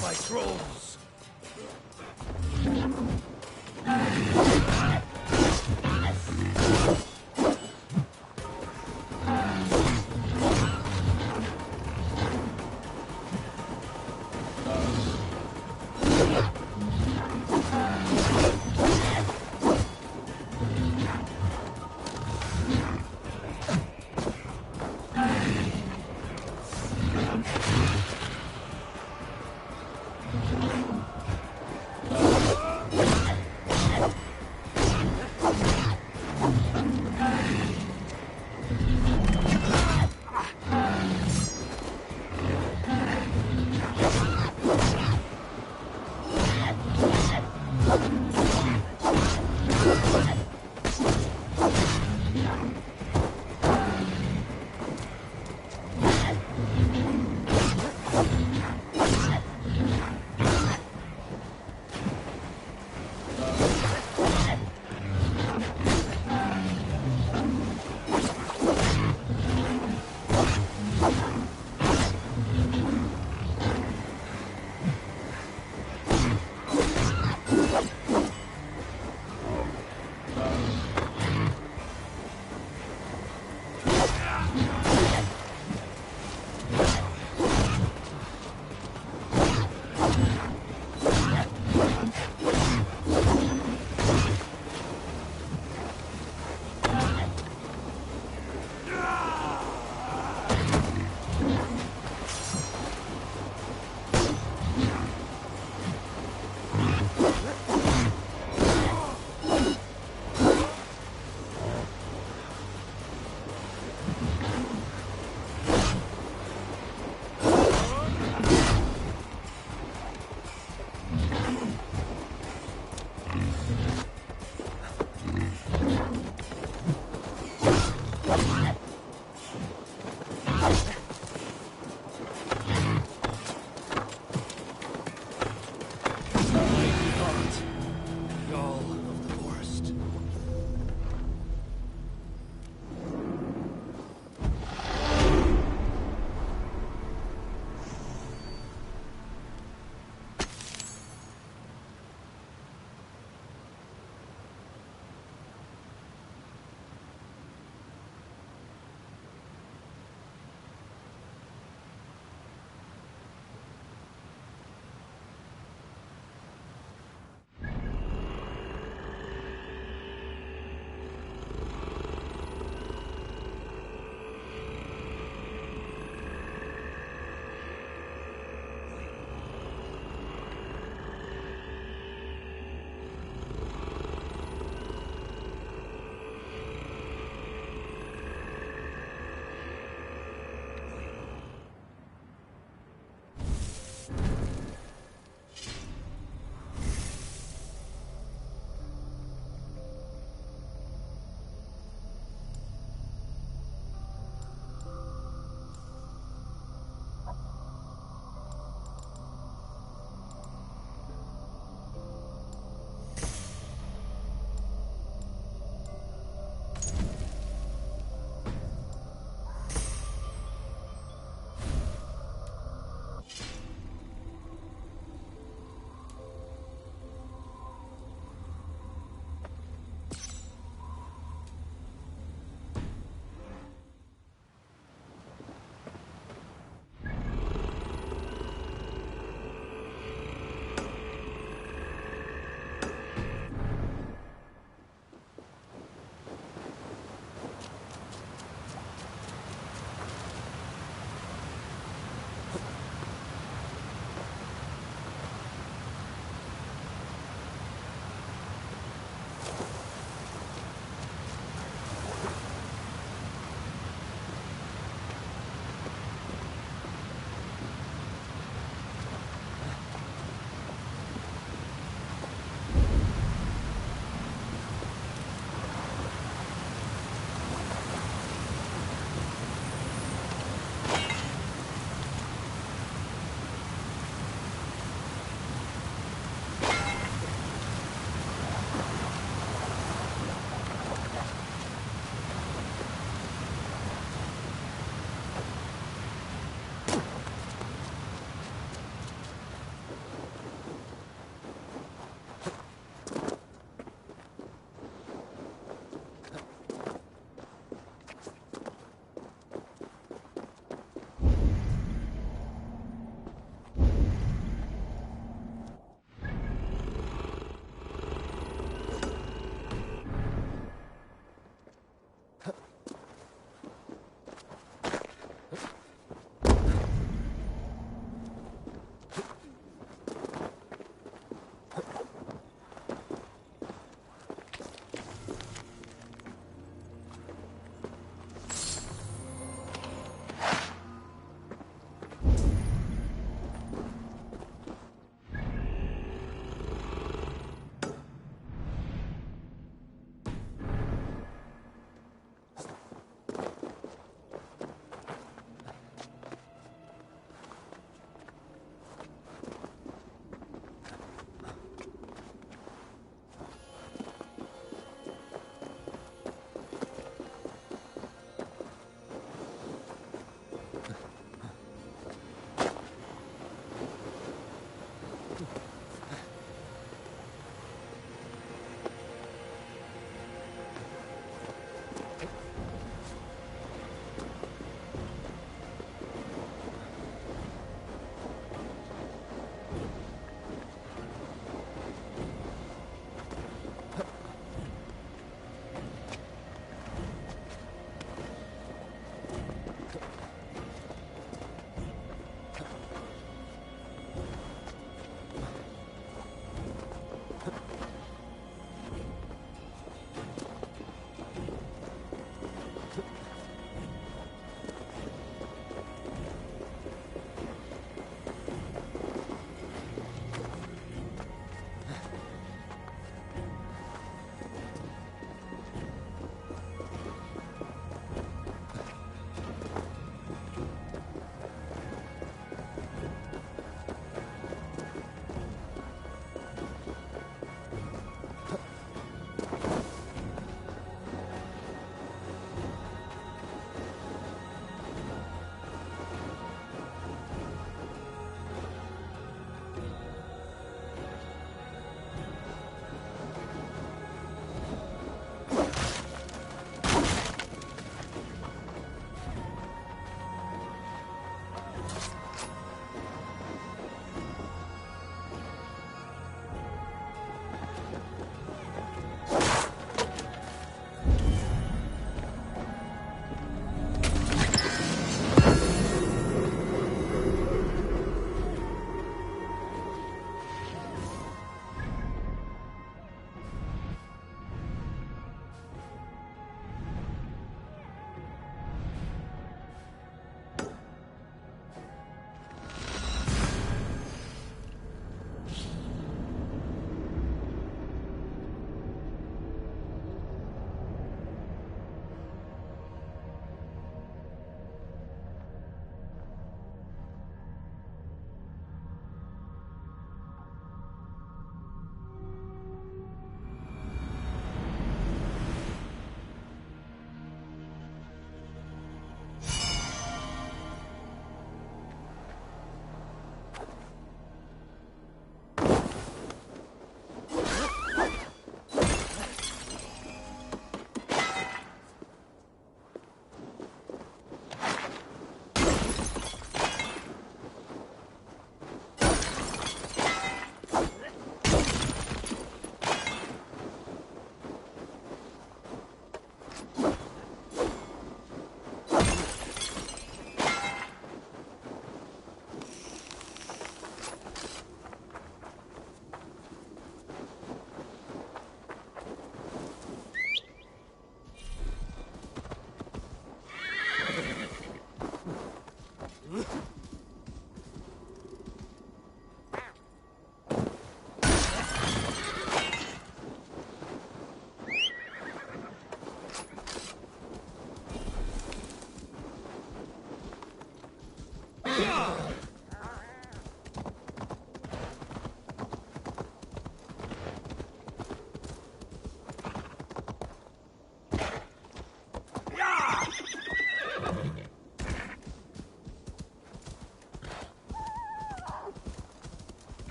by trolls.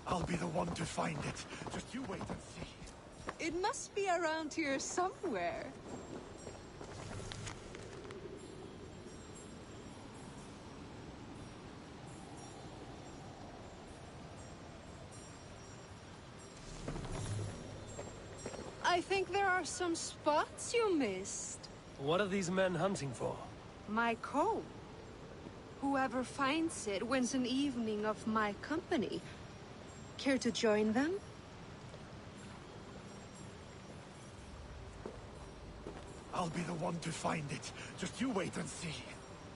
I'll be the one to find it. Just you wait and see. It must be around here somewhere. I think there are some spots you missed. What are these men hunting for? My comb. Whoever finds it wins an evening of my company. Care to join them? I'll be the one to find it. Just you wait and see.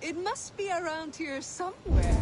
It must be around here somewhere.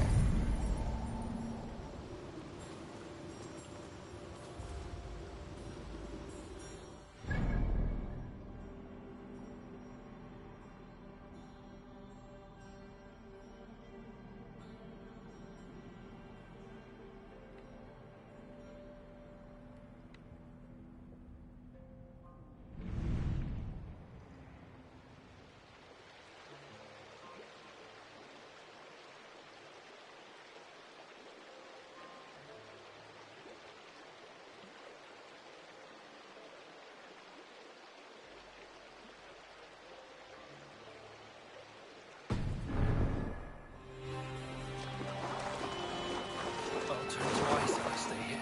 Twice if I stay here.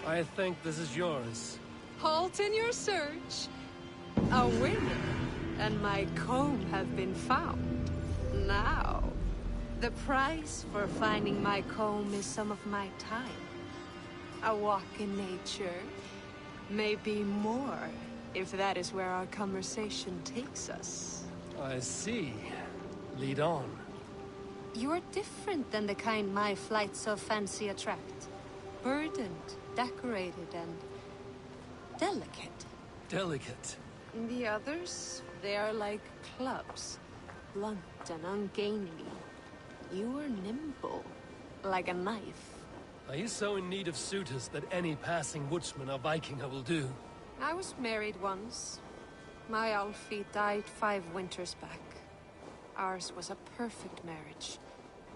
I think this is yours. Halt in your search. A winner and my comb have been found. Now, the price for finding my comb is some of my time. A walk in nature, maybe more, if that is where our conversation takes us. I see. Lead on. You're different than the kind my flights of fancy attract. Burdened, decorated, and delicate. Delicate. The others, they are like clubs, blunt and ungainly. You are nimble, like a knife. Are you so in need of suitors that any passing woodsman or Vikinger will do? I was married once. My Alfie died 5 winters back. Ours was a perfect marriage.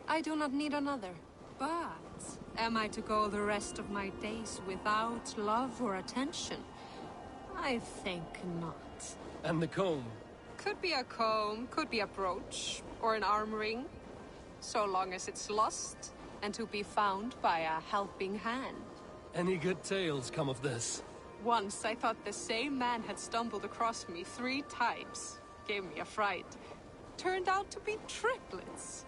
I do not need another. But am I to go the rest of my days without love or attention? I think not. And the comb? Could be a comb, could be a brooch, or an arm ring. So long as it's lost, and to be found by a helping hand. Any good tales come of this? Once I thought the same man had stumbled across me 3 times. Gave me a fright. Turned out to be triplets.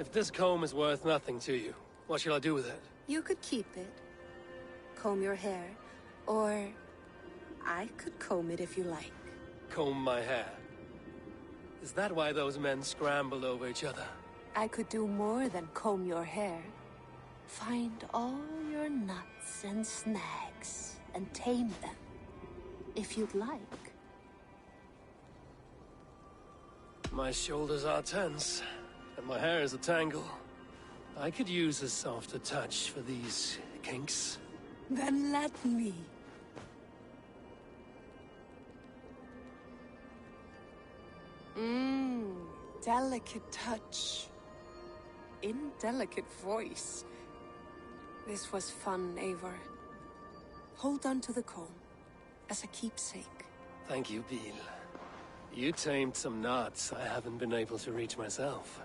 If this comb is worth nothing to you, what shall I do with it? You could keep it. Comb your hair. Or I could comb it if you like. Comb my hair. Is that why those men scrambled over each other? I could do more than comb your hair. Find all your nuts and snags and tame them, if you'd like. My shoulders are tense, and my hair is a tangle. I could use a softer touch for these kinks. Then let me. Delicate touch. Indelicate voice. This was fun, Eivor. Hold on to the comb, as a keepsake. Thank you, Beal. You tamed some knots I haven't been able to reach myself.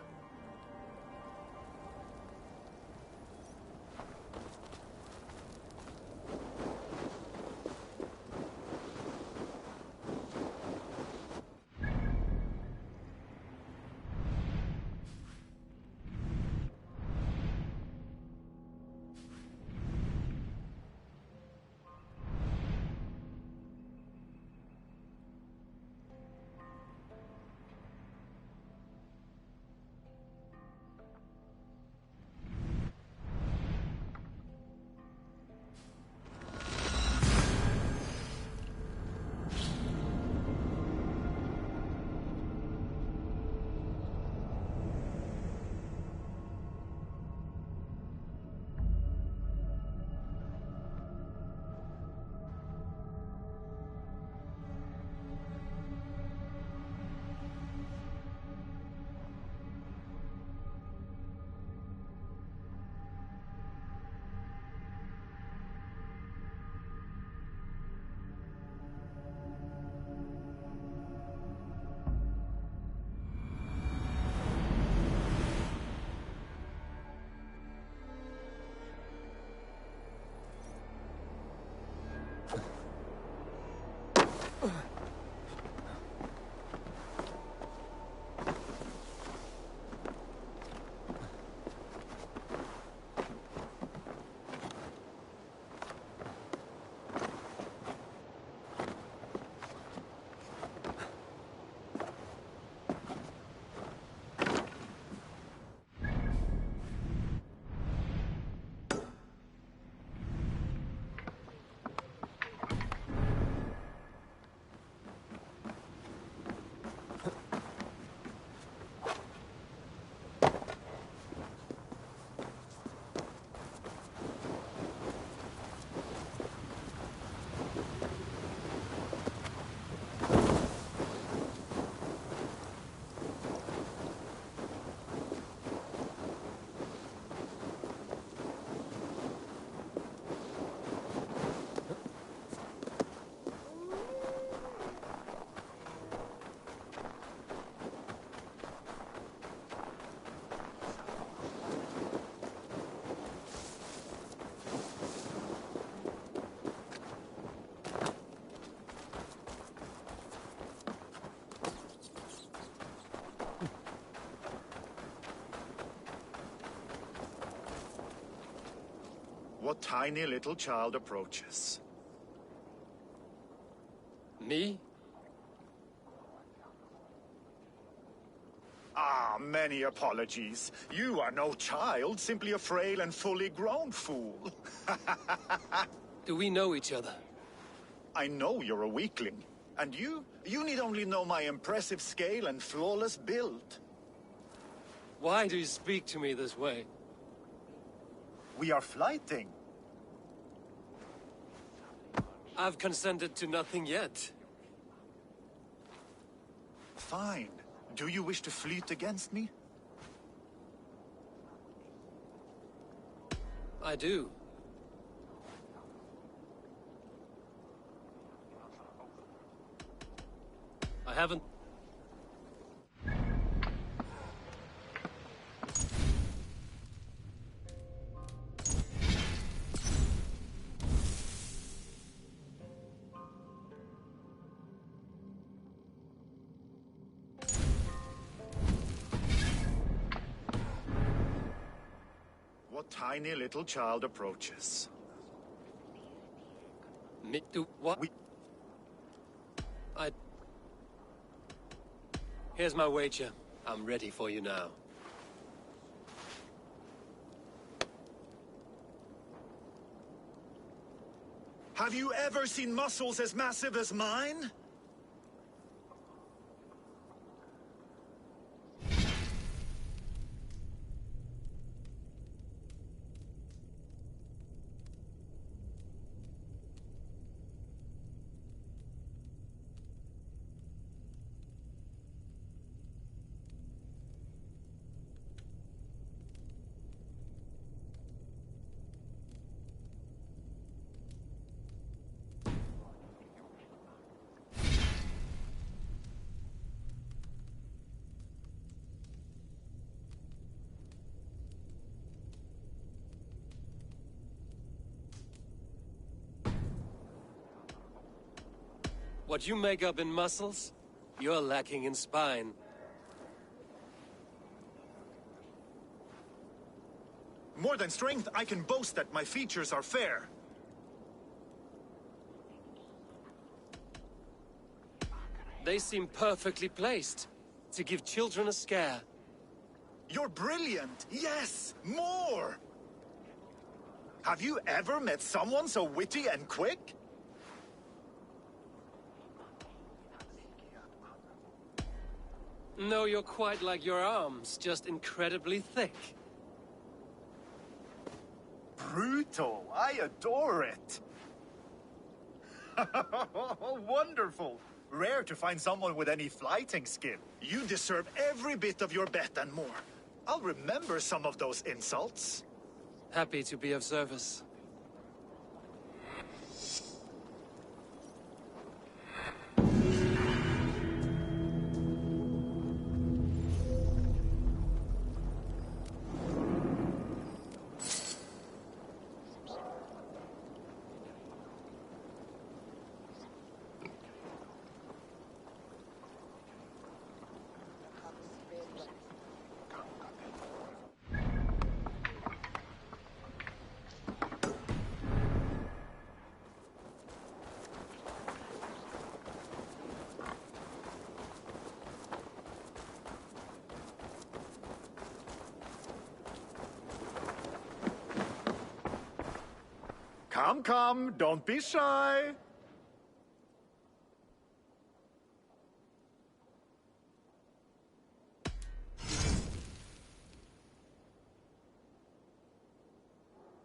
What tiny little child approaches? Me? Ah, many apologies. You are no child, simply a frail and fully grown fool. Do we know each other? I know you're a weakling. And you need only know my impressive scale and flawless build. Why do you speak to me this way? We are flighting. I've consented to nothing yet. Fine. Do you wish to fleet against me? I do. I haven't... tiny little child approaches. Me do what? Here's my wager. I'm ready for you now. Have you ever seen muscles as massive as mine? What you make up in muscles, you're lacking in spine. More than strength, I can boast that my features are fair. They seem perfectly placed to give children a scare. You're brilliant! Yes! More! Have you ever met someone so witty and quick? No, you're quite like your arms, just incredibly thick. Brutal! I adore it! Wonderful! Rare to find someone with any fighting skill. You deserve every bit of your bet and more. I'll remember some of those insults. Happy to be of service. Come, come, don't be shy.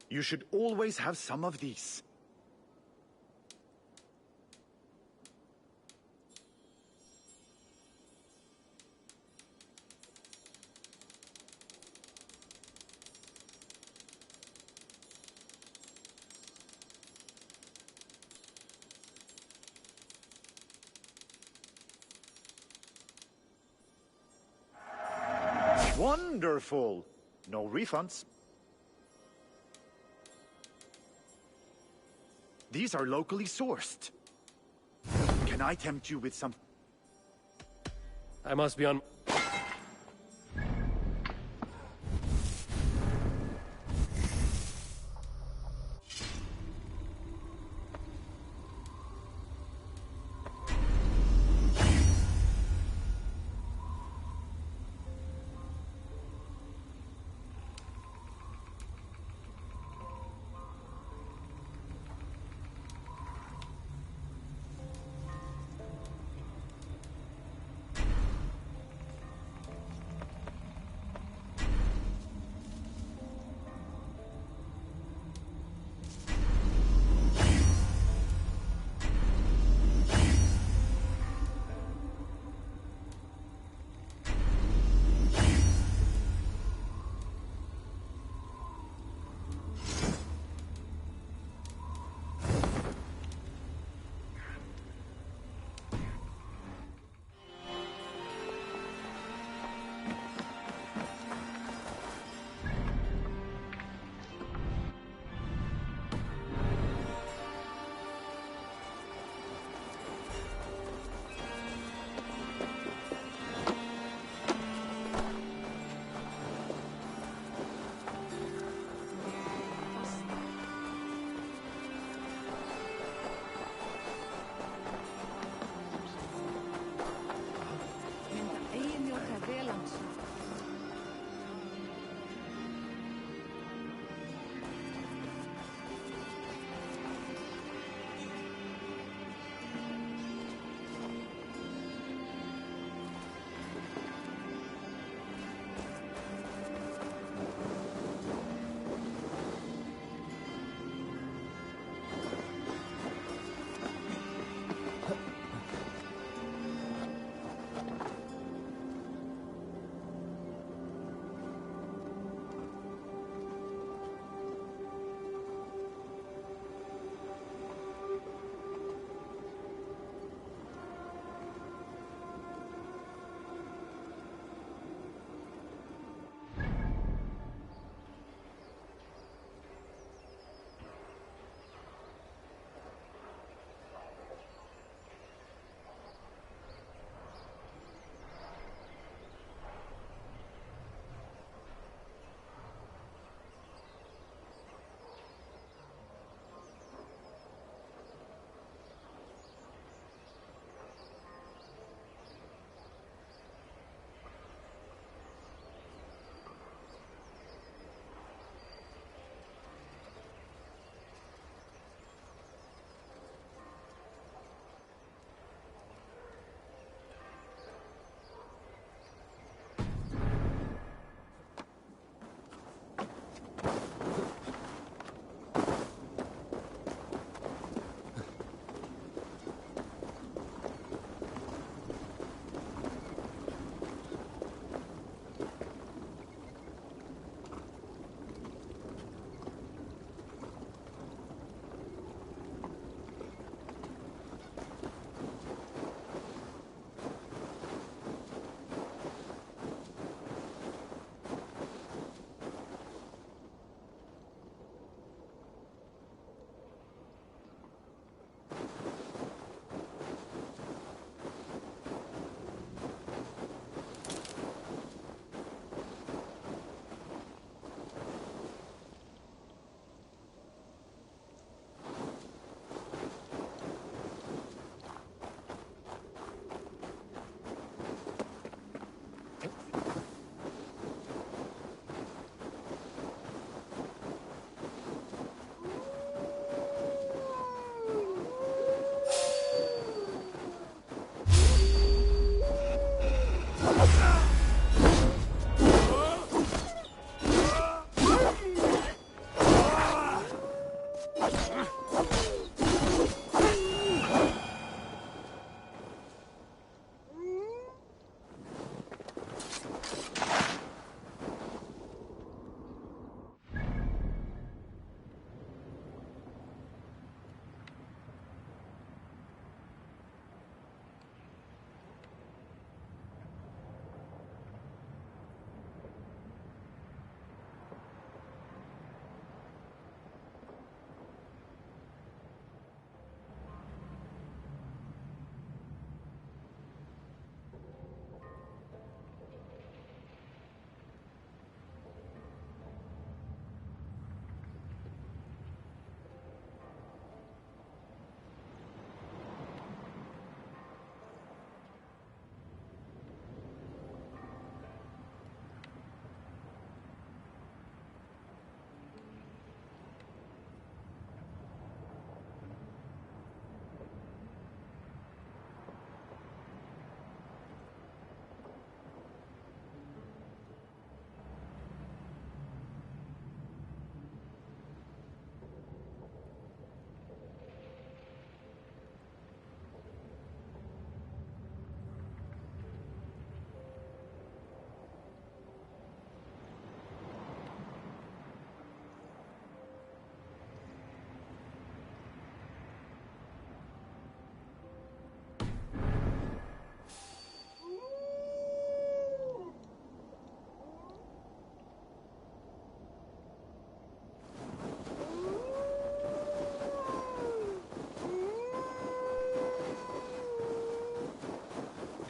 You should always have some of these. Wonderful! No refunds. These are locally sourced. Can I tempt you with some? I must be on...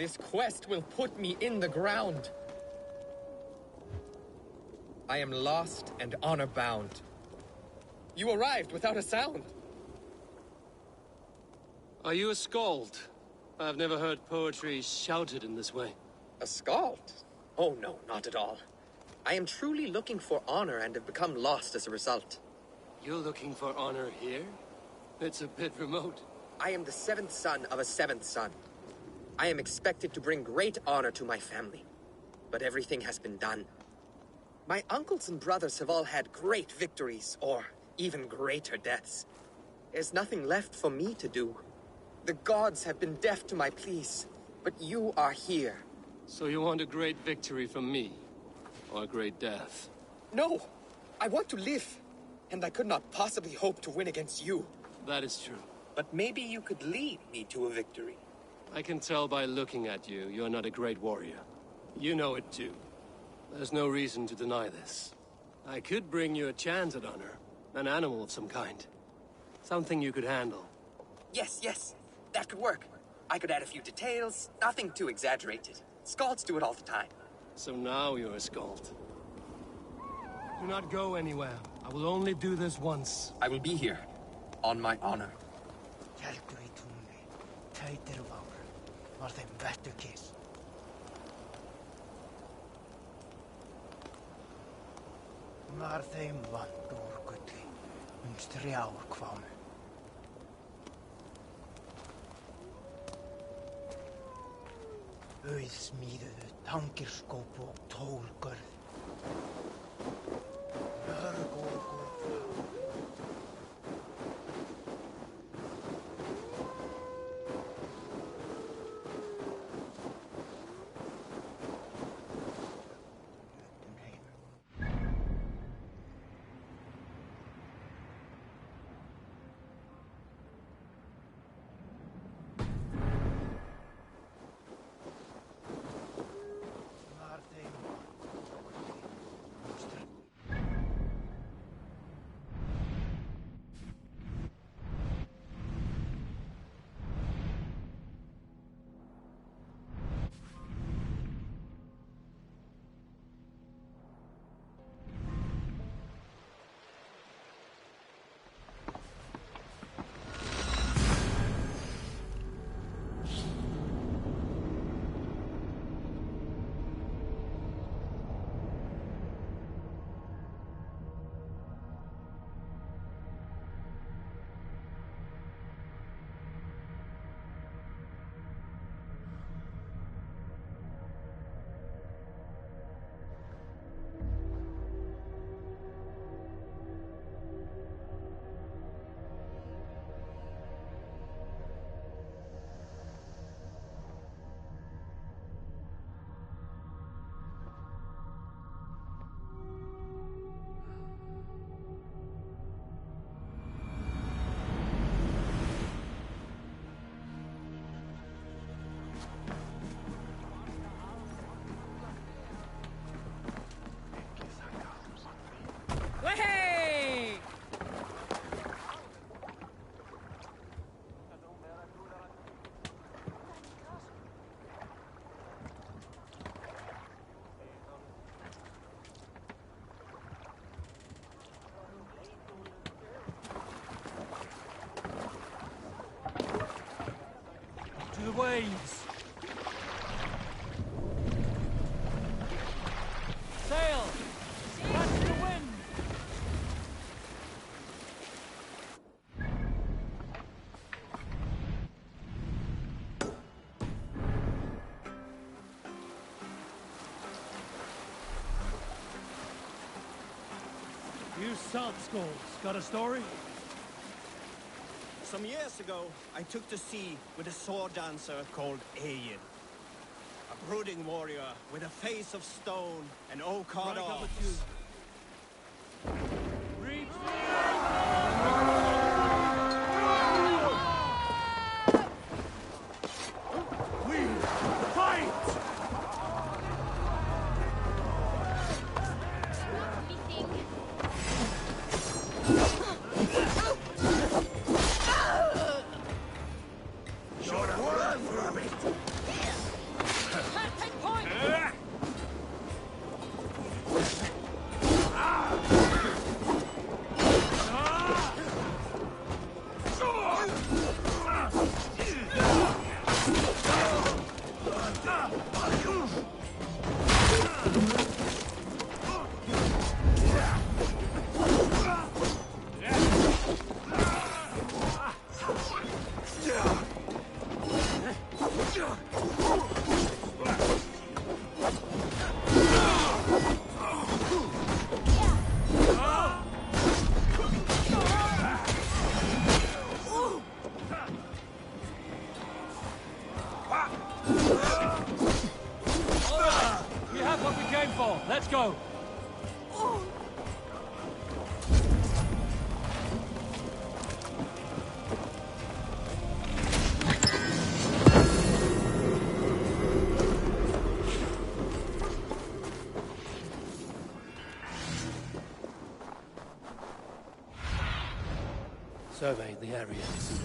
This quest will put me in the ground. I am lost and honor-bound. You arrived without a sound. Are you a skald? I've never heard poetry shouted in this way. A skald? Oh no, not at all. I am truly looking for honor and have become lost as a result. You're looking for honor here? It's a bit remote. I am the seventh son of a seventh son. I am expected to bring great honor to my family. But everything has been done. My uncles and brothers have all had great victories, or even greater deaths. There's nothing left for me to do. The gods have been deaf to my pleas, but you are here. So you want a great victory from me? Or a great death? No! I want to live, and I could not possibly hope to win against you. That is true. But maybe you could lead me to a victory. I can tell by looking at you, you're not a great warrior. You know it too. There's no reason to deny this. I could bring you a chance at honor. An animal of some kind. Something you could handle. Yes. That could work. I could add a few details, nothing too exaggerated. Skalds do it all the time. So now you're a skald. Do not go anywhere. I will only do this once. I will be here. On my honor. Mar þeim vant úr gulli, strjár kvámu. Auð smíðuðu tangirskóp og tólgörð. Mörg og To the waves! Sail! Catch the wind! You salt skulls, got a story? Some years ago, I took to sea with a sword dancer called Ayin. A brooding warrior with a face of stone and oak-hard arms. Let's go! Survey the areas.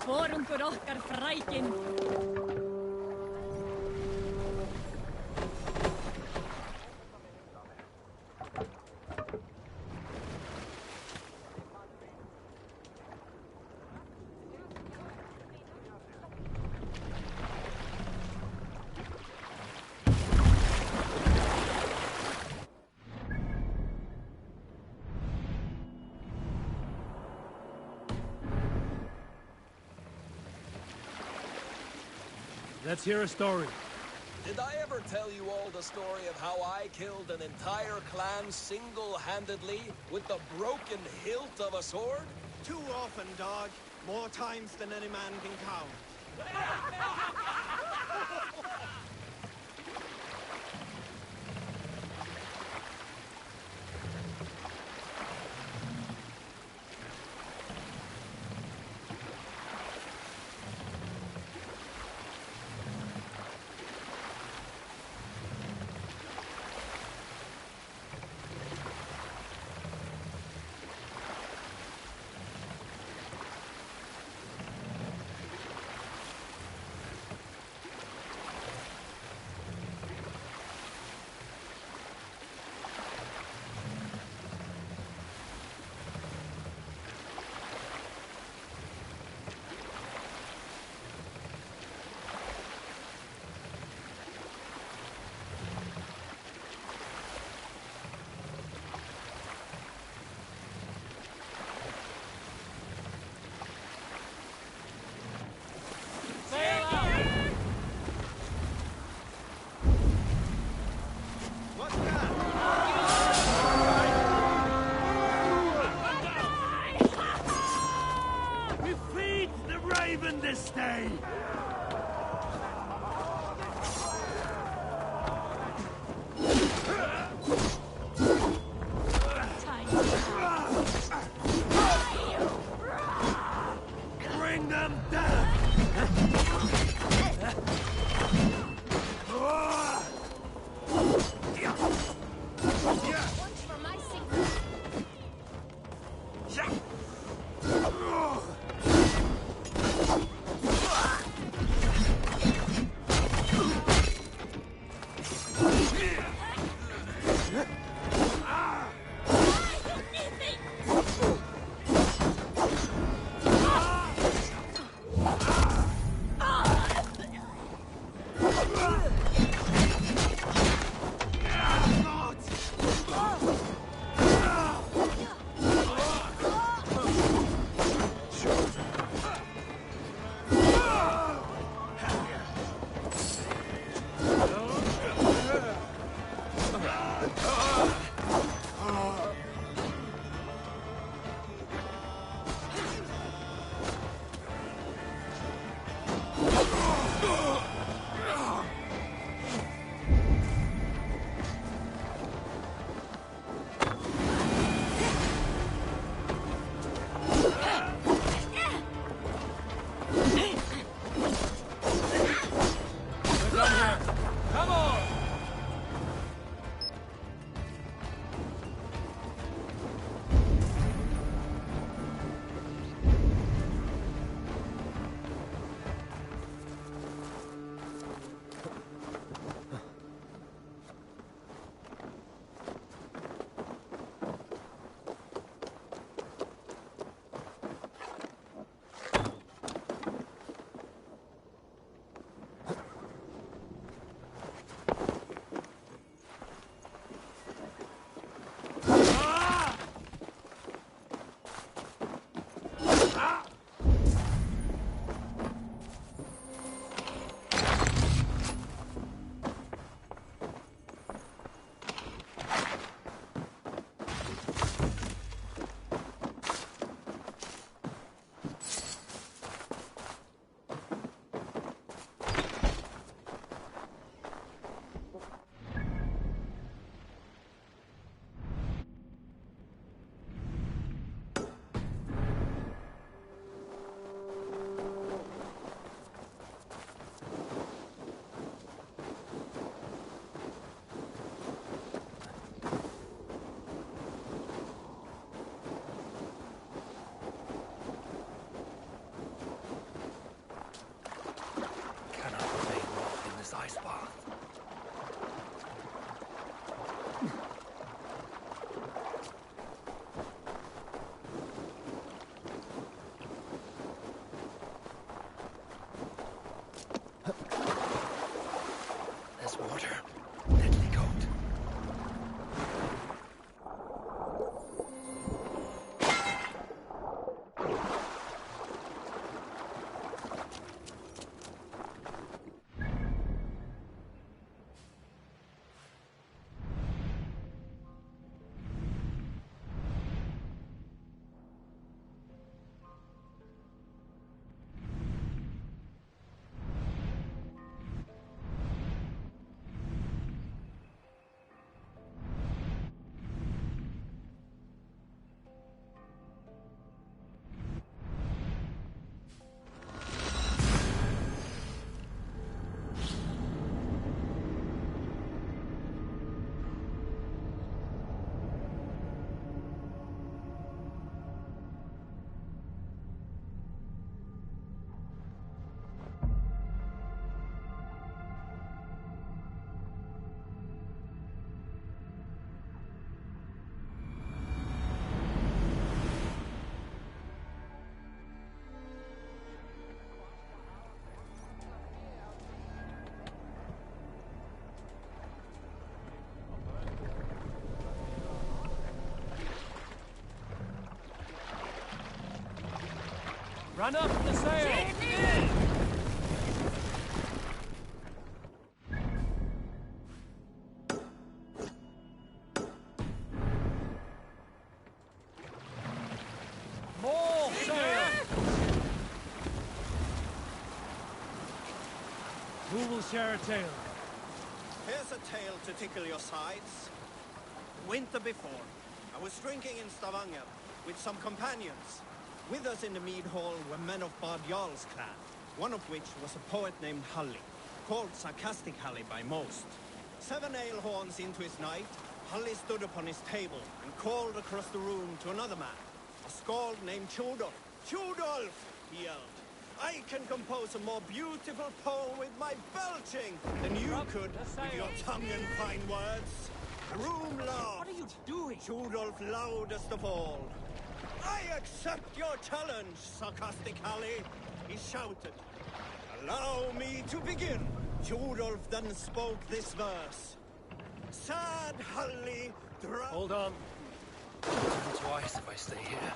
Forungur okkar frækin. Let's hear a story. Did I ever tell you all the story of how I killed an entire clan single-handedly with the broken hilt of a sword? Too often, dog. More times than any man can count. This day! Bring them down! Once for my secret. Run up the sail! More sail! Who will share a tale? Here's a tale to tickle your sides. Winter before, I was drinking in Stavanger with some companions. With us in the mead hall were men of Bard Jarl's clan, one of which was a poet named Halli, called Sarcastic Halli by most. 7 ale horns into his night, Halli stood upon his table and called across the room to another man, a skald named Tjodolf. Tjodolf, he yelled. I can compose a more beautiful poem with my belching than you could with your tongue and fine words. The room laughed. What are you doing? Tjodolf loudest of all. I accept your challenge, Sarcastic Halli, he shouted. Allow me to begin. Tjodolf then spoke this verse. Sad Halli, Hold on. Think twice if I stay here.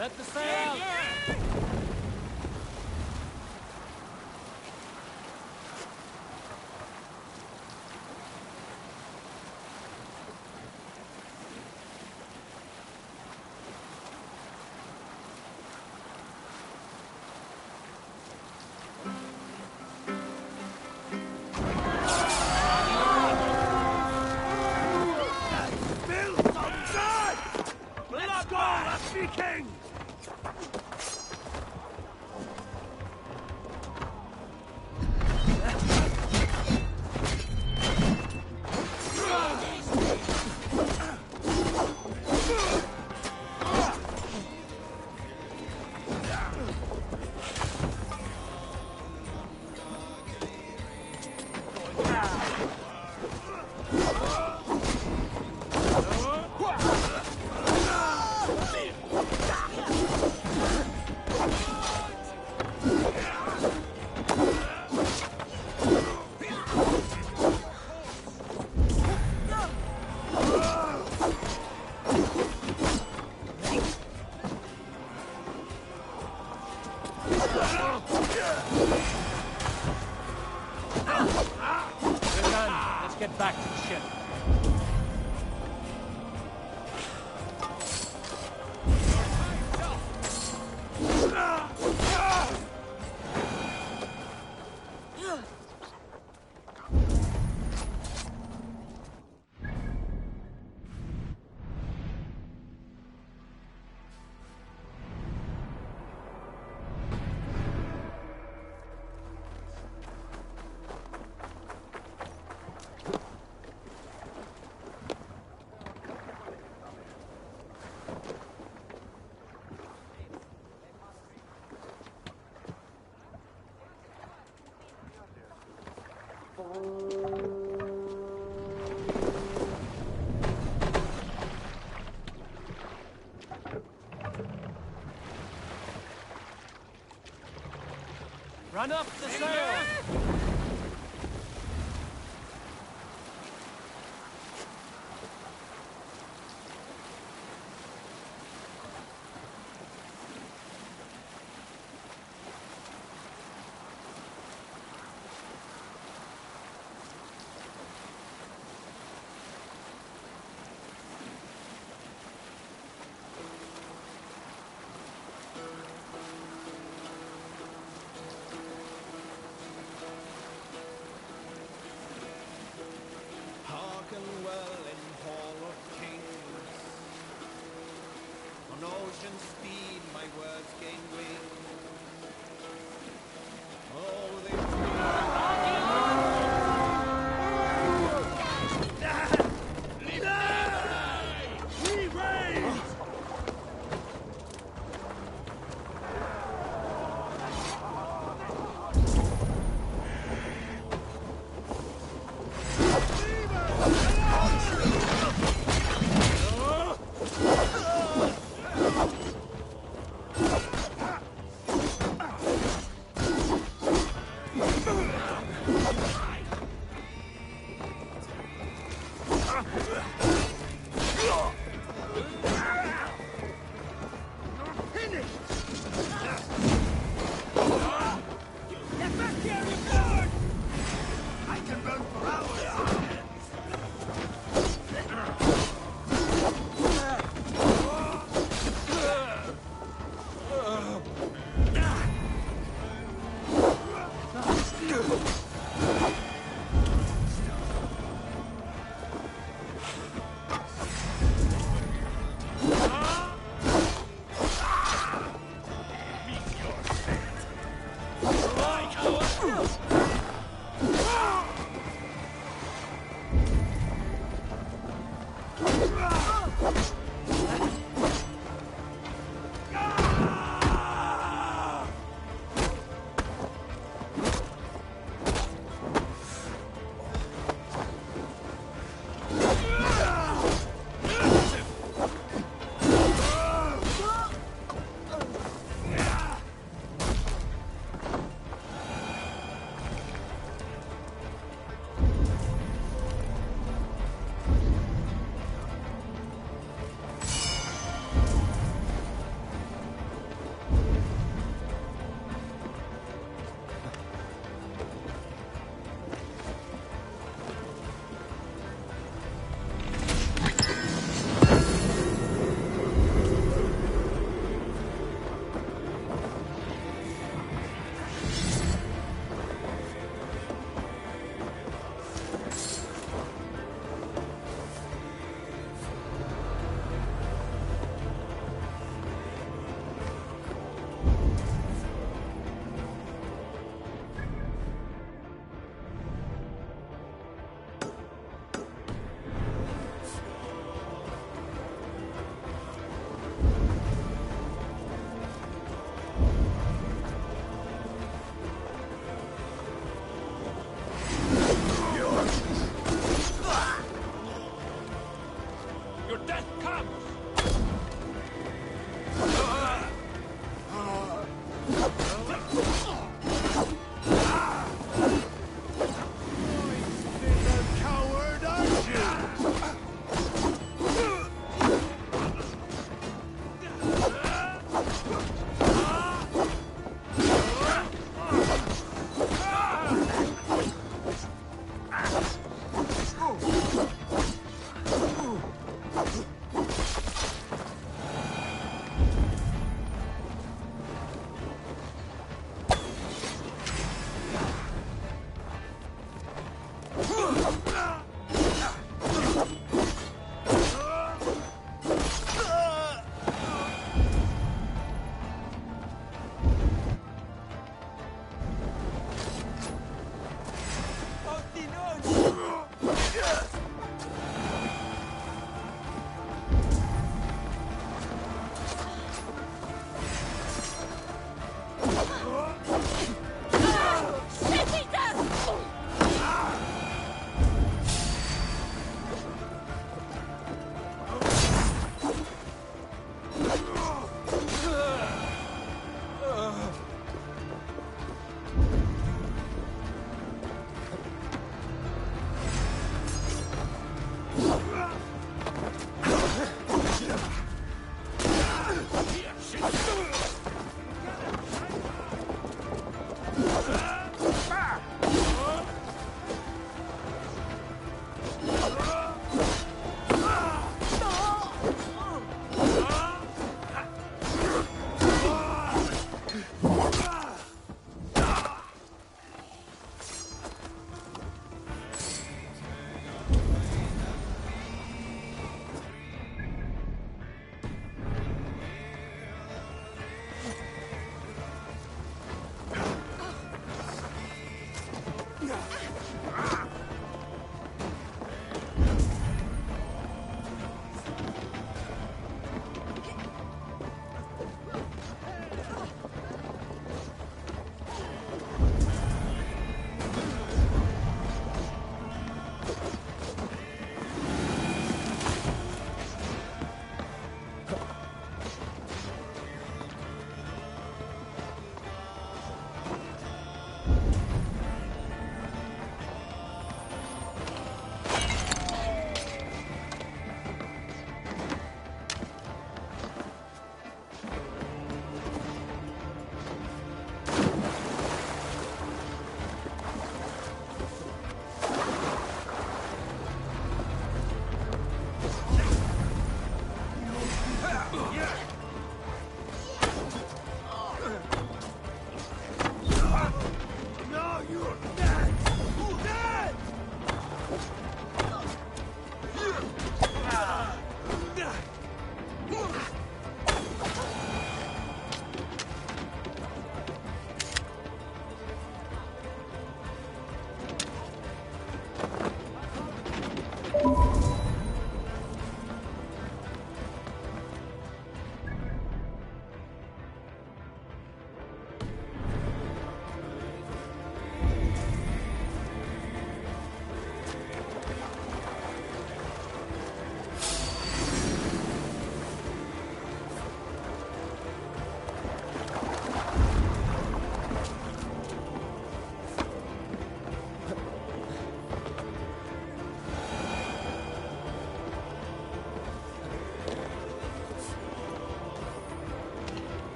Let the sail! We're done. Let's get back to the ship. Run up the sail! Hearken well in Hall of Kings. On ocean speed my words gain wing. Oh, they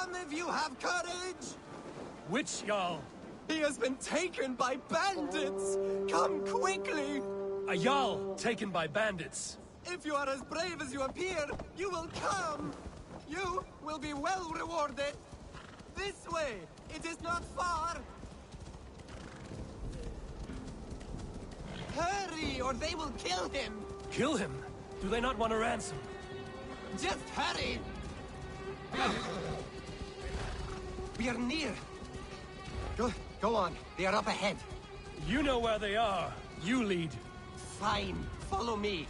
Come if you have courage! Which Jarl? He has been taken by bandits! Come quickly! A Jarl taken by bandits. If you are as brave as you appear, you will come! You will be well rewarded! This way! It is not far! Hurry, or they will kill him! Kill him? Do they not want a ransom? Just hurry! We are near! Go on, they are up ahead. You know where they are. You lead. Fine, follow me.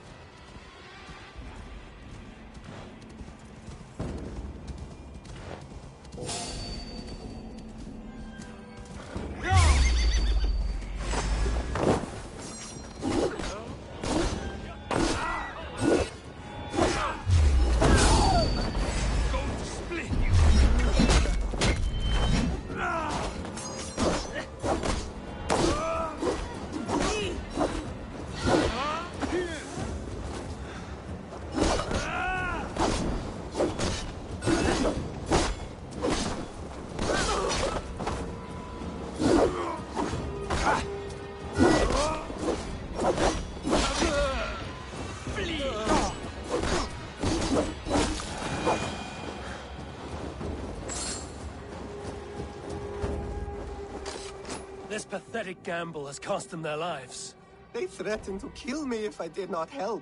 This pathetic gamble has cost them their lives. They threatened to kill me if I did not help.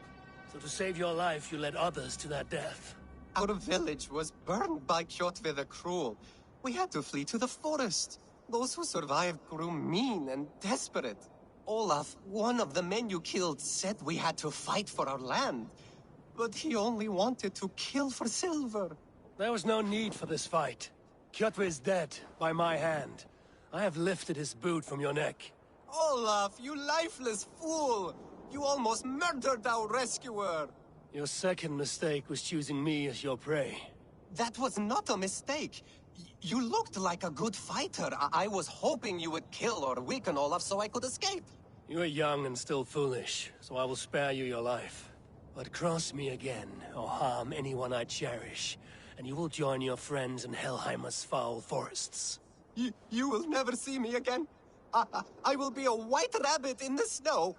So to save your life, you led others to that death. Our village was burned by Kjotve the Cruel. We had to flee to the forest. Those who survived grew mean and desperate. Olaf, one of the men you killed, said we had to fight for our land. But he only wanted to kill for silver. There was no need for this fight. Kjotve is dead, by my hand. I have lifted his boot from your neck. Olaf, you lifeless fool! You almost murdered our rescuer! Your second mistake was choosing me as your prey. That was not a mistake. You looked like a good fighter. I was hoping you would kill or weaken Olaf so I could escape. You are young and still foolish, so I will spare you your life. But cross me again, or harm anyone I cherish, and you will join your friends in Helheimer's foul forests. You will never see me again. I will be a white rabbit in the snow.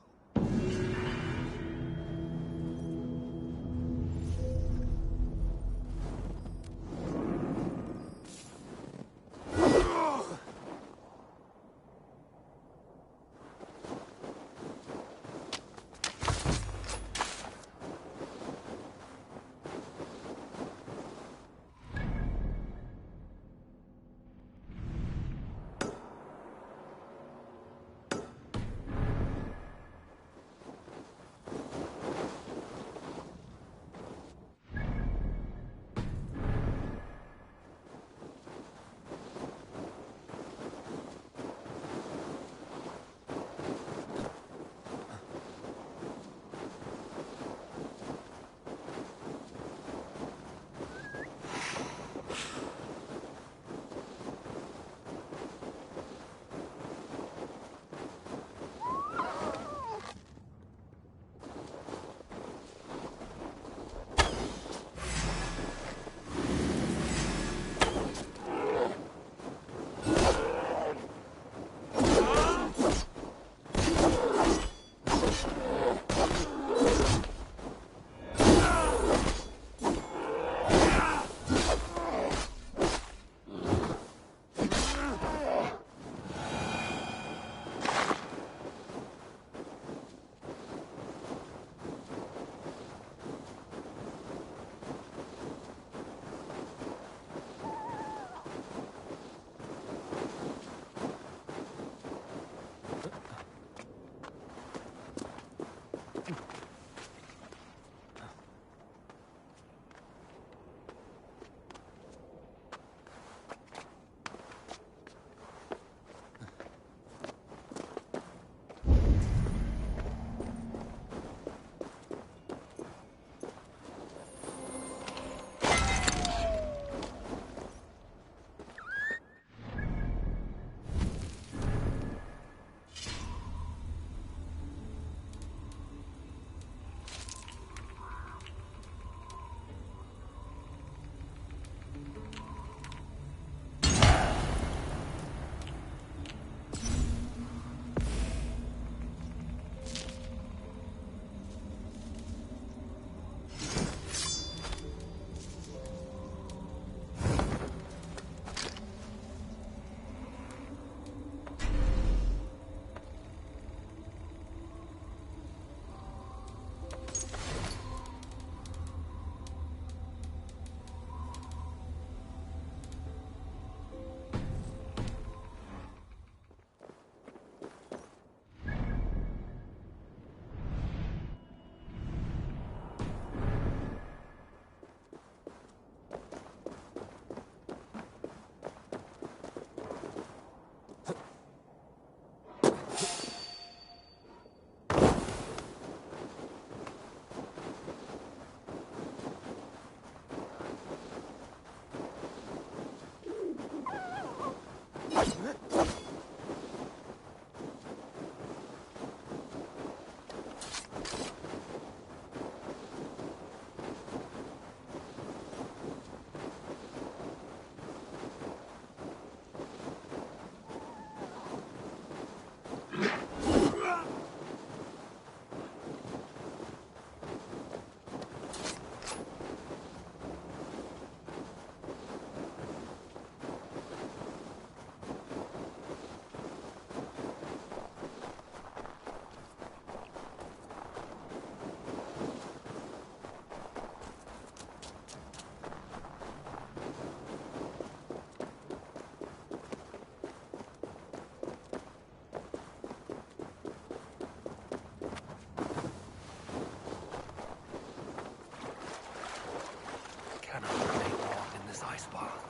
this path.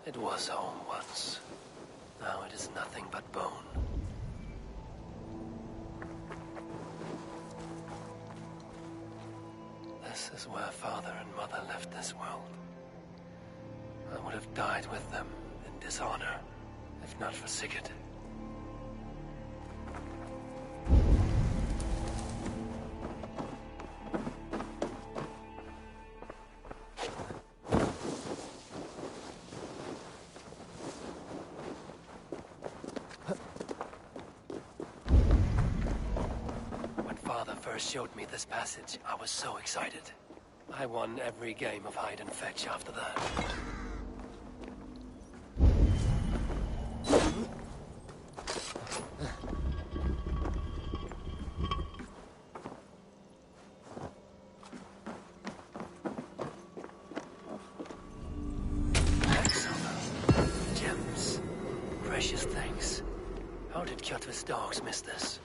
It was home once. Now it is nothing but bone. This is where father and mother left this world. I would have died with them in dishonor, if not for Sigurd. Showed me this passage, I was so excited. I won every game of hide and fetch after that. Gems. Precious things. How did Kjotve's dogs miss this?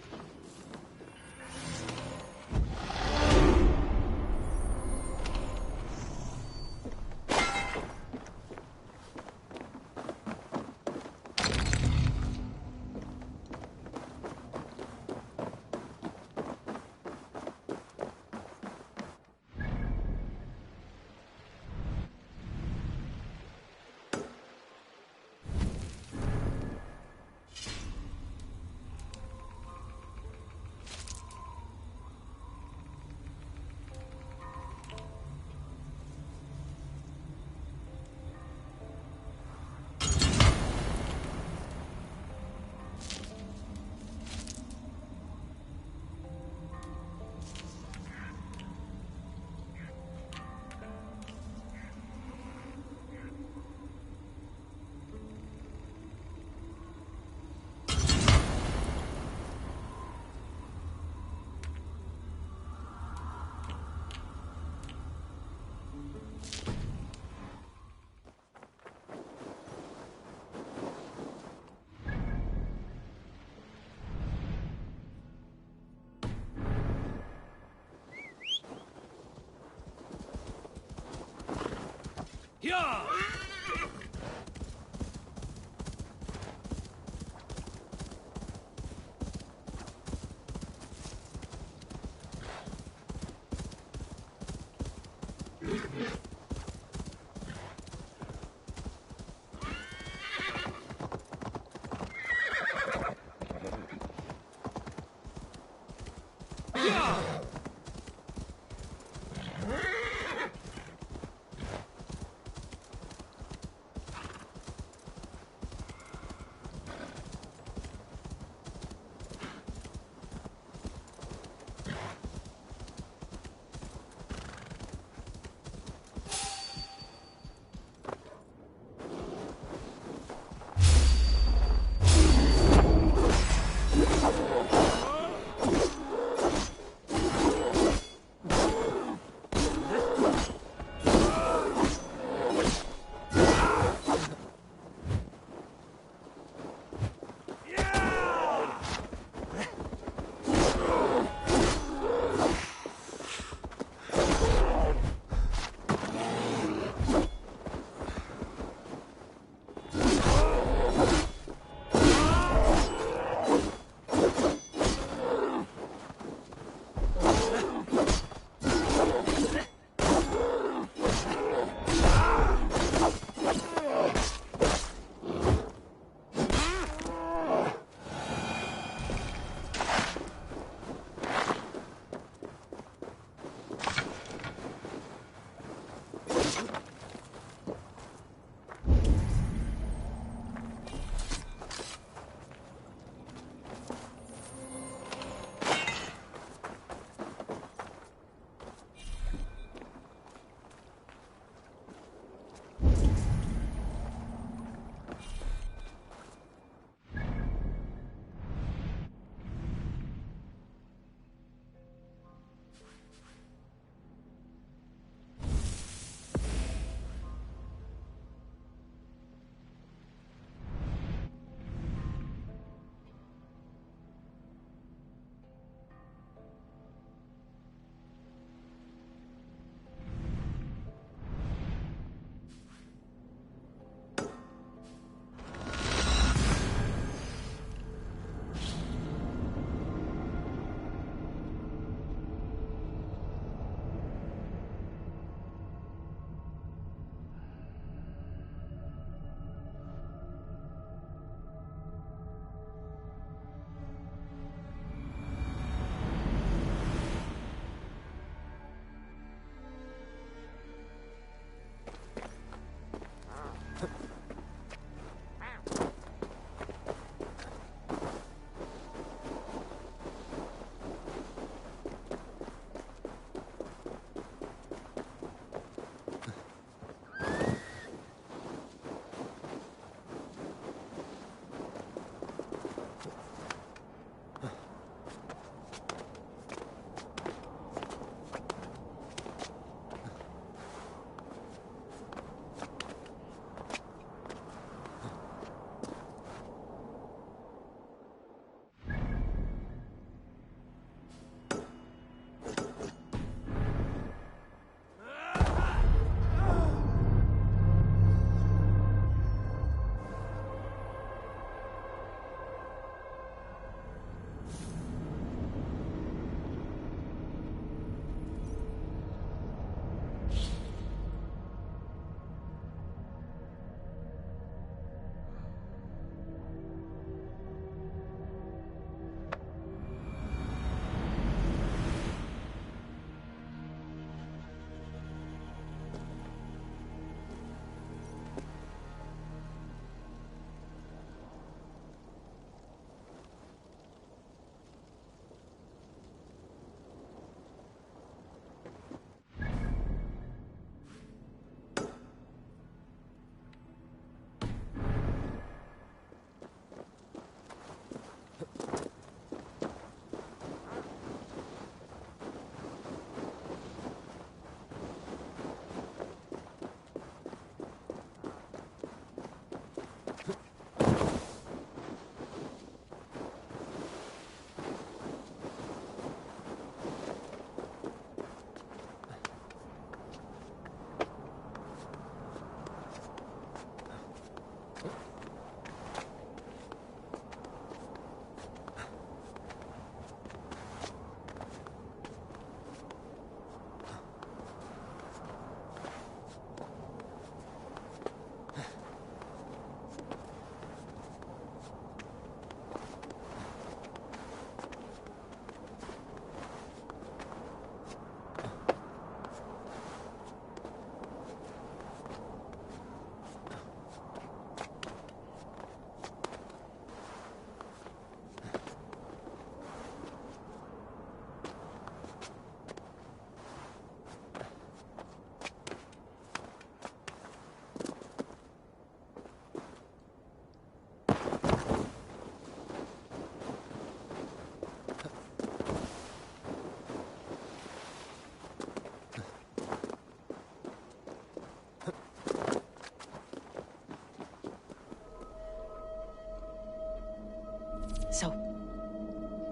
Yeah!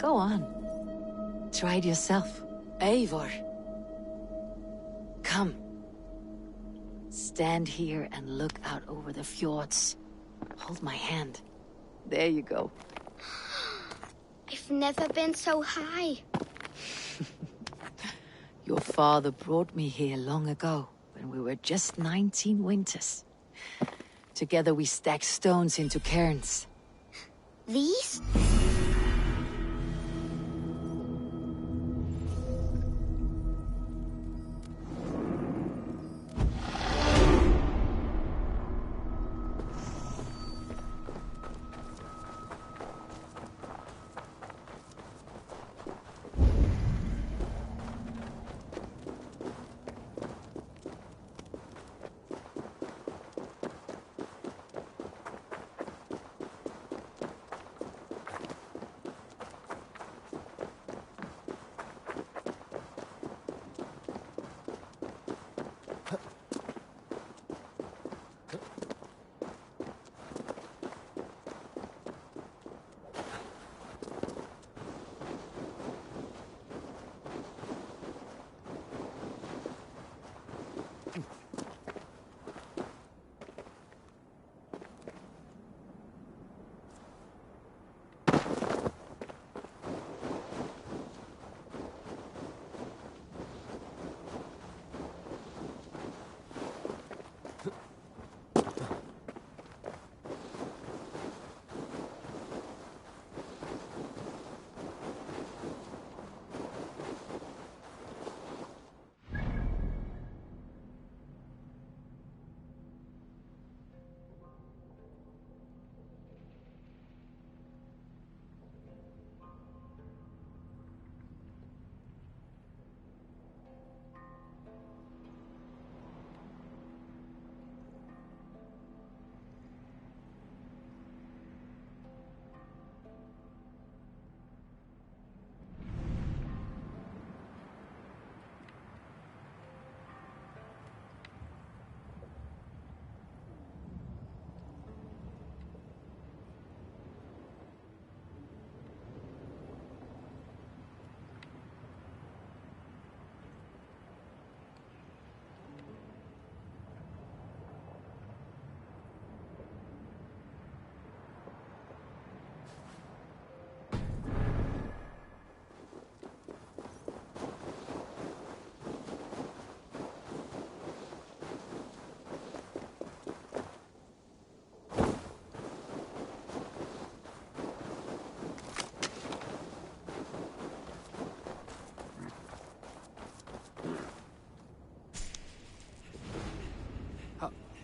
Go on. Try it yourself. Eivor. Come. Stand here and look out over the fjords. Hold my hand. There you go. I've never been so high. Your father brought me here long ago, when we were just 19 winters. Together we stacked stones into cairns. These?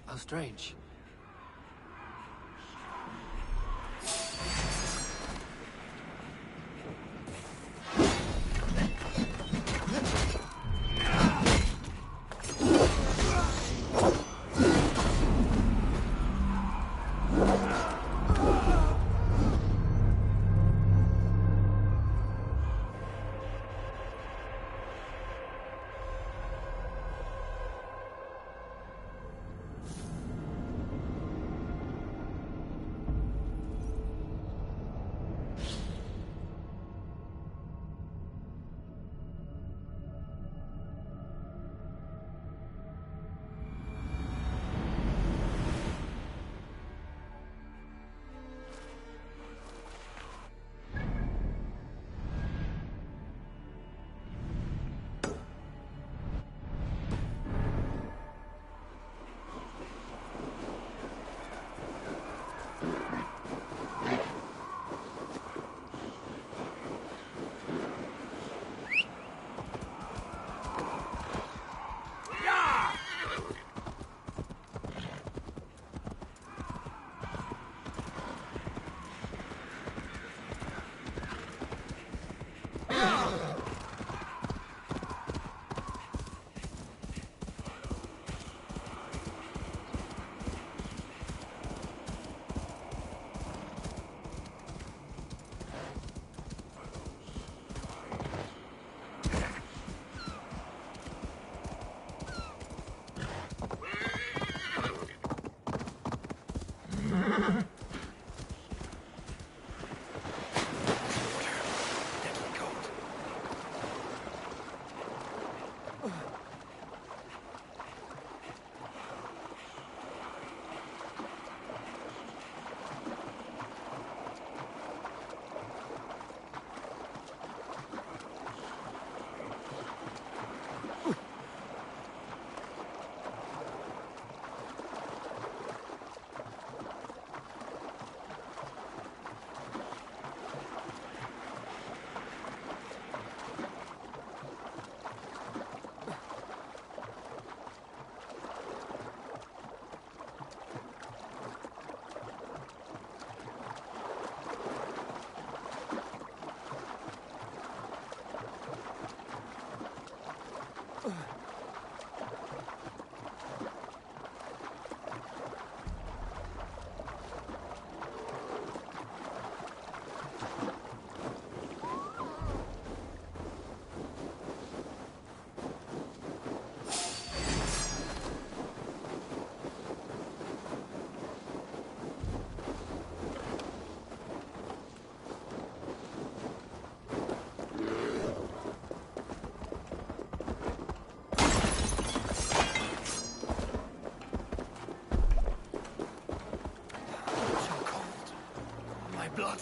How strange.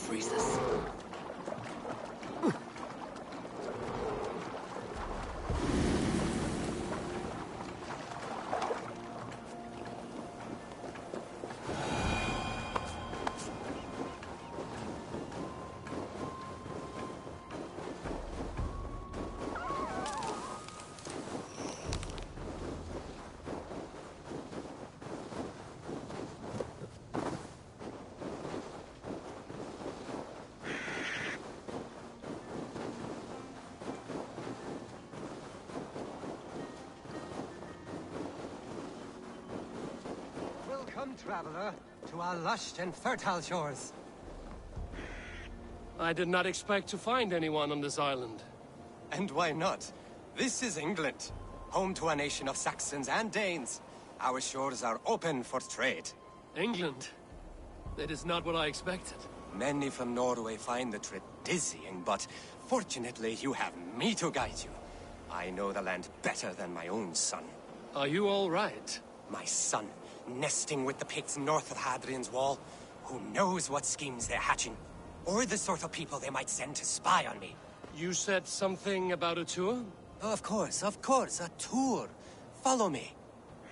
freeze us. Welcome, traveler, to our lush and fertile shores. I did not expect to find anyone on this island. And why not? This is England, home to a nation of Saxons and Danes. Our shores are open for trade. England? That is not what I expected. Many from Norway find the trip dizzying, but fortunately you have me to guide you. I know the land better than my own son. Are you all right? My son, nesting with the Picts north of Hadrian's Wall. Who knows what schemes they're hatching? Or the sort of people they might send to spy on me. You said something about a tour? Of course, a tour. Follow me.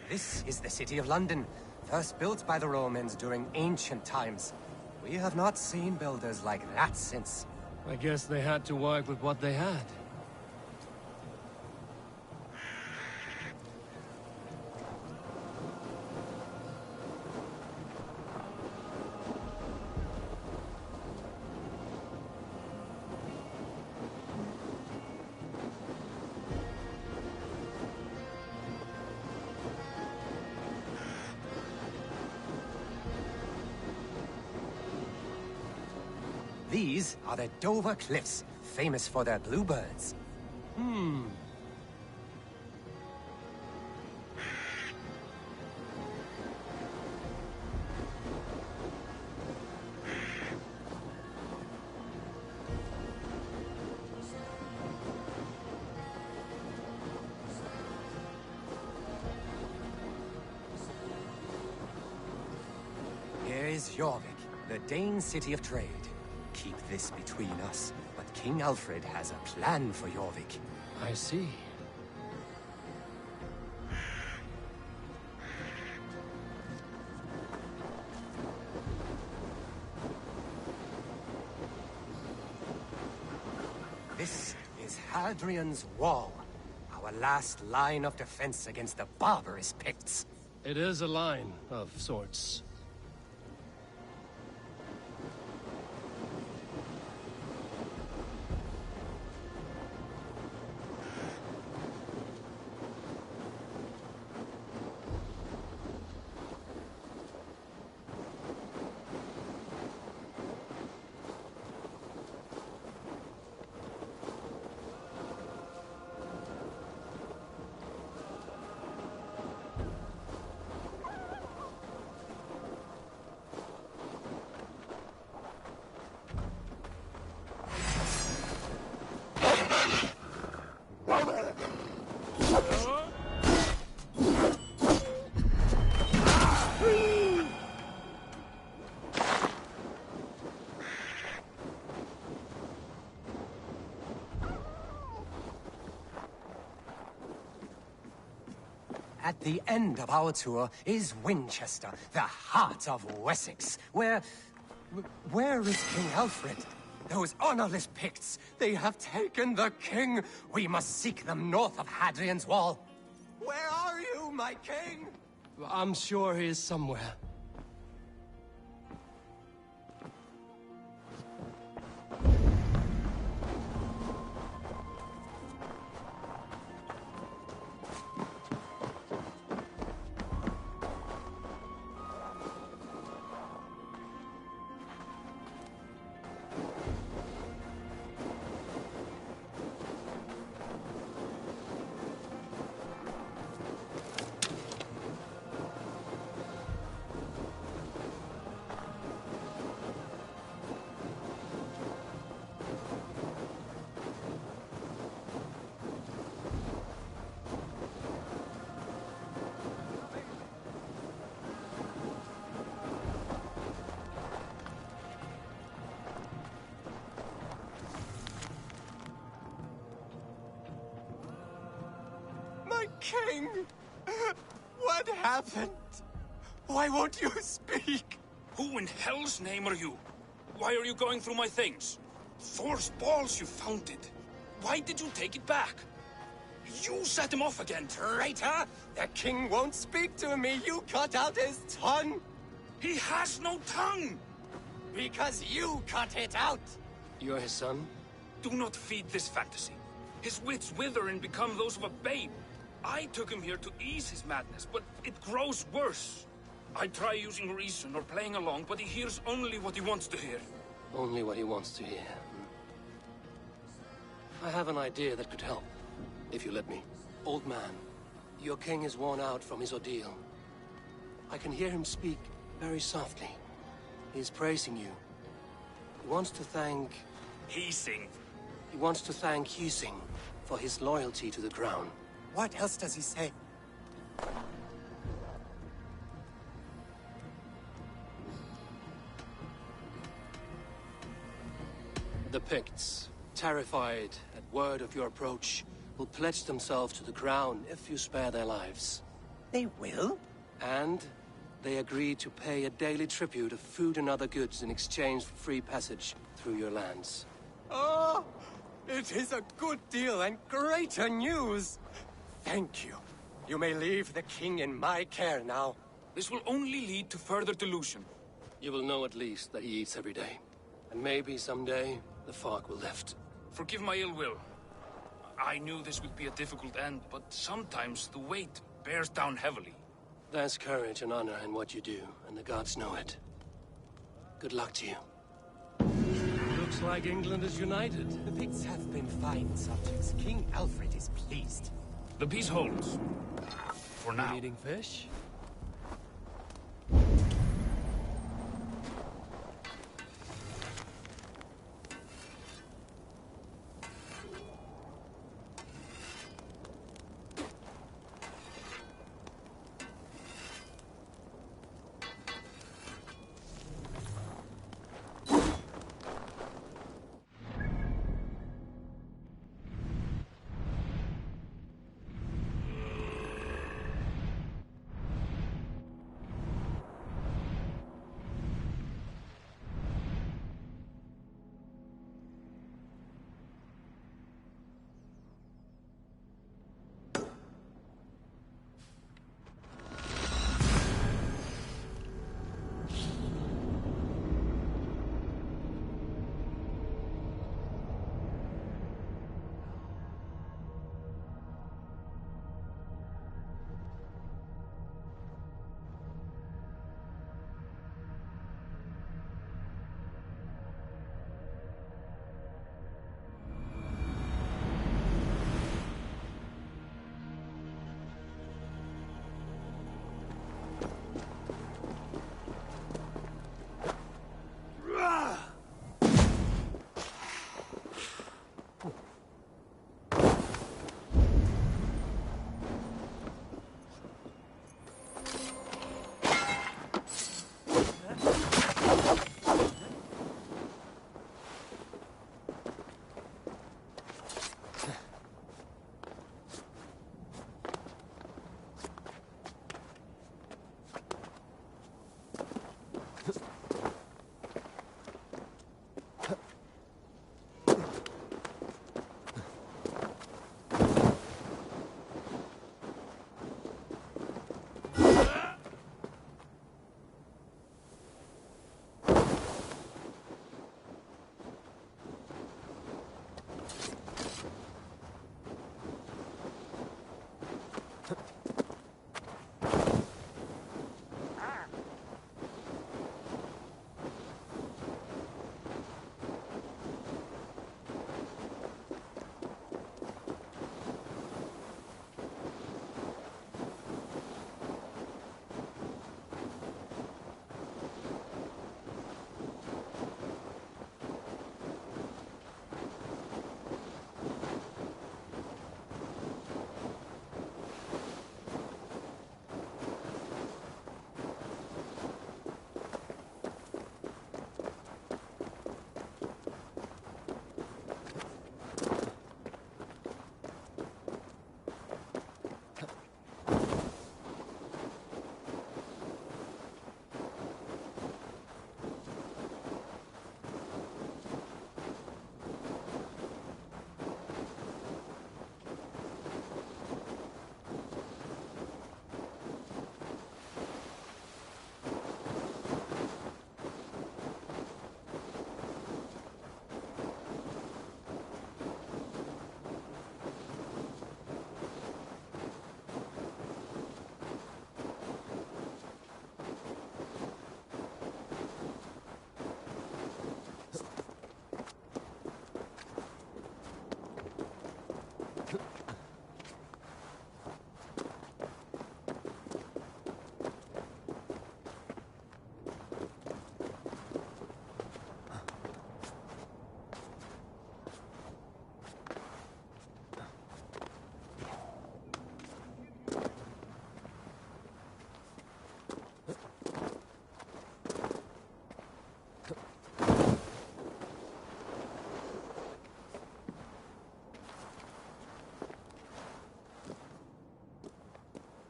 This is the city of London, first built by the Romans during ancient times. We have not seen builders like that since. I guess they had to work with what they had. These are the Dover Cliffs, famous for their bluebirds. Here is Jorvik, the Dane city of trade. Keep this between us, but King Alfred has a plan for Jorvik. I see. This is Hadrian's Wall, our last line of defense against the barbarous Picts. It is a line of sorts. At the end of our tour is Winchester, the heart of Wessex, where is King Alfred? Those honorless Picts, they have taken the king. We must seek them north of Hadrian's Wall. Where are you, my king? I'm sure he is somewhere. King! What happened? Why won't you speak? Who in hell's name are you? Why are you going through my things? Thor's balls, you found it. Why did you take it back? You set him off again. Traitor! The king won't speak to me. You cut out his tongue. He has no tongue! Because you cut it out. You're his son? Do not feed this fantasy. His wits wither and become those of a babe. I took him here to ease his madness, but it grows worse. I try using reason or playing along, but he hears only what he wants to hear. Only what he wants to hear. I have an idea that could help, if you let me. Old man, your king is worn out from his ordeal. I can hear him speak very softly. He is praising you. He wants to thank... He wants to thank Husing for his loyalty to the crown. What else does he say? The Picts, terrified at word of your approach, will pledge themselves to the crown if you spare their lives. They will? And they agree to pay a daily tribute of food and other goods in exchange for free passage through your lands. Oh, it is a good deal and greater news. Thank you. You may leave the king in my care now. This will only lead to further delusion. You will know at least that he eats every day. And maybe someday, the fog will lift. Forgive my ill will. I knew this would be a difficult end, but sometimes the weight bears down heavily. There's courage and honor in what you do, and the gods know it. Good luck to you. Looks like England is united. The Picts have been fine subjects. King Alfred is pleased. The peace holds. For now. Eating fish?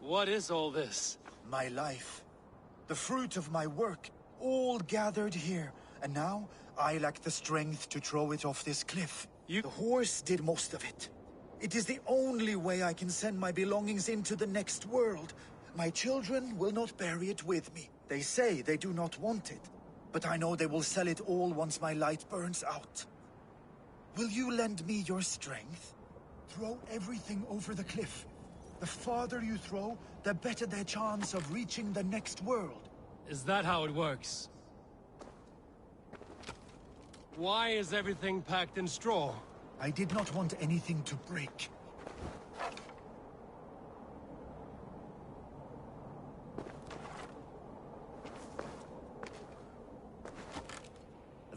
What is all this? My life. The fruit of my work. All gathered here. And now, I lack the strength to throw it off this cliff. The horse did most of it. It is the only way I can send my belongings into the next world. My children will not bury it with me. They say they do not want it. But I know they will sell it all once my light burns out. Will you lend me your strength? Throw everything over the cliff. The farther you throw, the better their chance of reaching the next world. Is that how it works? Why is everything packed in straw? I did not want anything to break.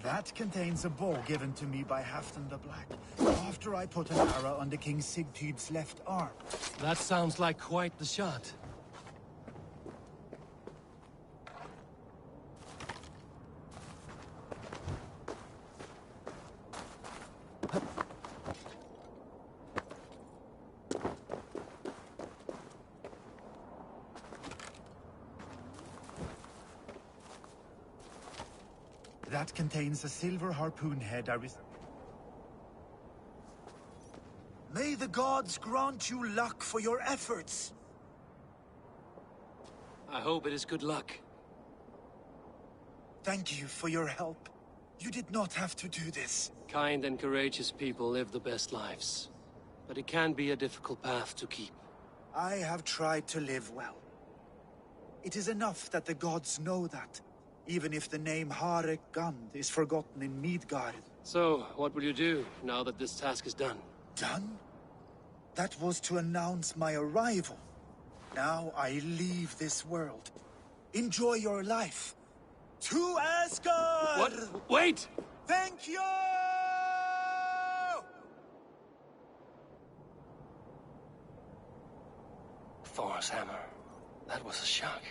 That contains a bow given to me by Halfdan the Black, after I put an arrow under King Sigtyd's left arm. That sounds like quite the shot. That contains a silver harpoon head I May the gods grant you luck for your efforts! I hope it is good luck. Thank you for your help. You did not have to do this. Kind and courageous people live the best lives. But it can be a difficult path to keep. I have tried to live well. It is enough that the gods know that, even if the name Harek Gand is forgotten in Midgard. So, what will you do, now that this task is done? Done? That was to announce my arrival. Now I leave this world. Enjoy your life. To Asgard! What? Wait! Thank you! Thor's hammer. That was a shock.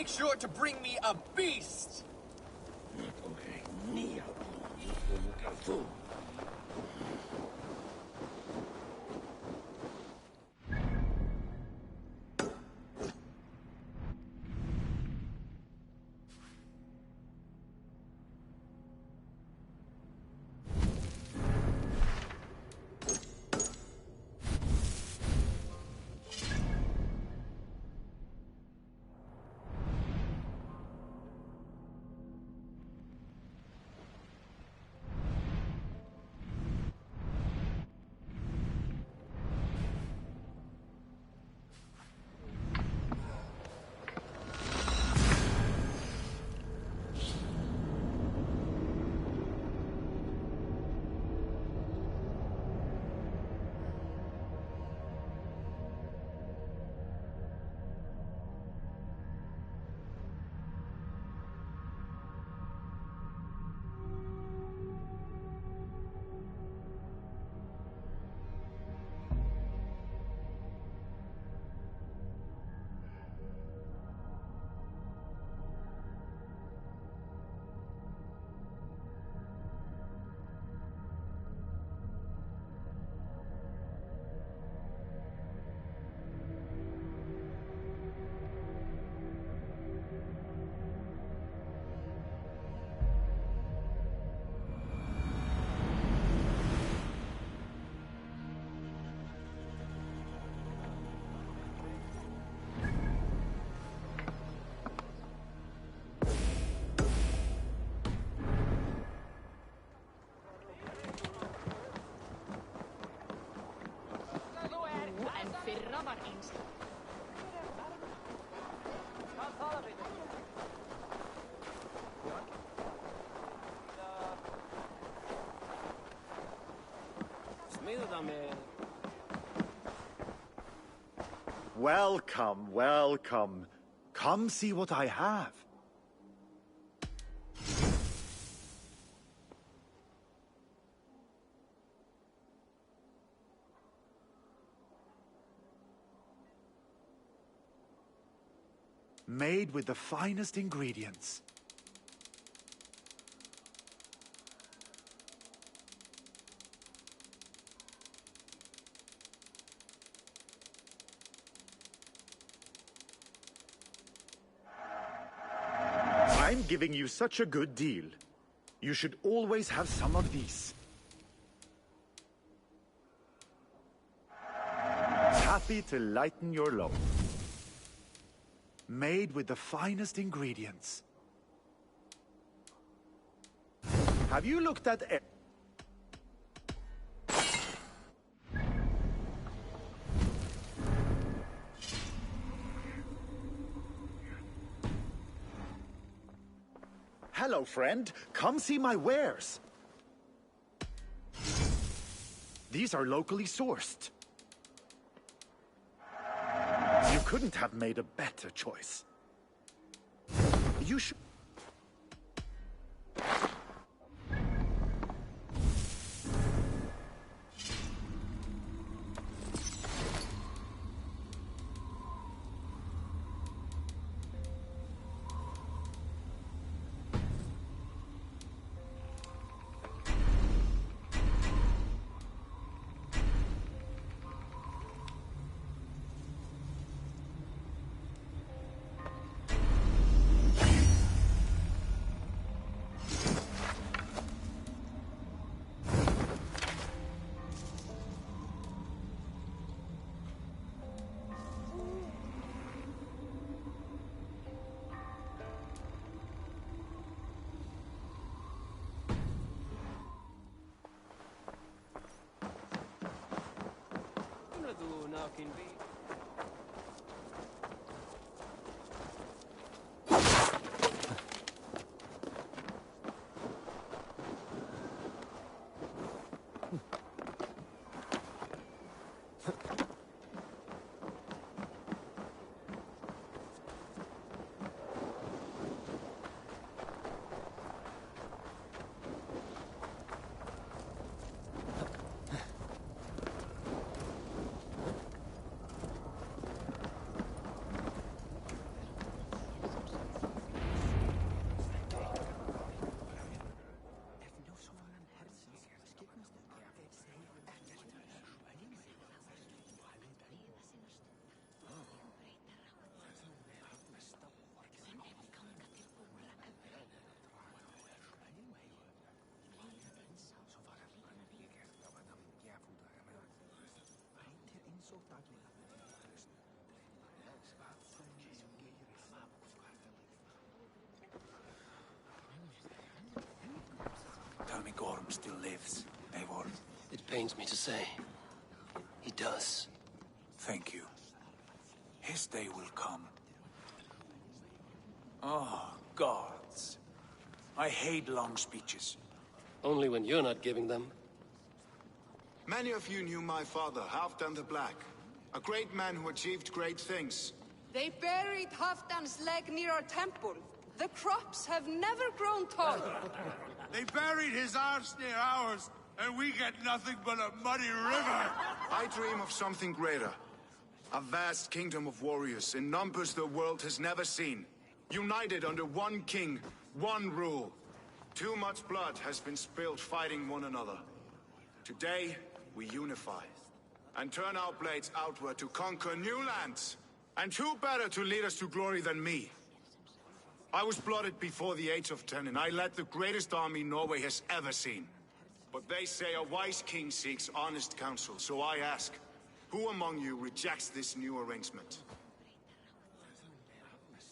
make sure to bring me a beast! Welcome, welcome. Come see what I have. Made with the finest ingredients. I'm giving you such a good deal. You should always have some of these. Happy to lighten your load. Made with the finest ingredients. Have you looked at it? Hello, friend. Come see my wares. These are locally sourced. You couldn't have made a better choice. You should... pains me to say. He does. Thank you. His day will come. Oh, gods. I hate long speeches. Only when you're not giving them. Many of you knew my father, Halfdan the Black. A great man who achieved great things. They buried Halfdan's leg near our temple. The crops have never grown tall. They buried his arse near ours, and we get nothing but a muddy river. I dream of something greater. A vast kingdom of warriors in numbers the world has never seen. United under one king, one rule. Too much blood has been spilled fighting one another. Today, we unify. And turn our blades outward to conquer new lands. And who better to lead us to glory than me? I was blooded before the age of 10, and I led the greatest army Norway has ever seen. But they say a wise king seeks honest counsel, so I ask, who among you rejects this new arrangement?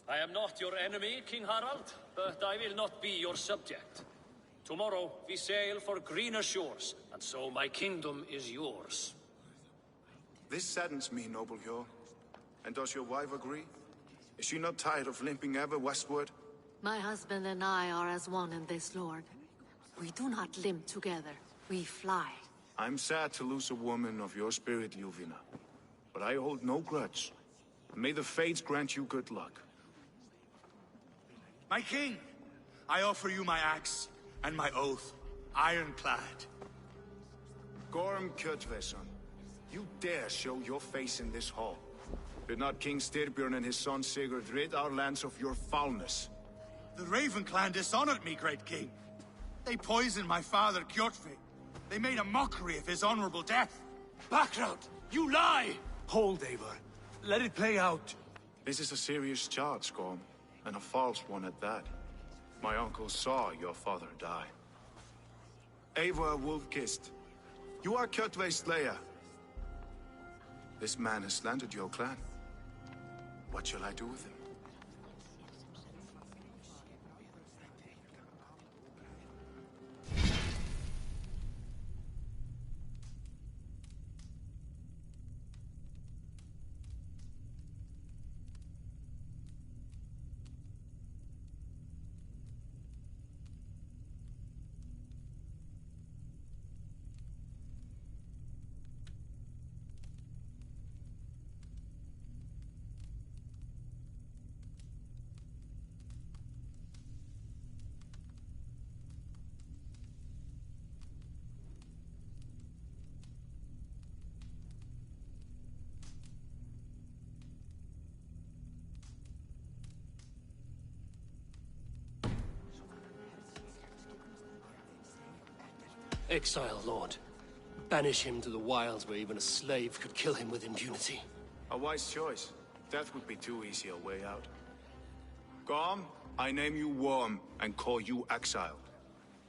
I am not your enemy, King Harald, but I will not be your subject. Tomorrow we sail for greener shores, and so my kingdom is yours. This saddens me, noble Hjor. And does your wife agree? Is she not tired of limping ever westward? My husband and I are as one in this, Lord. We do not limp together. We fly. I'm sad to lose a woman of your spirit, Ljuvina. But I hold no grudge. May the fates grant you good luck. My king, I offer you my axe and my oath, ironclad. Gorm Kjotveson, you dare show your face in this hall. Did not King Styrbjörn and his son Sigurd rid our lands of your foulness? The Raven clan dishonored me, great king. They poisoned my father, Kjotve. They made a mockery of his honorable death. Background! You lie! Hold, Eivor. Let it play out. This is a serious charge, Gorm, and a false one at that. My uncle saw your father die. Eivor Wolf-Kissed, you are Kjotve's slayer. This man has slandered your clan. What shall I do with him? Exile, Lord. Banish him to the wilds where even a slave could kill him with impunity. A wise choice. Death would be too easy a way out. Gorm, I name you Worm and call you exiled.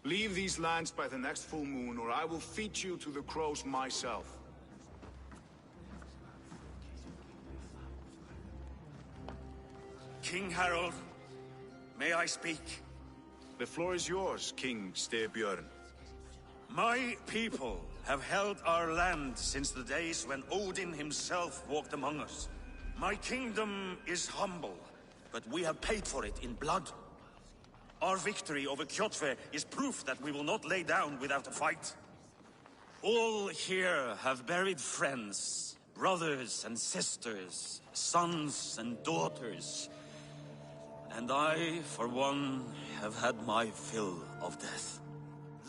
Leave these lands by the next full moon, or I will feed you to the crows myself. King Harold, may I speak? The floor is yours, King Styrbjörn. My people have held our land since the days when Odin himself walked among us. My kingdom is humble, but we have paid for it in blood. Our victory over Kjotve is proof that we will not lay down without a fight. All here have buried friends, brothers and sisters, sons and daughters. And I, for one, have had my fill of death.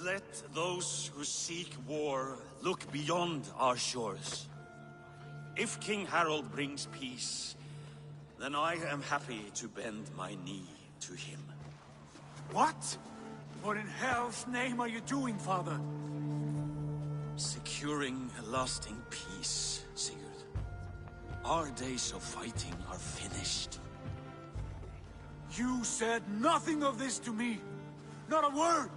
Let those who seek war look beyond our shores. If King Harold brings peace, then I am happy to bend my knee to him. What? What in hell's name are you doing, father? Securing a lasting peace, Sigurd. Our days of fighting are finished. You said nothing of this to me. Not a word.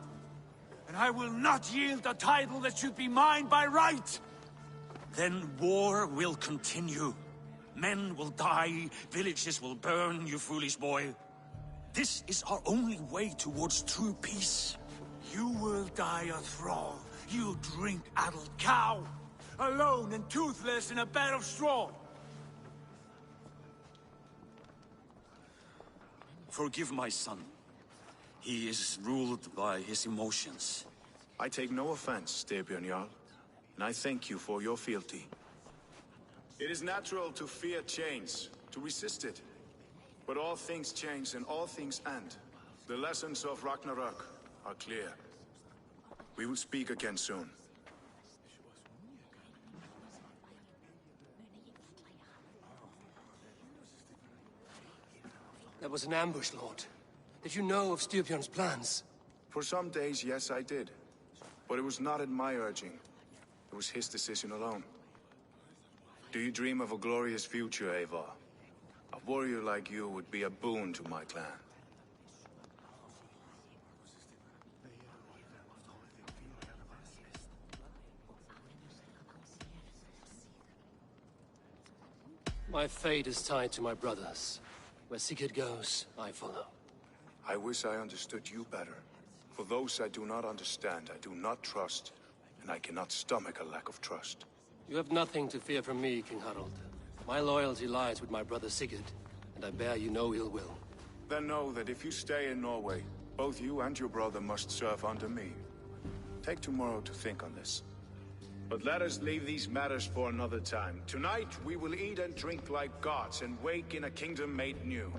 And I will not yield a title that should be mine by right. Then war will continue. Men will die, villages will burn, you foolish boy. This is our only way towards true peace. You will die a thrall. You drink-addled cow! Alone and toothless in a bed of straw! Forgive my son. He is ruled by his emotions. I take no offense, Styrbjörn Jarl, and I thank you for your fealty. It is natural to fear change, to resist it. But all things change and all things end. The lessons of Ragnarok are clear. We will speak again soon. That was an ambush, Lord. Did you know of Styrbjörn's plans? For some days, yes, I did. But it was not at my urging. It was his decision alone. Do you dream of a glorious future, Eivor? A warrior like you would be a boon to my clan. My fate is tied to my brothers. Where Sigurd goes, I follow. I wish I understood you better. For those I do not understand, I do not trust, and I cannot stomach a lack of trust. You have nothing to fear from me, King Harald. My loyalty lies with my brother Sigurd, and I bear you no ill will. Then know that if you stay in Norway, both you and your brother must serve under me. Take tomorrow to think on this. But let us leave these matters for another time. Tonight, we will eat and drink like gods and wake in a kingdom made new.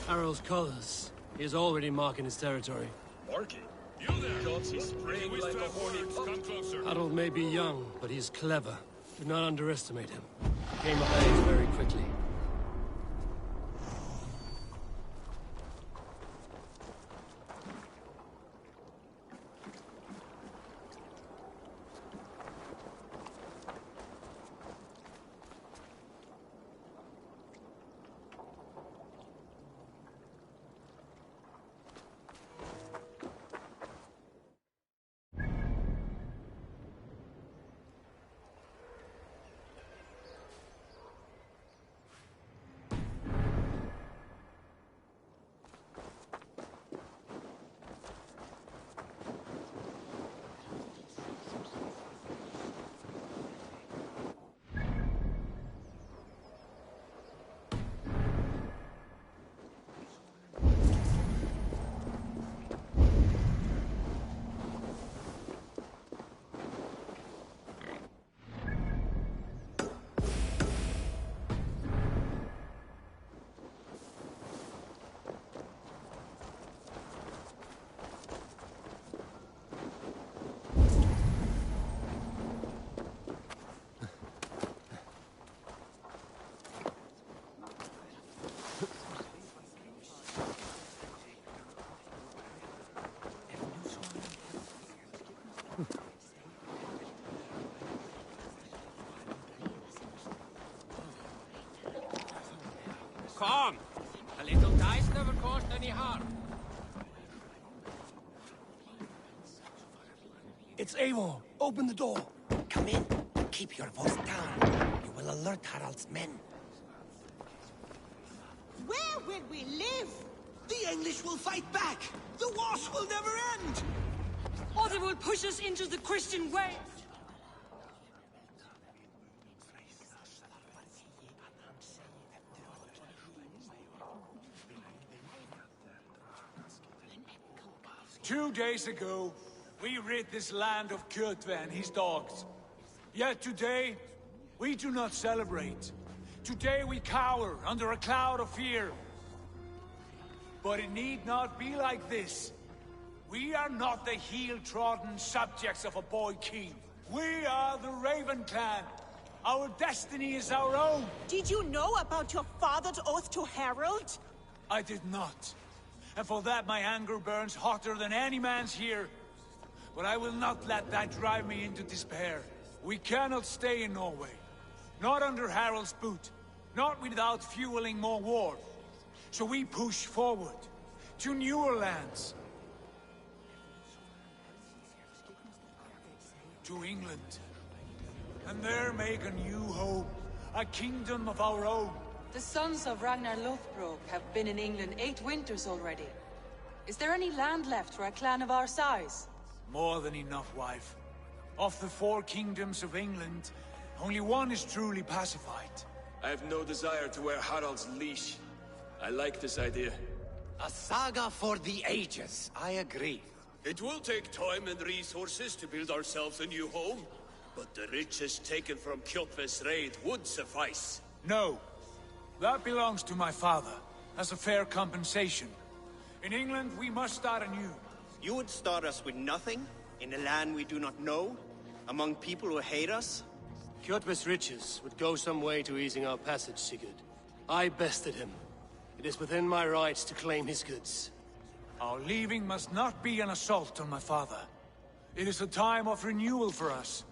Harald's colors. He is already marking his territory. Marking? You there! Gods, he's spraying like a horny pup. Come closer. Harald may be young, but he's clever. Do not underestimate him. He came of age very quickly. Come! A little dice never caused any harm. It's Eivor. Open the door. Come in. Keep your voice down. You will alert Harald's men. Where will we live? The English will fight back! The wars will never end! Or they will push us into the Christian way. 2 days ago, we rid this land of Kjotve and his dogs. Yet today, we do not celebrate. Today we cower under a cloud of fear. But it need not be like this. We are not the heel-trodden subjects of a boy king. We are the Raven Clan. Our destiny is our own. Did you know about your father's oath to Harold? I did not. And for that my anger burns hotter than any man's here. But I will not let that drive me into despair. We cannot stay in Norway. Not under Harald's boot. Not without fueling more war. So we push forward. To newer lands. To England. And there make a new home. A kingdom of our own. The sons of Ragnar Lothbrok have been in England 8 winters already. Is there any land left for a clan of our size? More than enough, wife. Of the 4 kingdoms of England, only one is truly pacified. I have no desire to wear Harald's leash. I like this idea. A saga for the ages, I agree. It will take time and resources to build ourselves a new home, but the riches taken from Kjotve's raid would suffice. No. That belongs to my father, as a fair compensation. In England, we must start anew. You would start us with nothing? In a land we do not know? Among people who hate us? Kjotve's riches would go some way to easing our passage, Sigurd. I bested him. It is within my rights to claim his goods. Our leaving must not be an assault on my father. It is a time of renewal for us.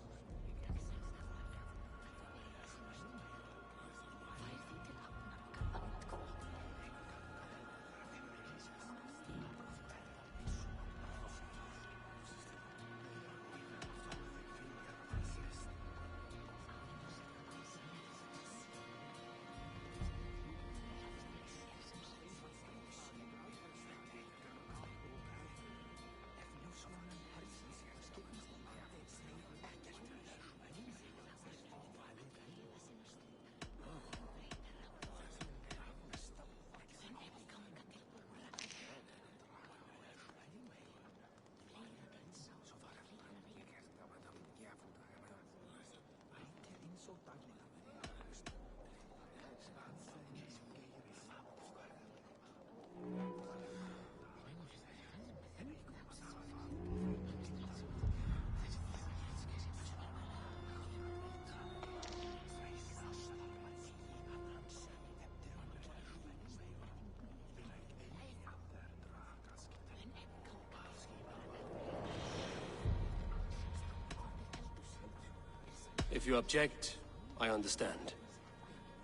If you object, I understand.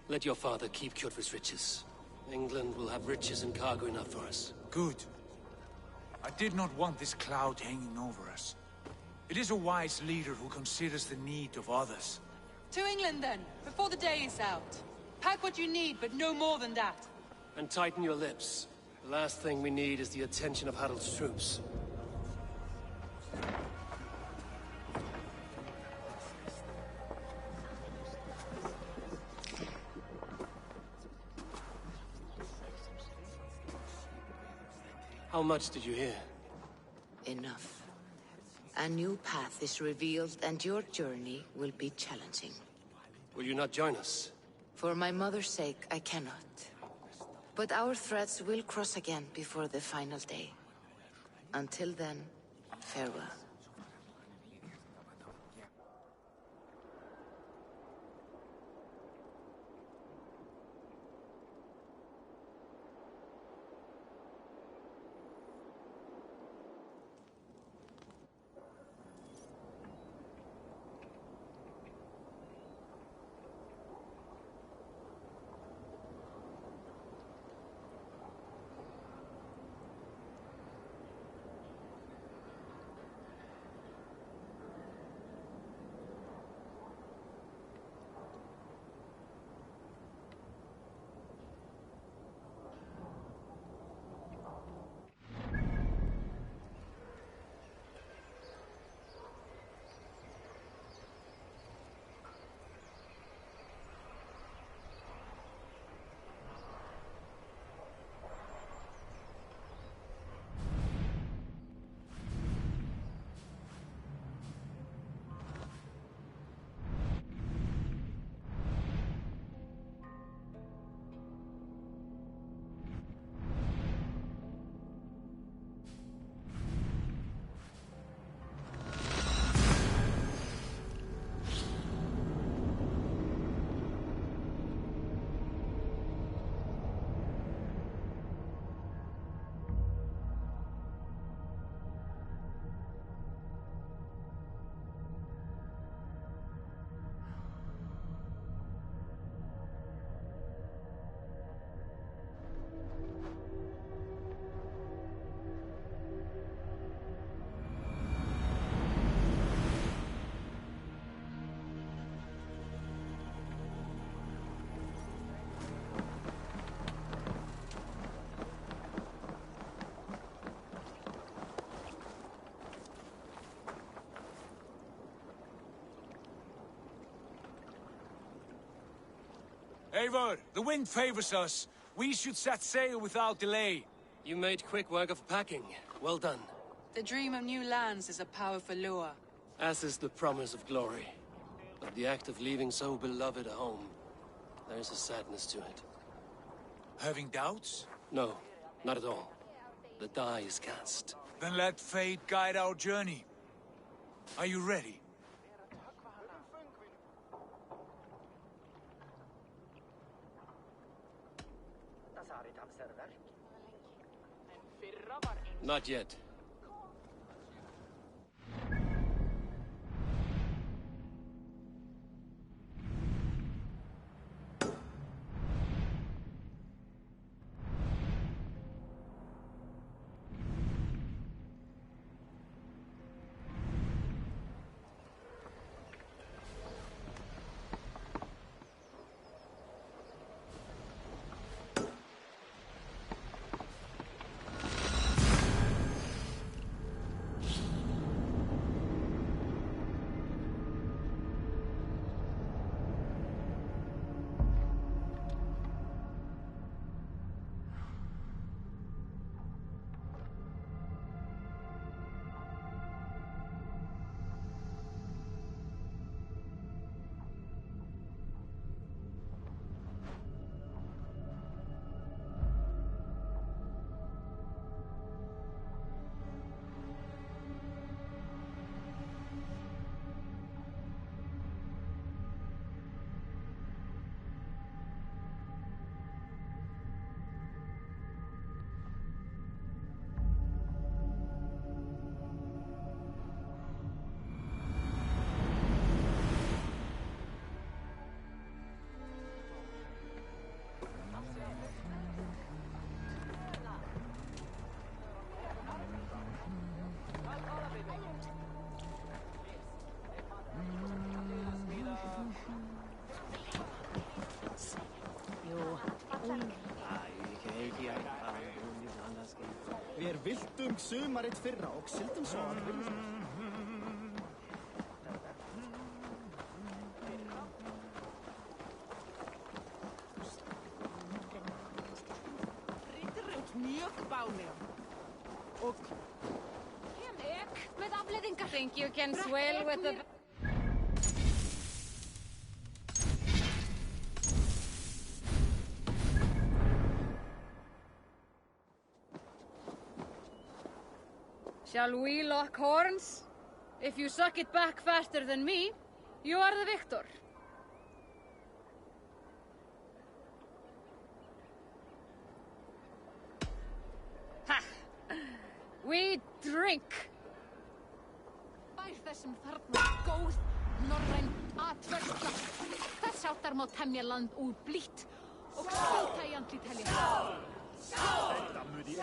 Let your father keep Kjotve's riches. England will have riches and cargo enough for us. Good. I did not want this cloud hanging over us. It is a wise leader who considers the need of others. To England then, before the day is out. Pack what you need, but no more than that. And tighten your lips. The last thing we need is the attention of Harald's troops. How much did you hear? Enough. A new path is revealed, and your journey will be challenging. Will you not join us? For my mother's sake, I cannot. But our threads will cross again before the final day. Until then, farewell. Eivor, the wind favors us. We should set sail without delay. You made quick work of packing. Well done. The dream of new lands is a powerful lure. As is the promise of glory. But the act of leaving so beloved a home, there's a sadness to it. Having doubts? No, not at all. The die is cast. Then let fate guide our journey. Are you ready? Not yet. Við viltum sumarið fyrra og sildum svo að mjög bálega. Og With afleðingar. Think you can swell with the... Shall we lock horns? If you suck it back faster than me, you are the victor. Ha! We drink! Bær þessum þarna góð, norræn atverðsla. Þess áttar má temja land úr blítt og skjóta í andlit helja. Þetta muni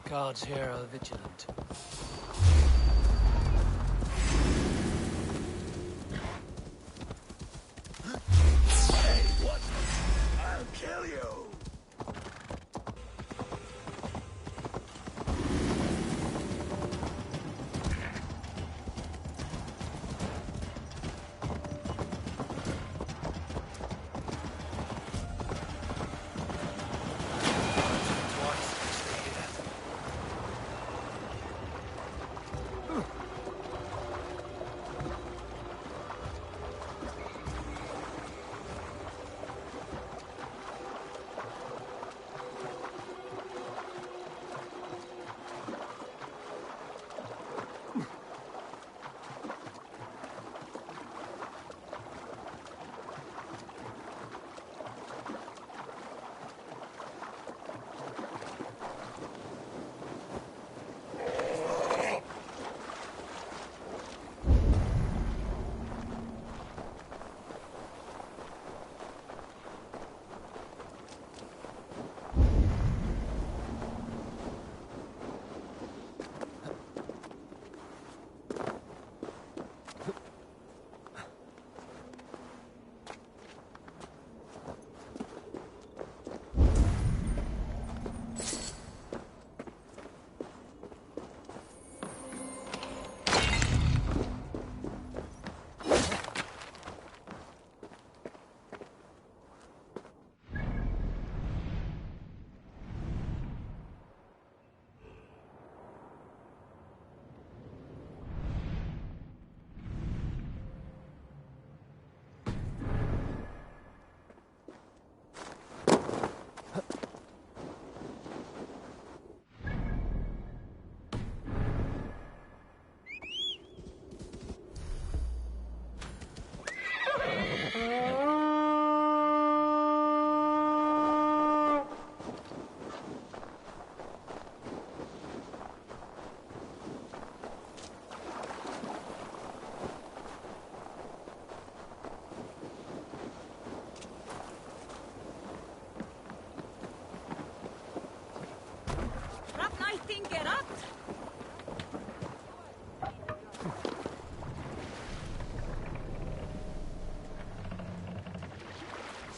Guards here are vigilant. Hey, what? I'll kill you!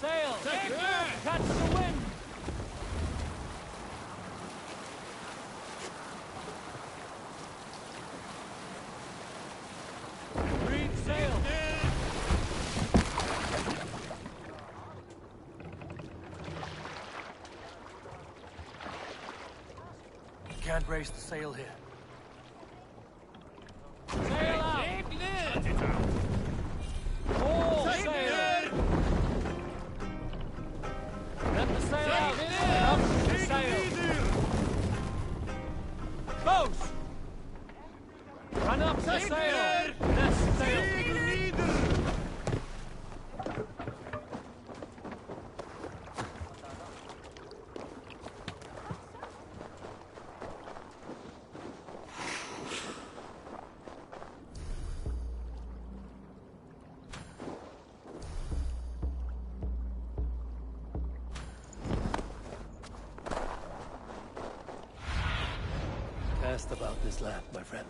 Sail! Catch the wind! Read sail! Can't raise the sail here. Sail out! All sail! Let the sail out! Up the sail! Close! Run up the sail! Less sail! Asked about this land, my friend.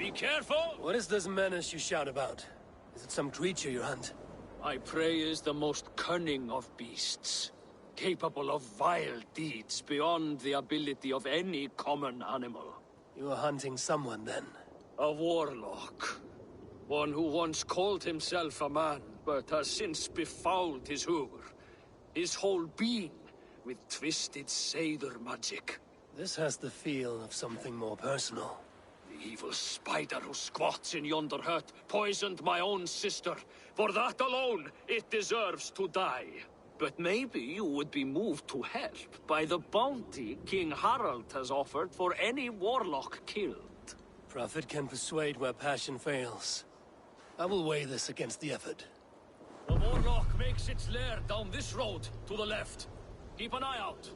Be careful! What is this menace you shout about? Is it some creature you hunt? My prey is the most cunning of beasts, capable of vile deeds beyond the ability of any common animal. You are hunting someone, then? A warlock. One who once called himself a man, but has since befouled his hoover. His whole being with twisted Seidr magic. This has the feel of something more personal. The evil spider who squats in yonder hut poisoned my own sister. For that alone, it deserves to die. But maybe you would be moved to help by the bounty King Harald has offered for any warlock killed. Prophet can persuade where passion fails. I will weigh this against the effort. The warlock makes its lair down this road, to the left. Keep an eye out.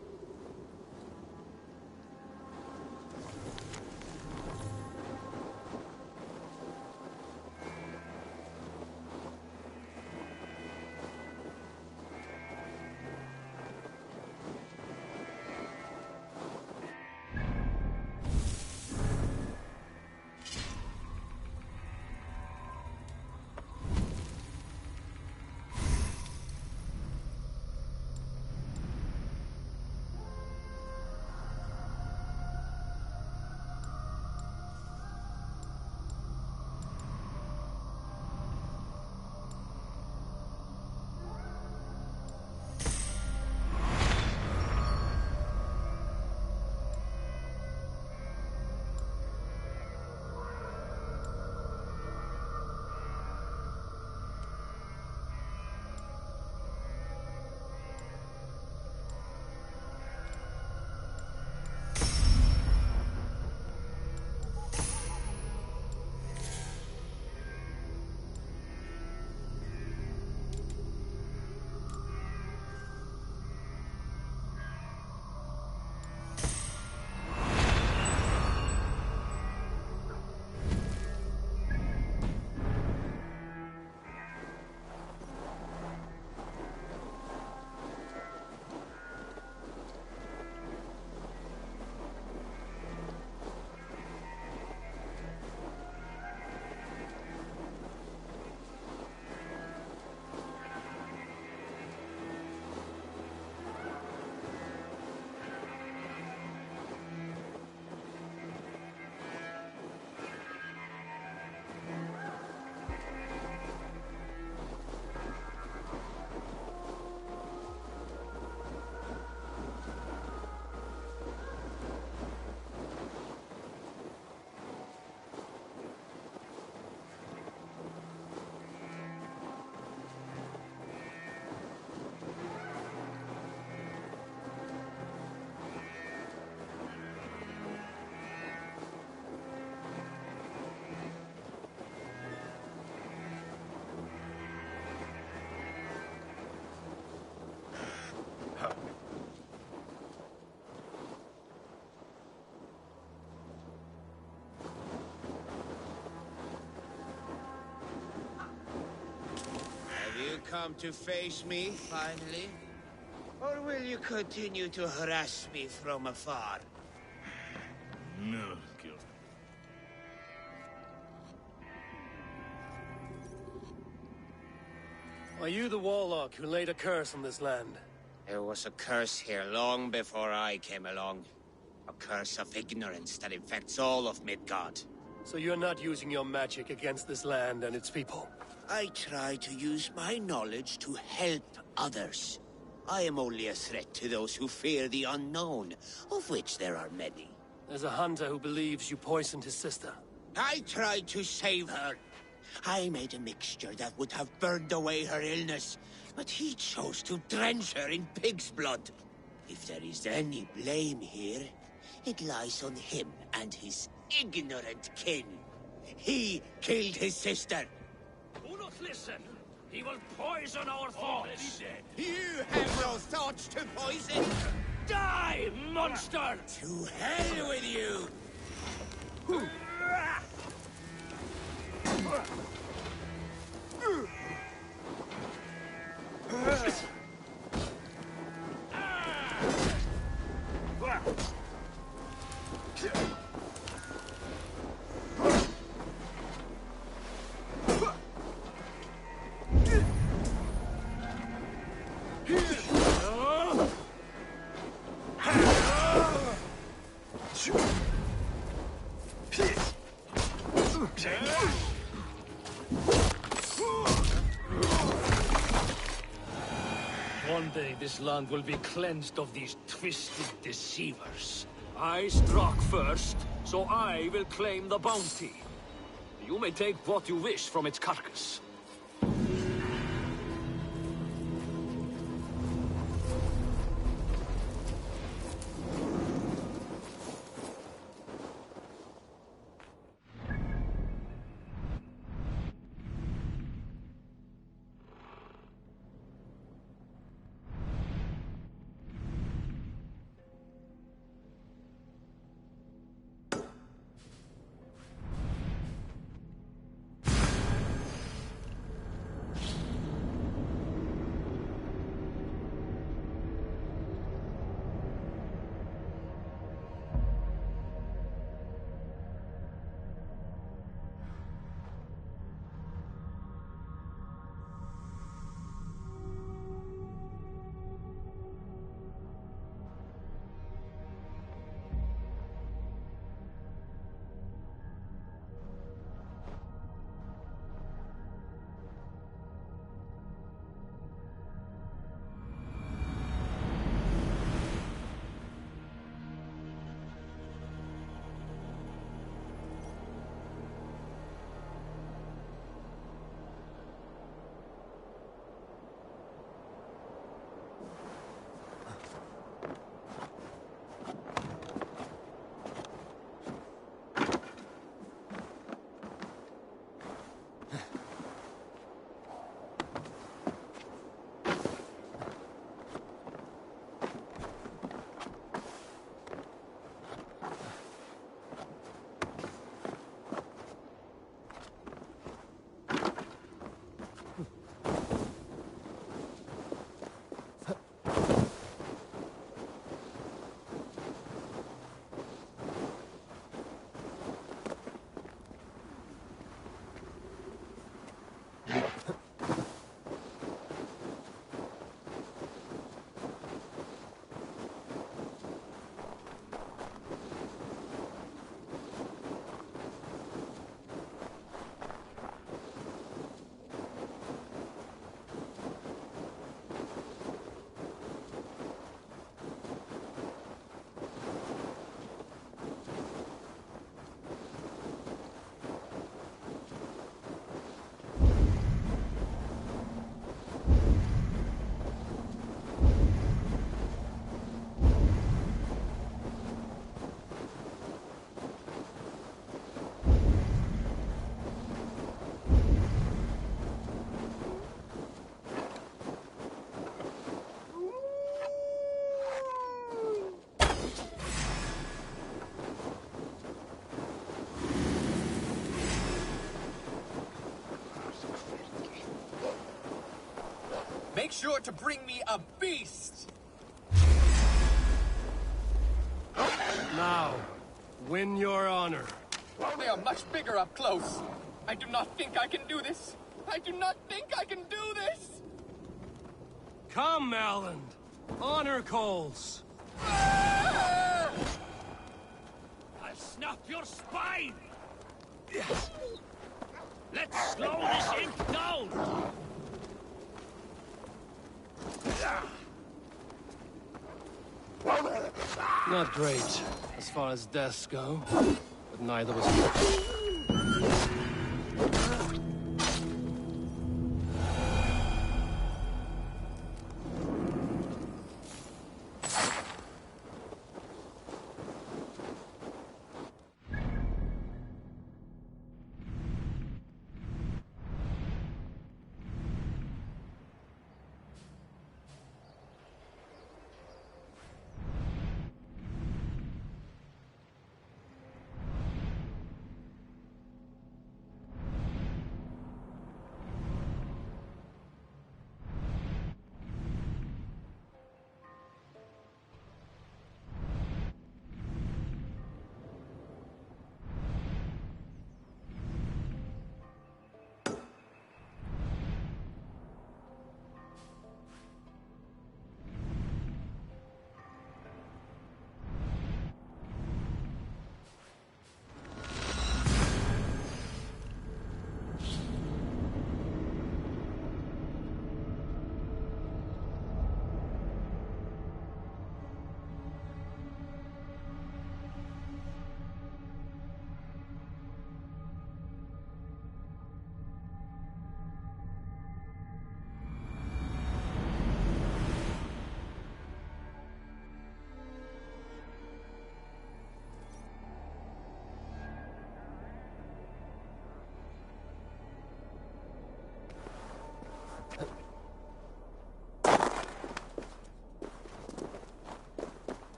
Have you come to face me, finally? Or will you continue to harass me from afar? No, Gil. Are you the warlock who laid a curse on this land? There was a curse here long before I came along. A curse of ignorance that infects all of Midgard. So you're not using your magic against this land and its people? I try to use my knowledge to help others. I am only a threat to those who fear the unknown, of which there are many. There's a hunter who believes you poisoned his sister. I tried to save her. I made a mixture that would have burned away her illness, but he chose to drench her in pig's blood. If there is any blame here, it lies on him and his ignorant kin. He killed his sister. Do not listen. He will poison our thoughts. You have no thoughts to poison. Die, monster! To hell with you! One day this land will be cleansed of these twisted deceivers. I struck first, so I will claim the bounty. You may take what you wish from its carcass. Make sure to bring me a beast! Now, win your honor. They are much bigger up close. I do not think I can do this. I do not think I can do this! Come, Elland. Honor calls. Ah! I'll snap your spine! Let's slow this imp down! Not great, as far as deaths go, but neither was he.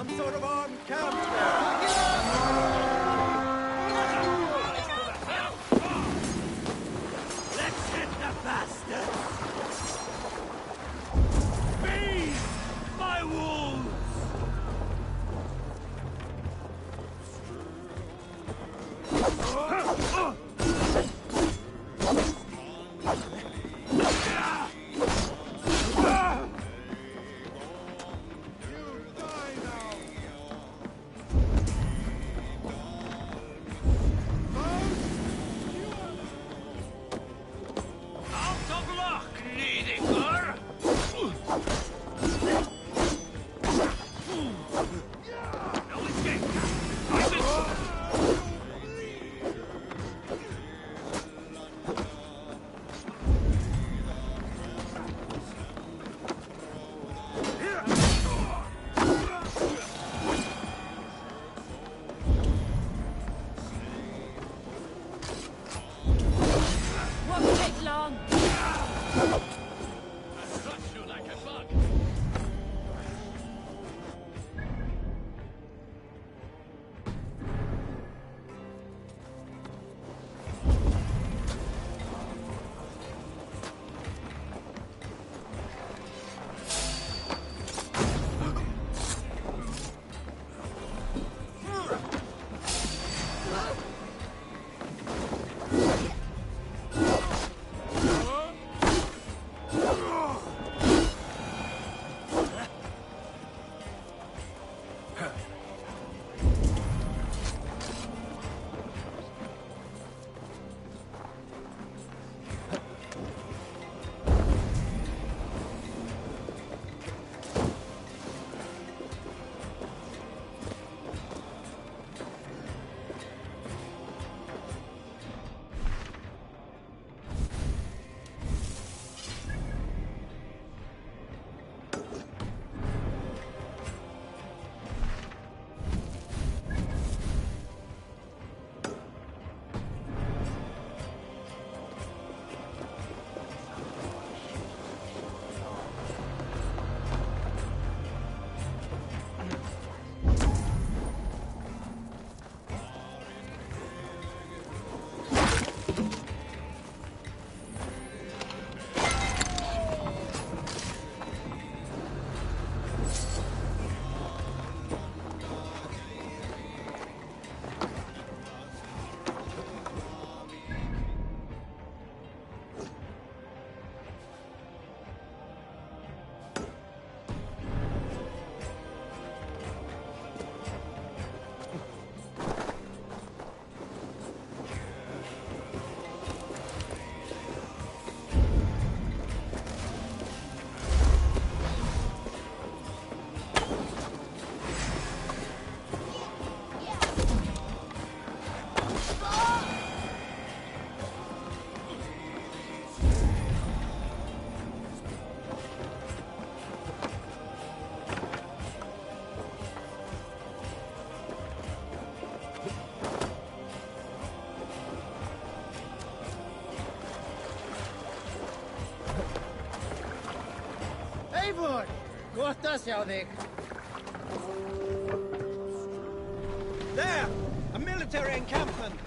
Some sort of armed camp Let's hit the bastards! Feed my wolves! Won't take long. Eivor! Kohta sjá þig. There! A military encampment!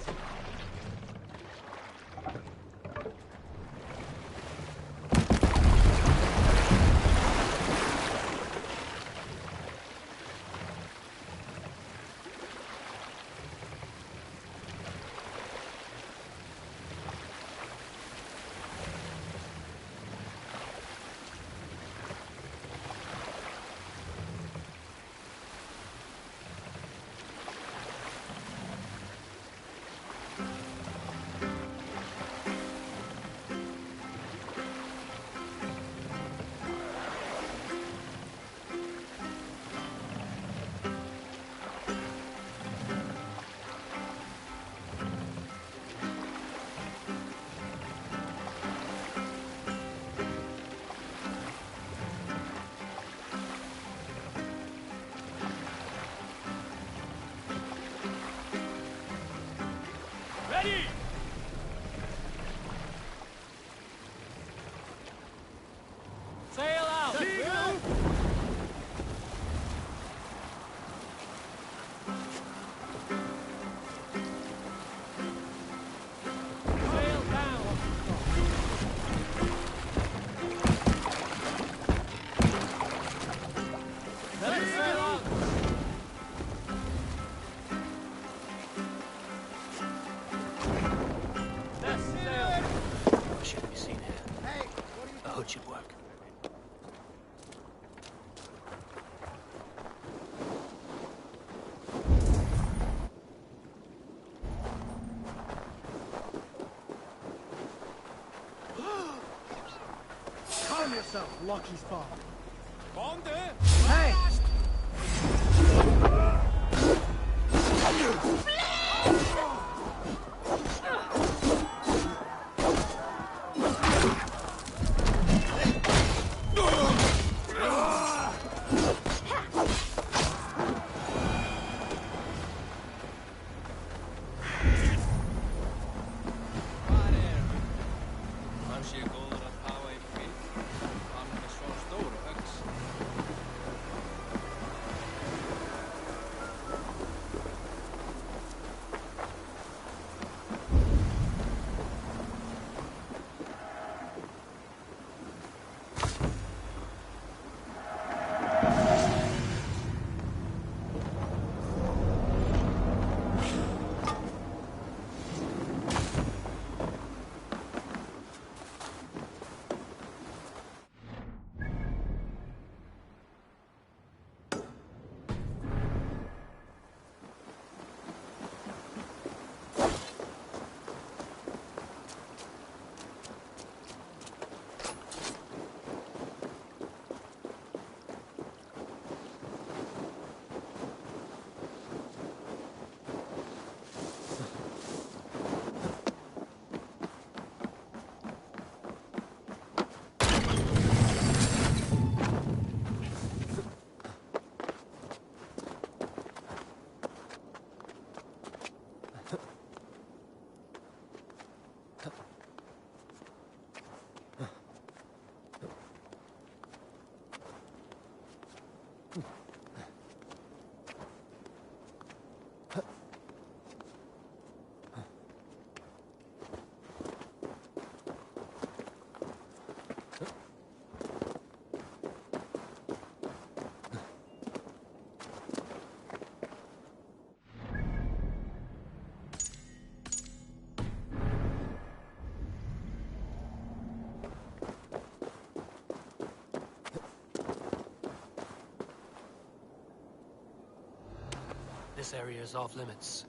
yourself, Lucky's father. Hey! This area is off limits.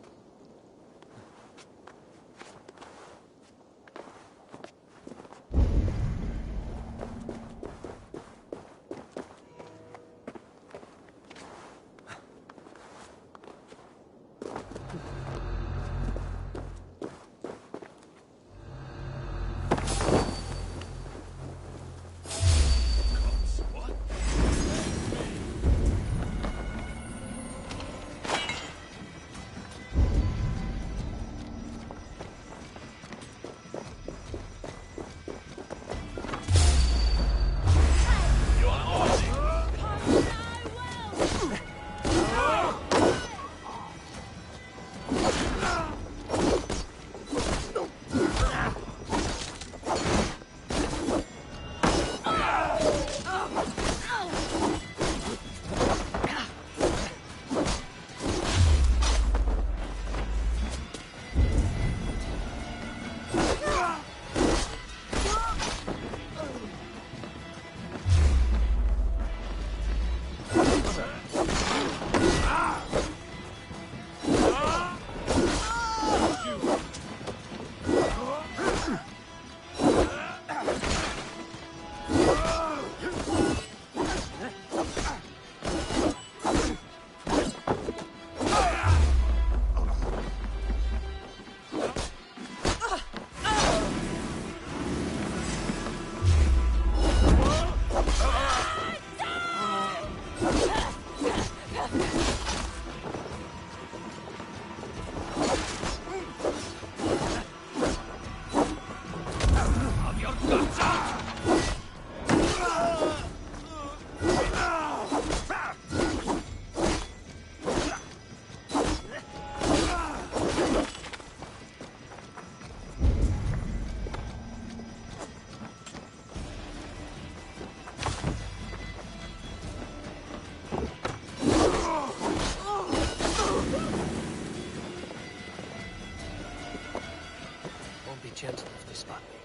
Gentle if they spot me.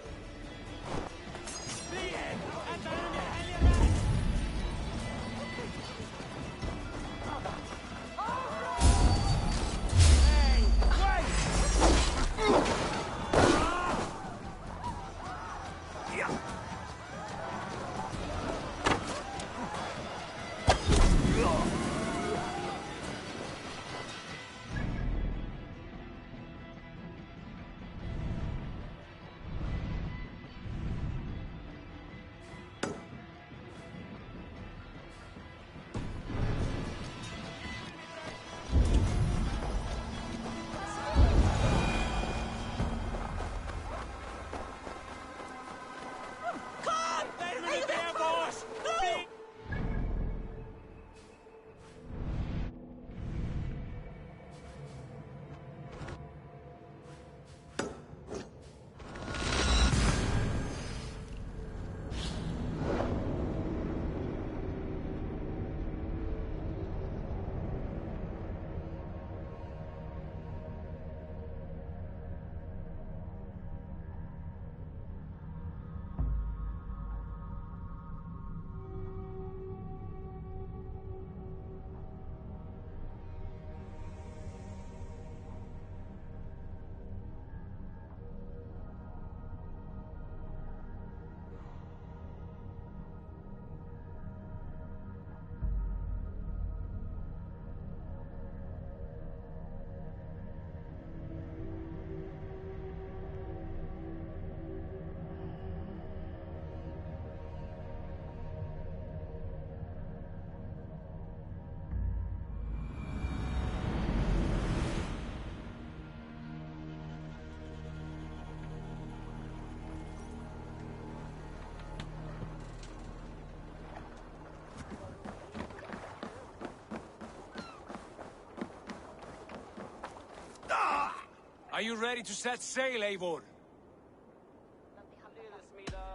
you ready to set sail, Eivor?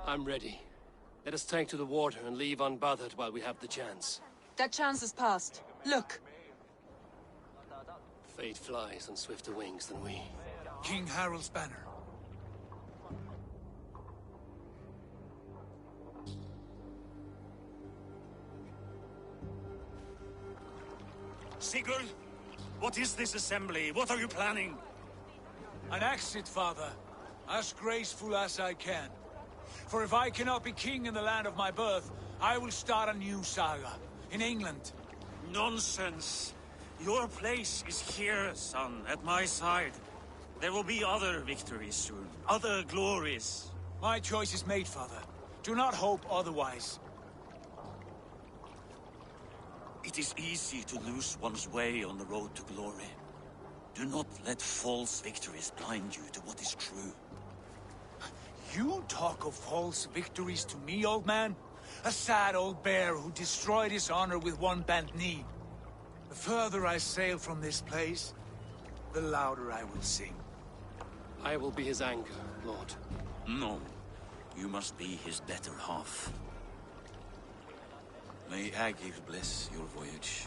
I'm ready. Let us take to the water and leave unbothered while we have the chance. That chance is past. Look! Fate flies on swifter wings than we. King Harald's banner. Sigurd, what is this assembly? What are you planning? An exit, father. As graceful as I can. For if I cannot be king in the land of my birth, I will start a new saga. In England. Nonsense. Your place is here, son, at my side. There will be other victories soon. Other glories. My choice is made, father. Do not hope otherwise. It is easy to lose one's way on the road to glory. Do not let false victories blind you to what is true. You talk of false victories to me, old man? A sad old bear who destroyed his honor with one bent knee. The further I sail from this place, the louder I will sing. I will be his anchor, Lord. No. You must be his better half. May Agir bless your voyage.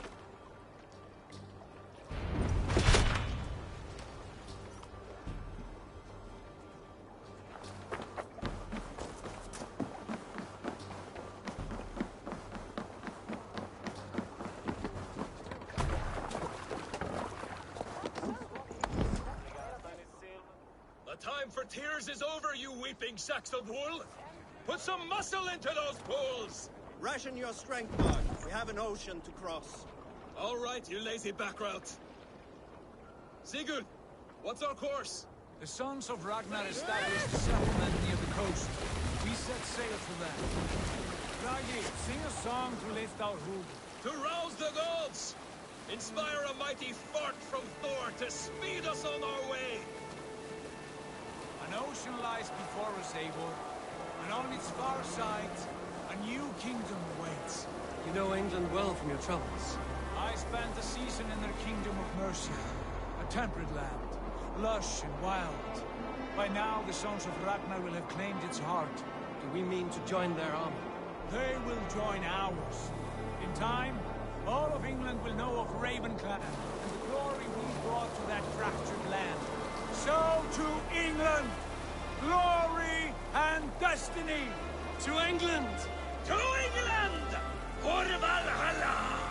The time for tears is over, you weeping sacks of wool! Put some muscle into those pools! Ration your strength, Bard. We have an ocean to cross. All right, you lazy backrout. Sigurd, what's our course? The sons of Ragnar established a settlement near the coast. We set sail for them. Ragi, sing a song to lift our hood. To rouse the gods! Inspire a mighty fart from Thor to speed us on our way! An ocean lies before us, Eivor, and on its far side, a new kingdom awaits. You know England well from your travels. I spent a season in their kingdom of Mercia, a temperate land, lush and wild. By now, the sons of Ragnar will have claimed its heart. Do we mean to join their army? They will join ours. In time, all of England will know of Ravenclan and the glory we brought to that fractured land. So to England! Glory and destiny! To England! To England! For Valhalla!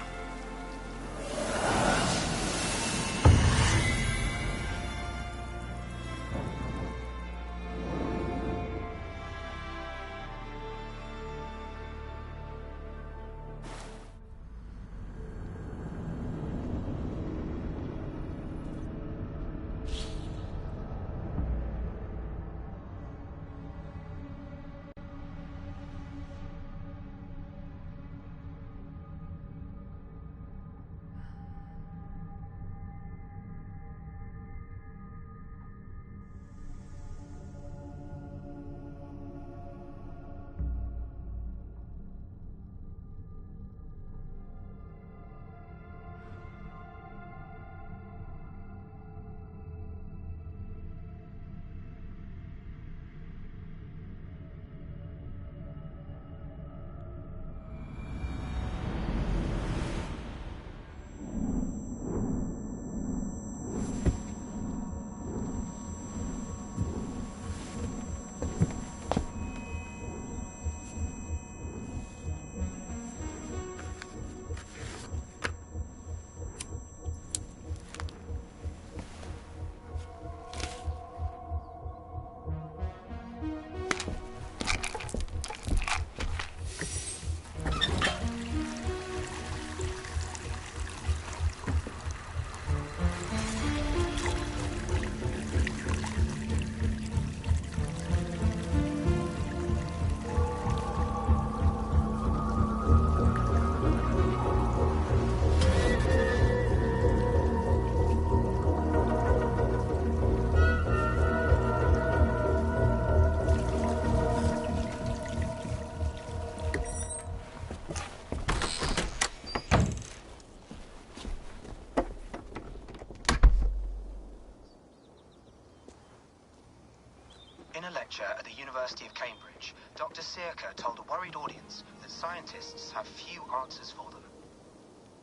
lecture at the University of Cambridge, Dr. Circa told a worried audience that scientists have few answers for them.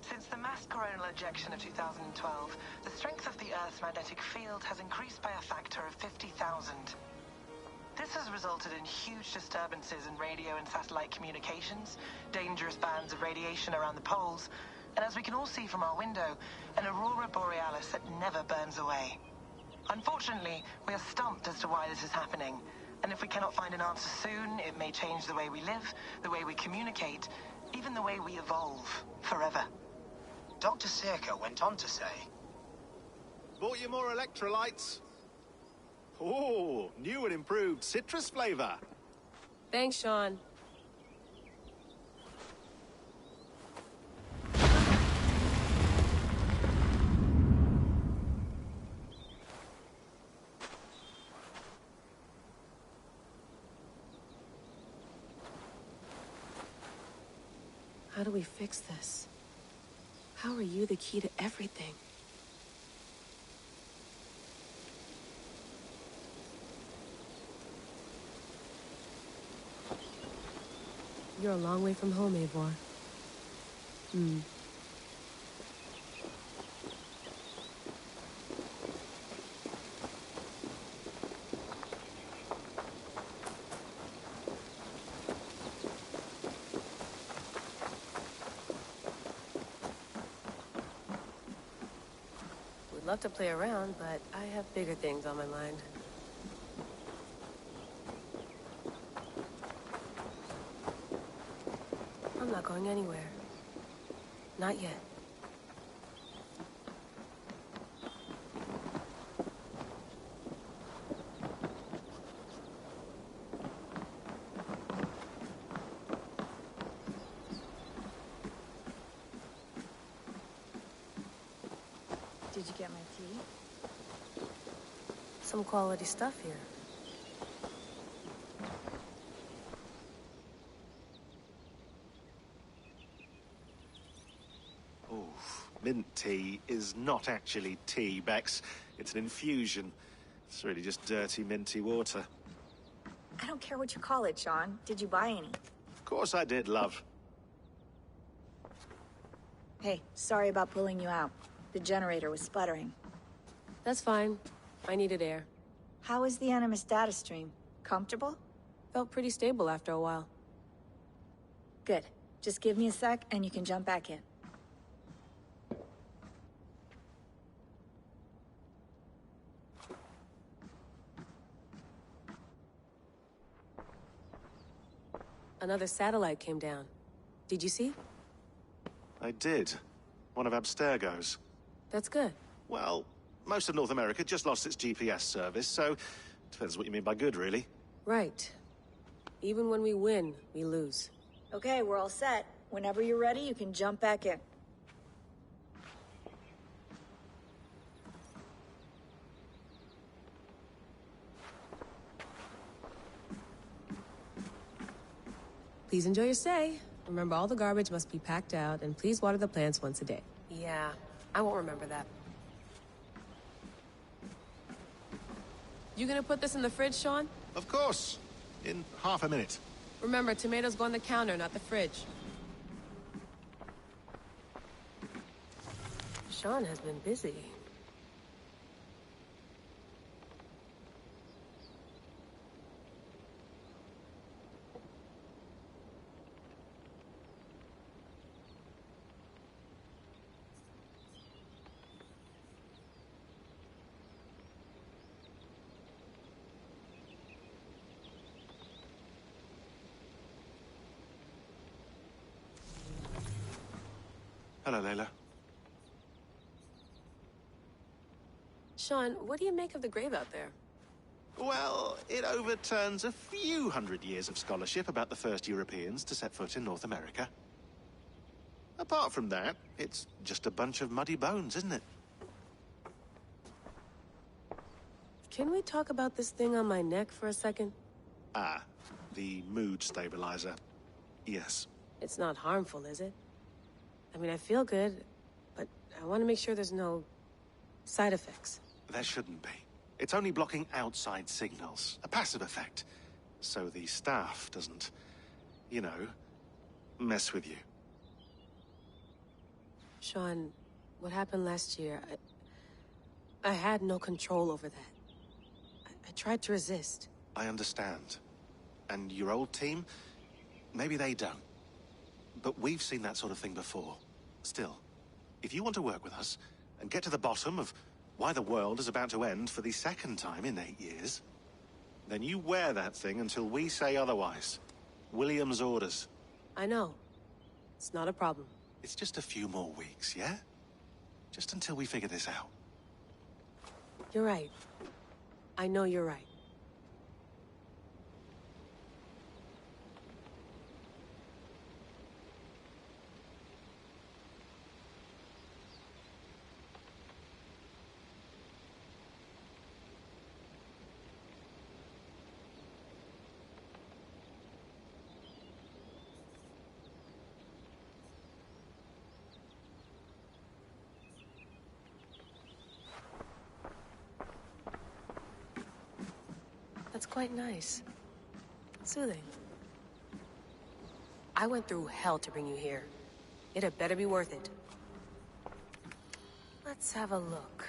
Since the mass coronal ejection of 2012, the strength of the Earth's magnetic field has increased by a factor of 50,000. This has resulted in huge disturbances in radio and satellite communications, dangerous bands of radiation around the poles, and as we can all see from our window, an aurora borealis that never burns away. Unfortunately, we are stumped as to why this is happening, and if we cannot find an answer soon, it may change the way we live, the way we communicate, even the way we evolve, forever. Dr. Circa went on to say, "Bought you more electrolytes? Oh, new and improved citrus flavor." Thanks, Sean. How do we fix this? How are you the key to everything? You're a long way from home, Eivor. Would love to play around, but I have bigger things on my mind. I'm not going anywhere. Not yet. Did you get my tea? Some quality stuff here. Mint tea is not actually tea, Bex. It's an infusion. It's really just dirty, minty water. I don't care what you call it, Sean. Did you buy any? Of course I did, love. Hey, sorry about pulling you out. The generator was sputtering. That's fine. I needed air. How was the Animus data stream? Comfortable? Felt pretty stable after a while. Good. Just give me a sec and you can jump back in. Another satellite came down. Did you see? I did. One of Abstergo's. That's good. Well, most of North America just lost its GPS service, so depends what you mean by good, really. Right. Even when we win, we lose. Okay, we're all set. Whenever you're ready, you can jump back in. Please enjoy your stay. Remember, all the garbage must be packed out, and please water the plants once a day. Yeah, I won't remember that. You gonna put this in the fridge, Sean? Of course. In half a minute. Remember, tomatoes go on the counter, not the fridge. Sean has been busy. Hello, Layla. Sean, what do you make of the grave out there? Well, it overturns a few hundred years of scholarship about the first Europeans to set foot in North America. Apart from that, it's just a bunch of muddy bones, isn't it? Can we talk about this thing on my neck for a second? Ah, the mood stabilizer. Yes. It's not harmful, is it? I mean, I feel good, but I want to make sure there's no side effects. There shouldn't be. It's only blocking outside signals, a passive effect. So the staff doesn't, you know, mess with you. Sean, what happened last year, I had no control over that. I tried to resist. I understand. And your old team, maybe they don't. But we've seen that sort of thing before. Still, if you want to work with us and get to the bottom of why the world is about to end for the second time in 8 years, then you wear that thing until we say otherwise. William's orders. I know. It's not a problem. It's just a few more weeks, yeah? Just until we figure this out. You're right. I know you're right. That's quite nice. Soothing. I went through hell to bring you here. It had better be worth it. Let's have a look.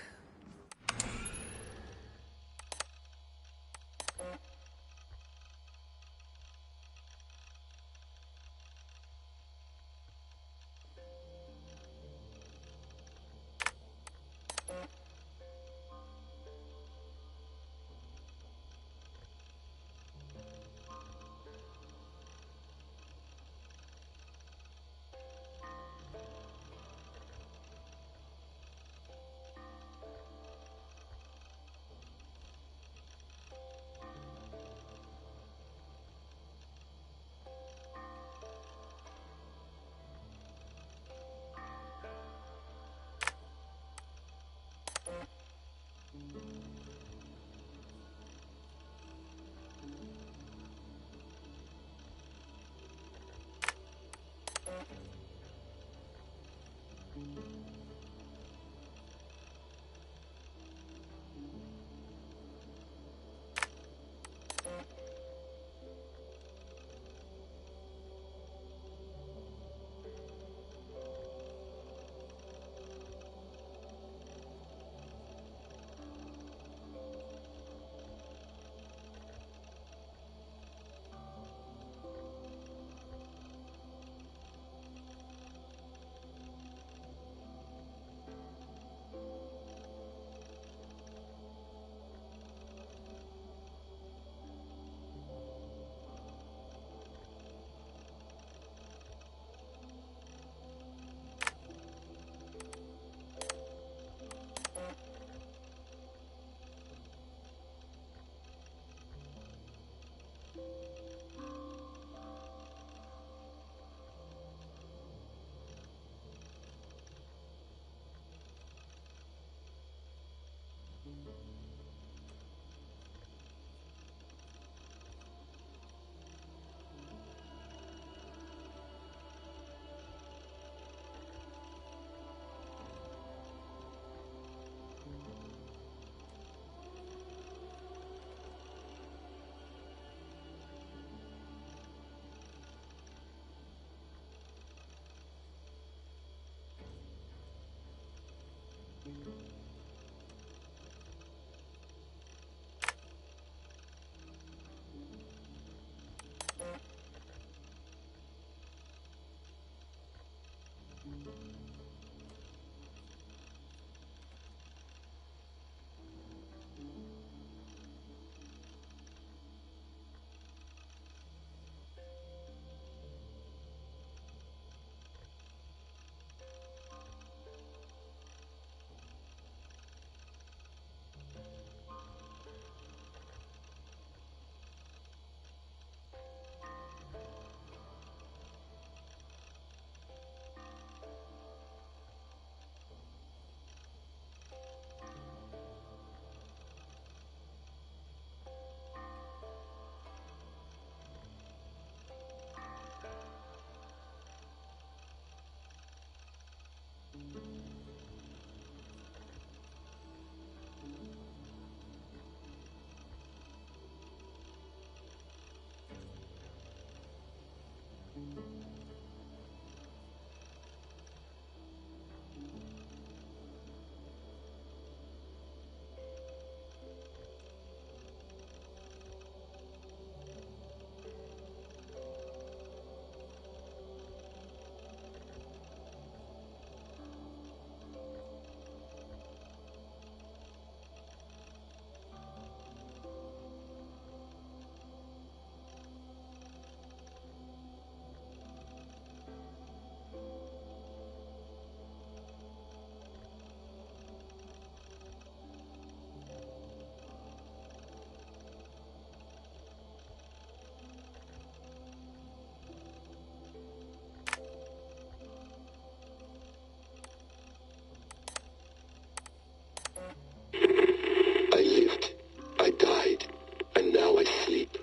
I lived, I died, and now I sleep.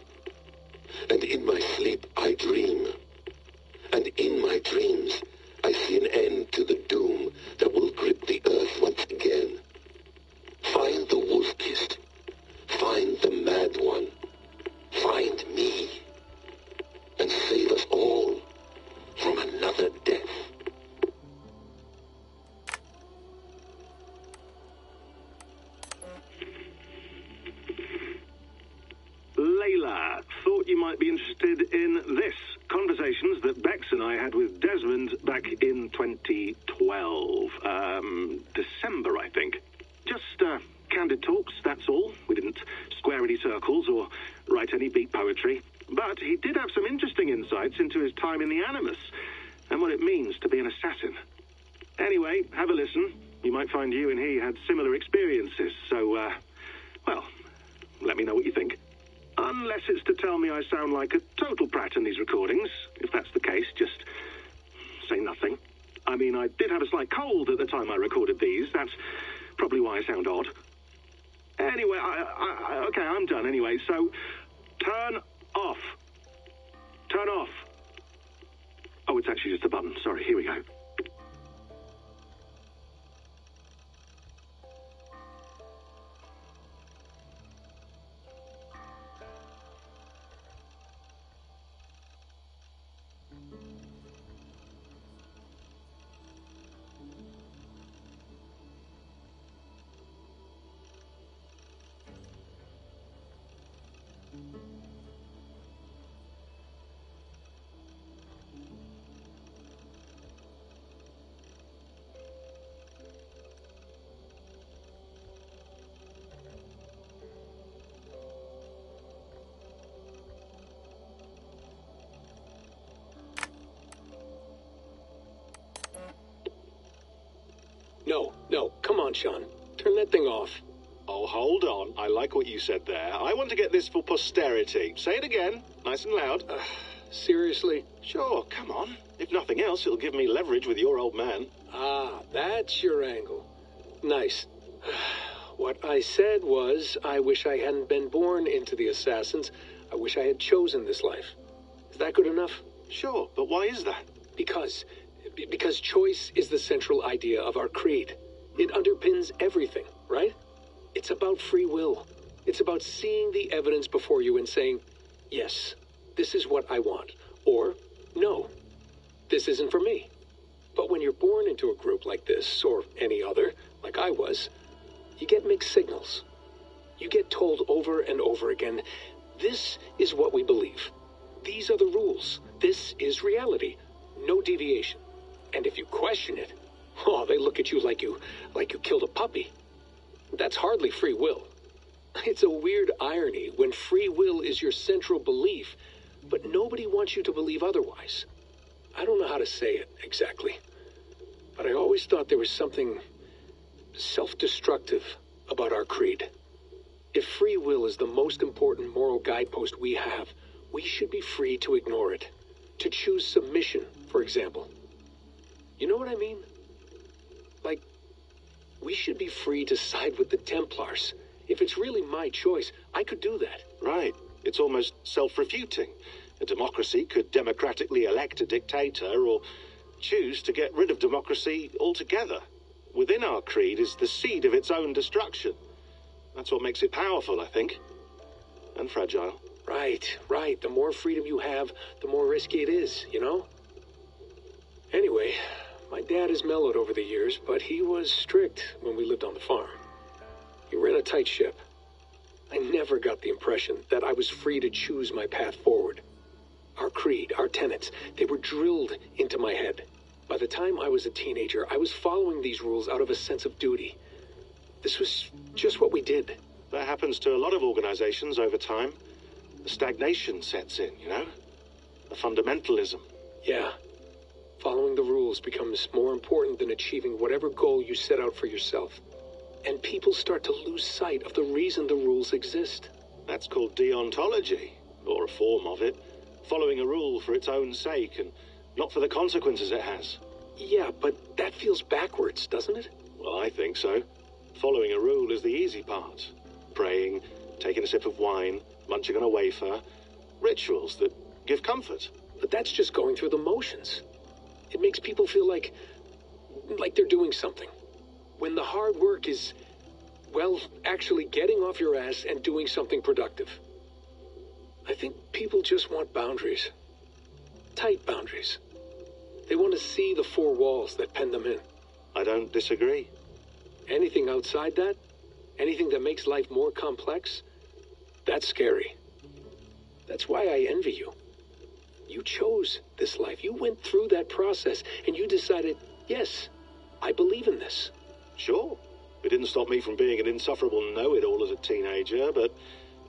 And in my sleep I dream. And in my dreams I see an end to the doom that will grip the earth once again. Find the wolf-kissed. Find the mad one. Find me. And save us all from another death. Layla, thought you might be interested in this. Conversations that Bex and I had with Desmond back in 2012. December, I think. Just candid talks, that's all. We didn't square any circles or write any beat poetry. But he did have some interesting insights into his time in the Animus and what it means to be an assassin. Anyway, have a listen. You might find you and he had similar experiences. So, well, let me know what you think. Unless it's to tell me I sound like a total brat in these recordings. If that's the case, just say nothing. I mean, I did have a slight cold at the time I recorded these. That's probably why I sound odd. Anyway, okay, I'm done anyway. So, turn off. Turn off. Oh, it's actually just a button. Sorry, here we go. No, come on, Sean. Turn that thing off. Oh, hold on. I like what you said there. I want to get this for posterity. Say it again, nice and loud. Seriously? Sure, come on. If nothing else, it'll give me leverage with your old man. Ah, that's your angle. Nice. What I said was, I wish I hadn't been born into the Assassins. I wish I had chosen this life. Is that good enough? Sure, but why is that? Because choice is the central idea of our creed. It underpins everything, right? It's about free will. It's about seeing the evidence before you and saying, yes, this is what I want. Or, no, this isn't for me. But when you're born into a group like this, or any other, like I was, you get mixed signals. You get told over and over again, this is what we believe. These are the rules. This is reality. No deviation. And if you question it, oh, they look at you like you killed a puppy. That's hardly free will. It's a weird irony when free will is your central belief, but nobody wants you to believe otherwise. I don't know how to say it exactly, but I always thought there was something self-destructive about our creed. If free will is the most important moral guidepost we have, we should be free to ignore it. To choose submission, for example. You know what I mean? Like, we should be free to side with the Templars. If it's really my choice, I could do that. Right. It's almost self-refuting. A democracy could democratically elect a dictator or choose to get rid of democracy altogether. Within our creed is the seed of its own destruction. That's what makes it powerful, I think. And fragile. Right. The more freedom you have, the more risky it is, you know? Anyway, my dad has mellowed over the years, but he was strict when we lived on the farm. He ran a tight ship. I never got the impression that I was free to choose my path forward. Our creed, our tenets, they were drilled into my head. By the time I was a teenager, I was following these rules out of a sense of duty. This was just what we did. That happens to a lot of organizations over time. The stagnation sets in, you know? The fundamentalism. Yeah. Following the rules becomes more important than achieving whatever goal you set out for yourself. And people start to lose sight of the reason the rules exist. That's called deontology, or a form of it. Following a rule for its own sake, and not for the consequences it has. Yeah, but that feels backwards, doesn't it? Well, I think so. Following a rule is the easy part. Praying, taking a sip of wine, munching on a wafer. Rituals that give comfort. But that's just going through the motions. It makes people feel like they're doing something. When the hard work is, well, actually getting off your ass and doing something productive. I think people just want boundaries. Tight boundaries. They want to see the four walls that pen them in. I don't disagree. Anything outside that, anything that makes life more complex, that's scary. That's why I envy you. You chose this life. You went through that process, and you decided, yes, I believe in this. Sure. It didn't stop me from being an insufferable know-it-all as a teenager, but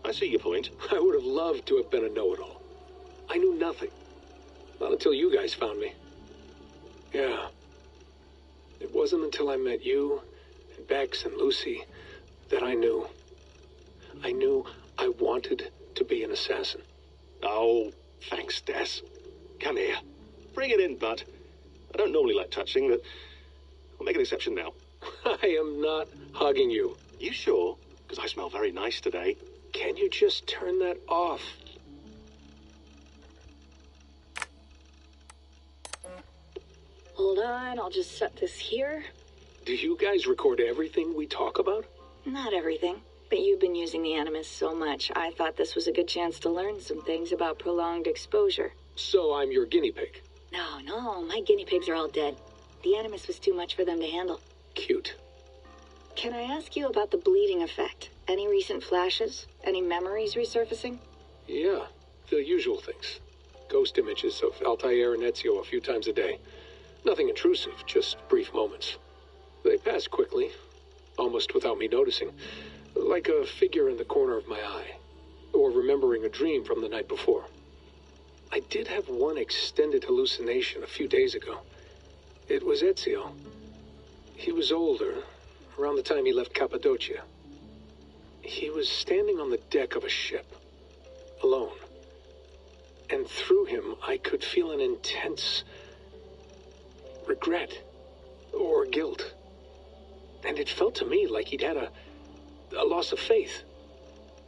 I see your point. I would have loved to have been a know-it-all. I knew nothing. Not until you guys found me. Yeah. It wasn't until I met you, and Bex and Lucy, that I knew. I knew I wanted to be an assassin. Oh, thanks, Des. Come here. Bring it in, bud. I don't normally like touching, but I'll make an exception now. I am not hugging you. You sure? Because I smell very nice today. Can you just turn that off? Hold on, I'll just set this here. Do you guys record everything we talk about? Not everything, but you've been using the Animus so much, I thought this was a good chance to learn some things about prolonged exposure. So I'm your guinea pig? No, my guinea pigs are all dead. The Animus was too much for them to handle. Cute. Can I ask you about the bleeding effect? Any recent flashes? Any memories resurfacing? Yeah, the usual things. Ghost images of Altair and Ezio a few times a day. Nothing intrusive, just brief moments. They pass quickly, almost without me noticing. Like a figure in the corner of my eye. Or remembering a dream from the night before. I did have one extended hallucination a few days ago. It was Ezio. He was older, around the time he left Cappadocia. He was standing on the deck of a ship, alone. And through him, I could feel an intense regret or guilt. And it felt to me like he'd had a loss of faith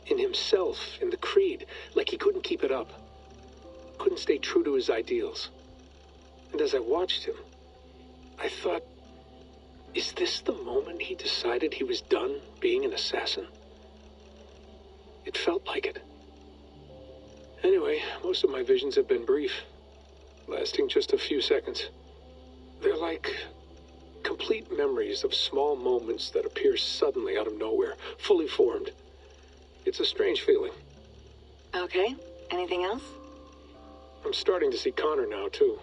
in himself, in the creed, like he couldn't keep it up, couldn't stay true to his ideals. And as I watched him, I thought, is this the moment he decided he was done being an assassin? It felt like it. Anyway, most of my visions have been brief, lasting just a few seconds. They're like complete memories of small moments that appear suddenly out of nowhere, fully formed. It's a strange feeling. Okay, anything else? I'm starting to see Connor now, too.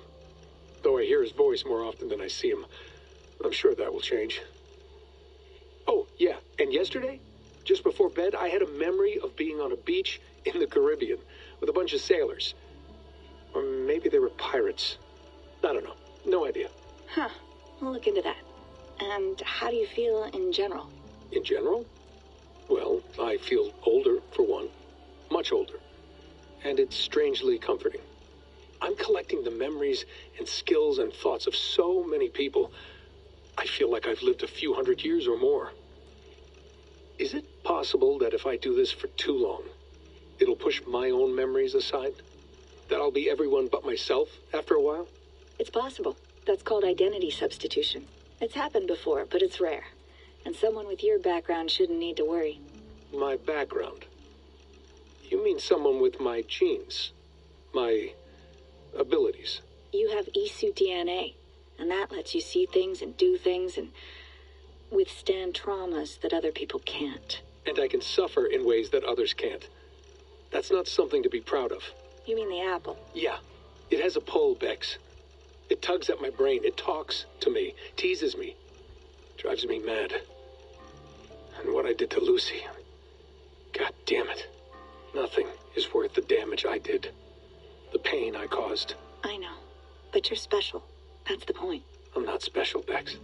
Though I hear his voice more often than I see him. I'm sure that will change. Oh, yeah, and yesterday, just before bed, I had a memory of being on a beach in the Caribbean with a bunch of sailors. Or maybe they were pirates. I don't know. No idea. Huh. We'll look into that. And how do you feel in general? In general? Well, I feel older, for one. Much older. And it's strangely comforting. I'm collecting the memories and skills and thoughts of so many people. I feel like I've lived a few hundred years or more. Is it possible that if I do this for too long, it'll push my own memories aside? That I'll be everyone but myself after a while? It's possible. That's called identity substitution. It's happened before, but it's rare. And someone with your background shouldn't need to worry. My background? You mean someone with my genes? My abilities? You have Isu DNA, and that lets you see things and do things and withstand traumas that other people can't. And I can suffer in ways that others can't. That's not something to be proud of. You mean the apple? Yeah. It has a pull, Bex. It tugs at my brain. It talks to me, teases me, drives me mad. And what I did to Lucy... God damn it. Nothing is worth the damage I did. The pain I caused. I know. But you're special. That's the point. I'm not special, Bex.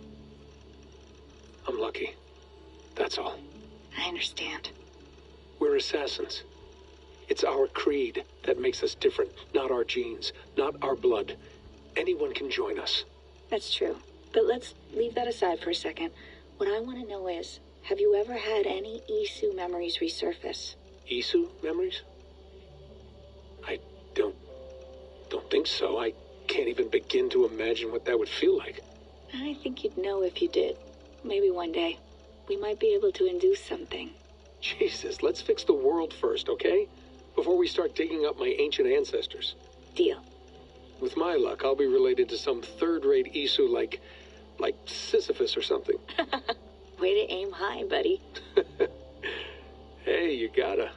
I'm lucky. That's all. I understand. We're assassins. It's our creed that makes us different, not our genes, not our blood. Anyone can join us. That's true. But let's leave that aside for a second. What I want to know is, have you ever had any Isu memories resurface? Isu memories? I don't think so. I can't even begin to imagine what that would feel like. I think you'd know if you did. Maybe one day. We might be able to induce something. Jesus, let's fix the world first, okay? Before we start digging up my ancient ancestors. Deal. With my luck, I'll be related to some third-rate Isu like Sisyphus or something. Way to aim high, buddy. Hey, you gotta.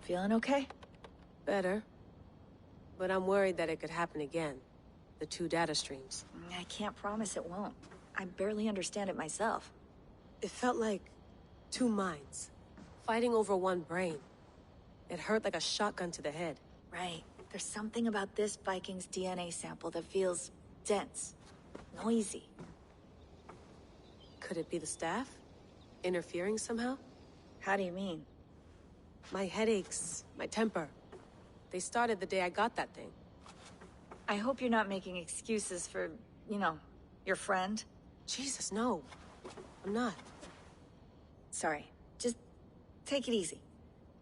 Feeling okay? Better. But I'm worried that it could happen again. The two data streams. I can't promise it won't. I barely understand it myself. It felt like two minds, fighting over one brain. It hurt like a shotgun to the head. Right. There's something about this Viking's DNA sample that feels dense, noisy. Could it be the staff? Interfering somehow? How do you mean? My headaches, my temper. They started the day I got that thing. I hope you're not making excuses for, your friend. Jesus, no. I'm not. Sorry. Just take it easy.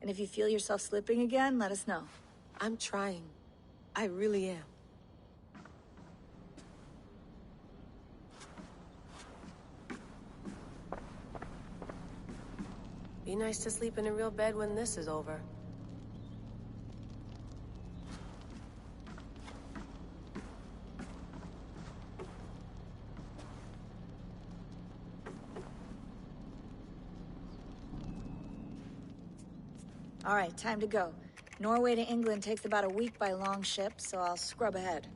And if you feel yourself slipping again, let us know. I'm trying. I really am. Be nice to sleep in a real bed when this is over. All right, time to go. Norway to England takes about a week by long ship, so I'll scrub ahead.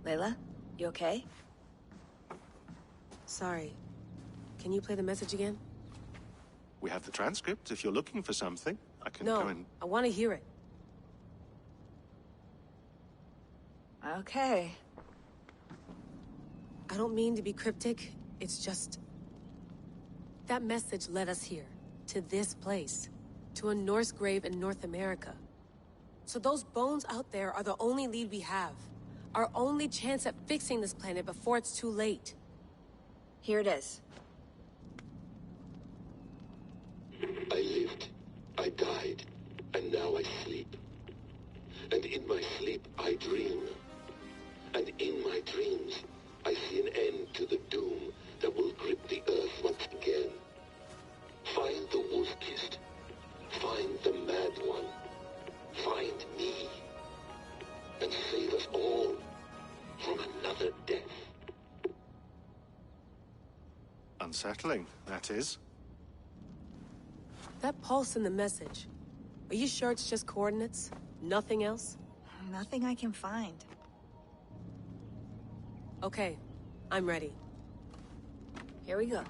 Layla, you okay? Sorry. Can you play the message again? We have the transcript. If you're looking for something, I can No, go and... I want to hear it. Okay. I don't mean to be cryptic. It's just... that message led us here. To this place. To a Norse grave in North America. So those bones out there are the only lead we have. Our only chance at fixing this planet before it's too late. Here it is. I lived, I died, and now I sleep. And in my sleep I dream. And in my dreams I see an end to the doom that will grip the earth once again. Find the wolf-kissed. Find the mad one. Find me. And save us all from another death. Unsettling, that is. That pulse in the message. Are you sure it's just coordinates? Nothing else? Nothing I can find. Okay, I'm ready. Here we go.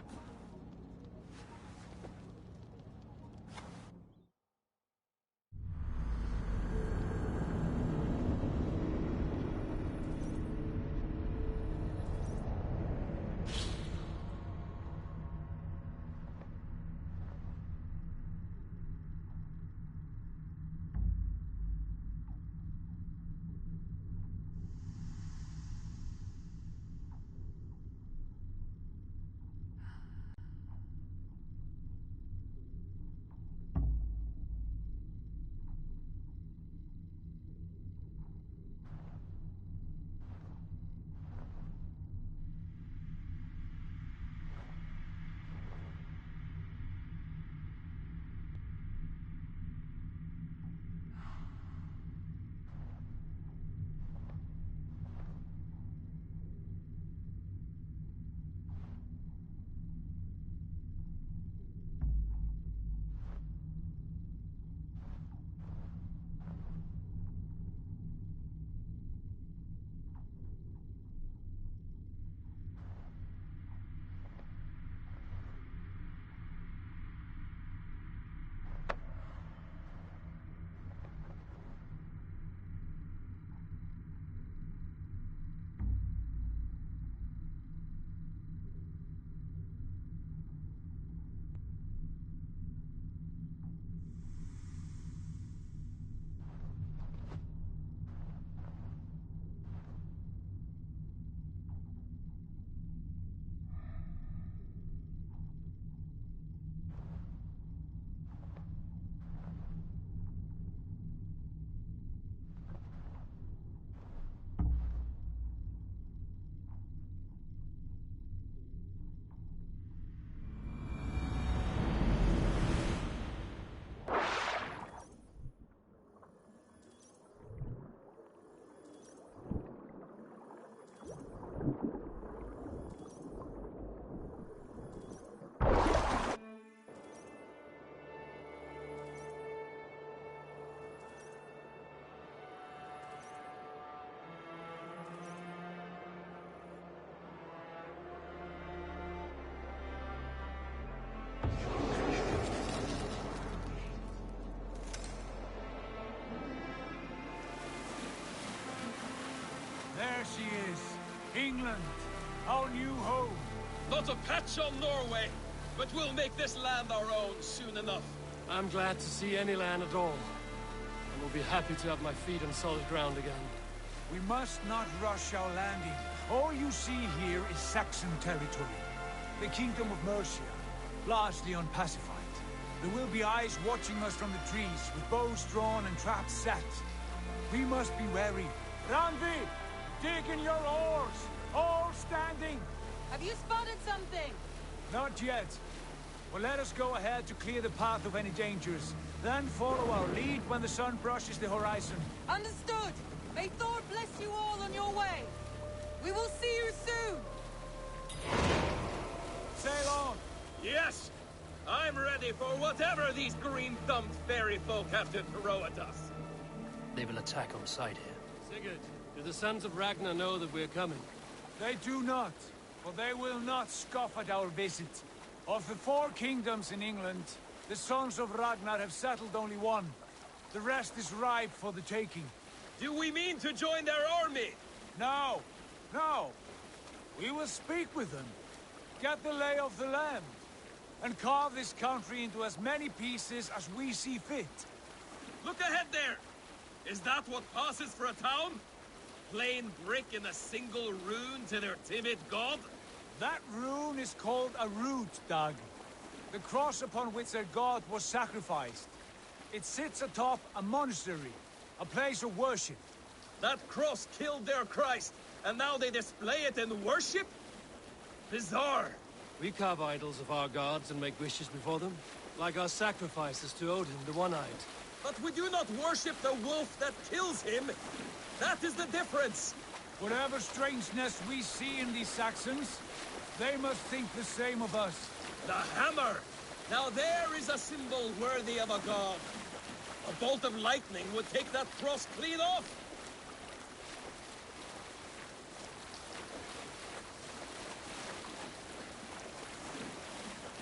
There she is. England, our new home. Not a patch on Norway, but we'll make this land our own soon enough. I'm glad to see any land at all. And will be happy to have my feet on solid ground again. We must not rush our landing. All you see here is Saxon territory. The Kingdom of Mercia, largely unpacified. There will be eyes watching us from the trees, with bows drawn and traps set. We must be wary. Randvi, dig in your oars! All standing! Have you spotted something? Not yet. Well, let us go ahead to clear the path of any dangers. Then follow our lead when the sun brushes the horizon. Understood! May Thor bless you all on your way. We will see you soon. Sail on. Yes! I'm ready for whatever these green-thumbed fairy folk have to throw at us. They will attack on sight here. Sigurd, do the sons of Ragnar know that we're coming? They do not, for they will not scoff at our visit. Of the 4 kingdoms in England, the sons of Ragnar have settled only one. The rest is ripe for the taking. Do we mean to join their army? No, no. We will speak with them, get the lay of the land, and carve this country into as many pieces as we see fit. Look ahead there! Is that what passes for a town? Plain brick in a single rune to their timid god? That rune is called a root, Doug. The cross upon which their god was sacrificed. It sits atop a monastery, a place of worship. That cross killed their Christ, and now they display it in worship? Bizarre. We carve idols of our gods and make wishes before them, like our sacrifices to Odin, the One-Eyed. But we do not worship the wolf that kills him. That is the difference. Whatever strangeness we see in these Saxons, they must think the same of us. The hammer! Now there is a symbol worthy of a god. A bolt of lightning would take that cross clean off.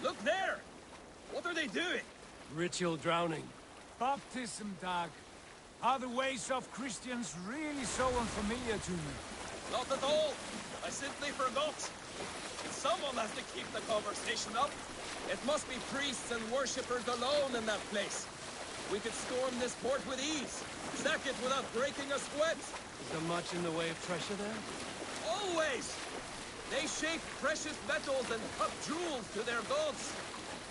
Look there! What are they doing? Ritual drowning. Baptism, Dag. Are the ways of Christians really so unfamiliar to you? Not at all. I simply forgot. Someone has to keep the conversation up. It must be priests and worshippers alone in that place. We could storm this port with ease. Sack it without breaking a sweat. Is there much in the way of treasure there? Always! They shape precious metals and cut jewels to their gods.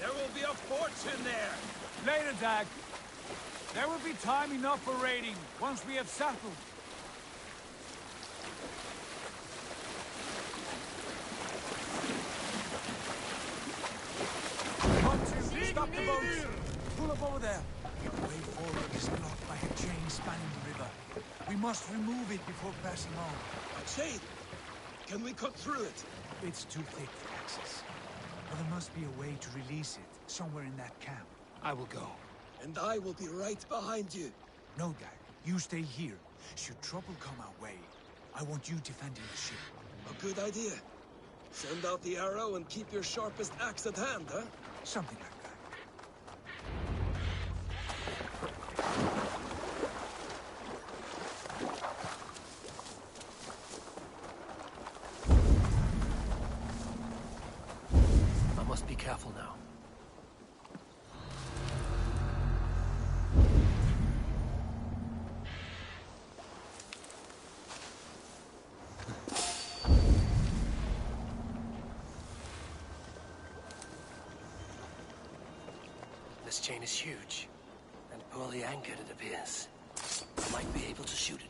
There will be a fortune there. Later, Dag. There will be time enough for raiding, once we have settled. Stop the boats! Pull up over there. The way forward is blocked by a chain spanning the river. We must remove it before passing on. A chain? Can we cut through it? It's too thick for access. But there must be a way to release it, somewhere in that camp. I will go. And I will be right behind you. No, Dag. You stay here. Should trouble come our way, I want you defending the ship. A good idea. Send out the arrow and keep your sharpest axe at hand, huh? Something like that. I must be careful now. This chain is huge, and poorly anchored it appears. I might be able to shoot it.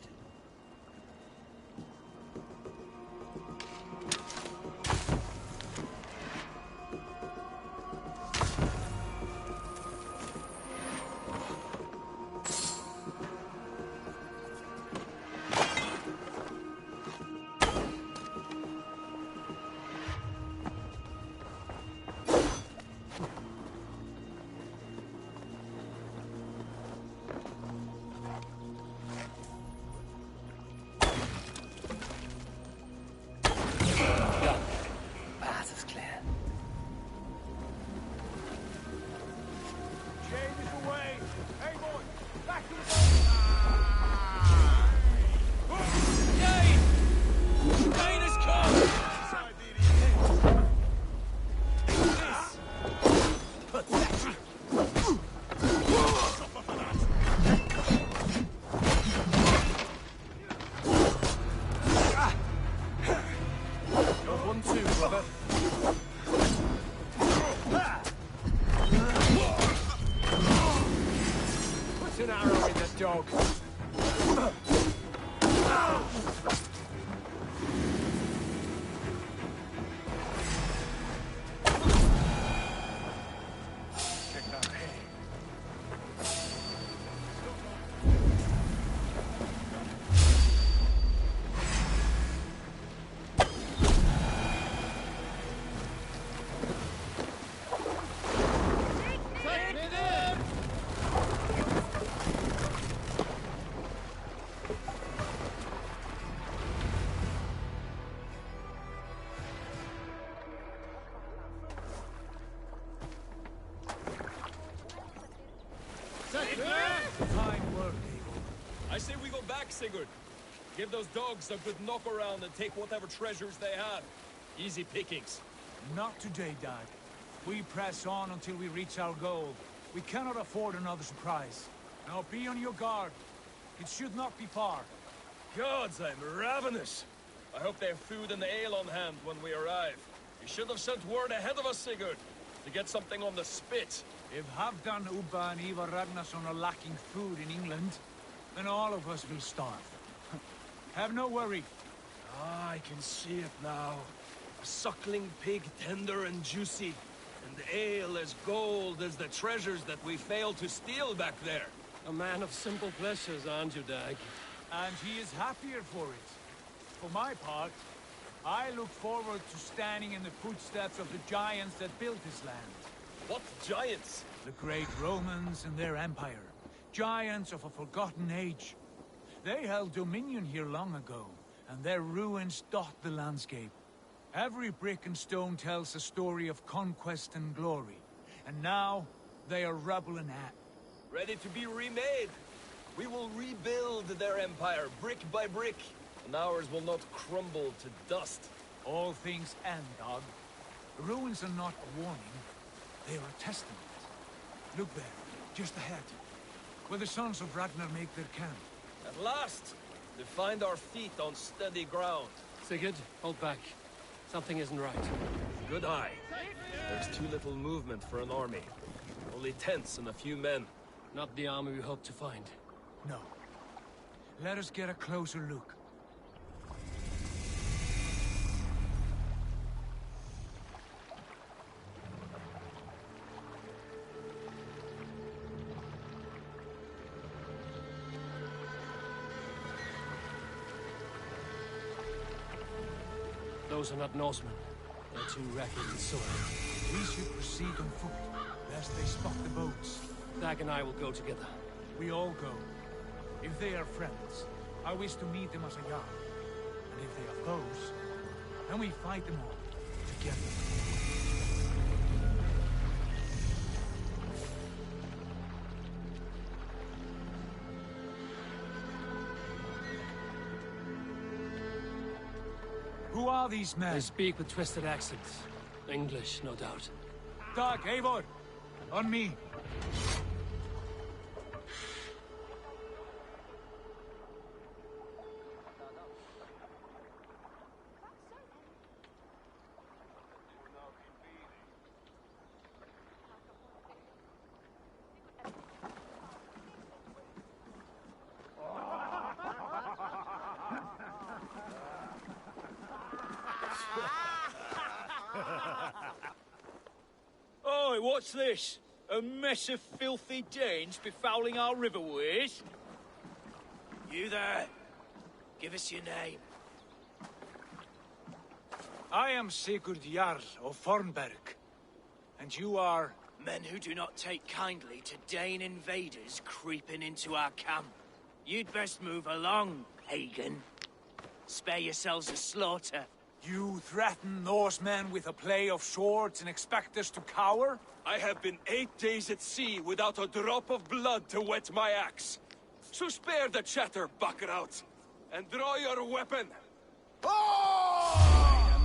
Put an arrow in the dog. back, Sigurd. Give those dogs a good knock around and take whatever treasures they have. Easy pickings. Not today, Dad. We press on until we reach our goal. We cannot afford another surprise. Now be on your guard. It should not be far. Gods, I'm ravenous. I hope they have food and ale on hand when we arrive. You should have sent word ahead of us, Sigurd, to get something on the spit. If Halfdan, Ubba and Ivar Ragnarsson are lacking food in England, then all of us will starve. Have no worry. Ah, I can see it now. A suckling pig, tender and juicy. And ale as gold as the treasures that we failed to steal back there. A man of simple pleasures, aren't you, Dag? And he is happier for it. For my part, I look forward to standing in the footsteps of the giants that built this land. What giants? The great Romans and their empire. Giants of a forgotten age. They held dominion here long ago, and their ruins dot the landscape. Every brick and stone tells a story of conquest and glory. And now, they are rubble and ash. Ready to be remade. We will rebuild their empire, brick by brick. And ours will not crumble to dust. All things end, dog. The ruins are not a warning. They are a testament. Look there, just ahead. Where the sons of Ragnar make their camp. At last! To find our feet on steady ground. Sigurd, hold back. Something isn't right. Good eye. There's too little movement for an army. Only tents and a few men. Not the army we hope to find. No. Let us get a closer look. Those are not Norsemen. They're too ragged and sore. We should proceed on foot, lest they spot the boats. Dag and I will go together. We all go. If they are friends, I wish to meet them as a Jarl. And if they are foes, then we fight them all, together. Who are these men? They speak with twisted accents. English, no doubt. Dag, Eivor! On me! Oi, what's this? A mess of filthy Danes befouling our riverways? You there? Give us your name. I am Sigurd Jarl of Fornberg. And you are... Men who do not take kindly to Dane invaders creeping into our camp. You'd best move along, pagan. Spare yourselves a slaughter. You threaten Norsemen with a play of swords and expect us to cower? I have been 8 days at sea without a drop of blood to wet my axe. So spare the chatter, Buckerout, and draw your weapon. Oh!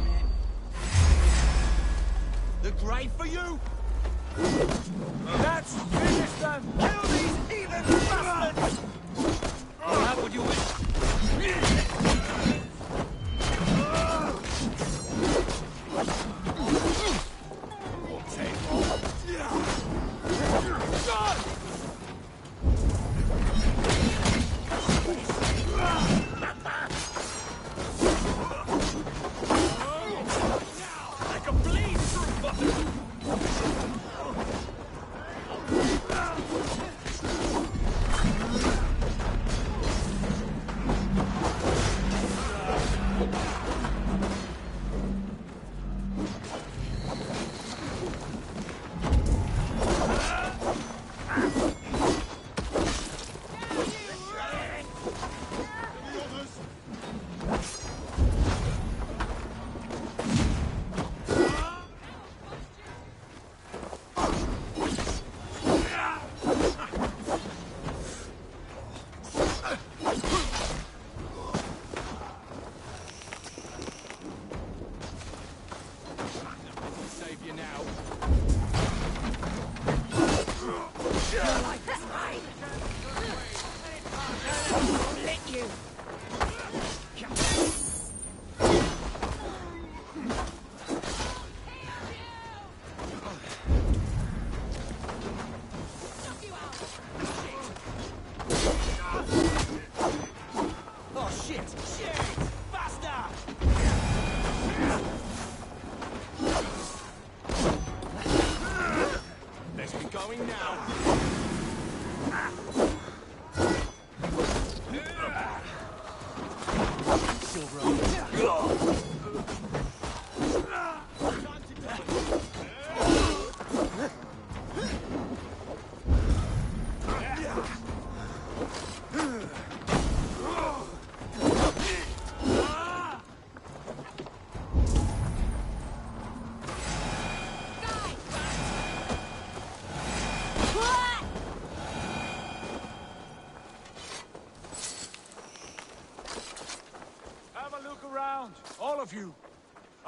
The grave for you? Let's finish them! Kill these heathen bastards! Have what you wish. Like a blade through butter!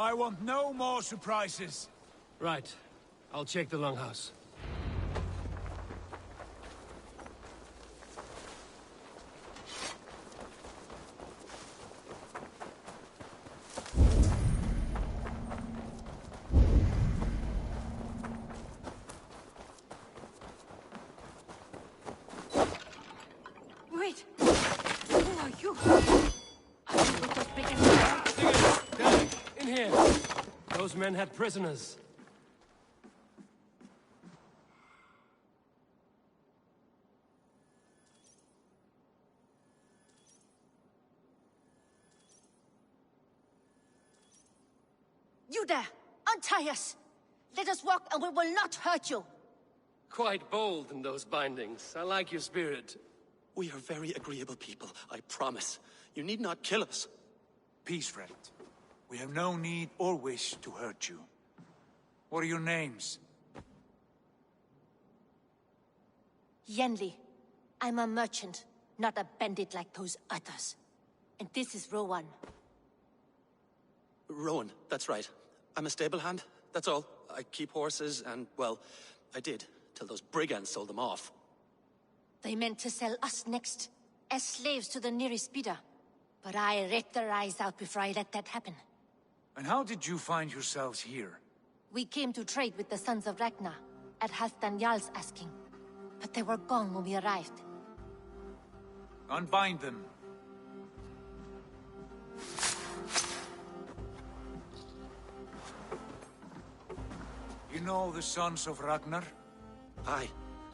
I want no more surprises. Right. I'll check the longhouse. Wait! Who are you? Are you with those big and Derek, in here! Those men had prisoners. You there! Untie us! Let us walk and we will not hurt you! Quite bold in those bindings. I like your spirit. We are very agreeable people, I promise. You need not kill us. Peace, friend. We have no need or wish to hurt you. What are your names? Yenli. I'm a merchant, not a bandit like those others. And this is Rowan. Rowan, that's right. I'm a stable hand, that's all. I keep horses and, well, I did, till those brigands sold them off. They meant to sell us next, as slaves to the nearest bidder. But I ripped their eyes out before I let that happen. And how did you find yourselves here? We came to trade with the Sons of Ragnar, at Halfdan Jarl's asking. But they were gone when we arrived. Unbind them. You know the Sons of Ragnar? Aye.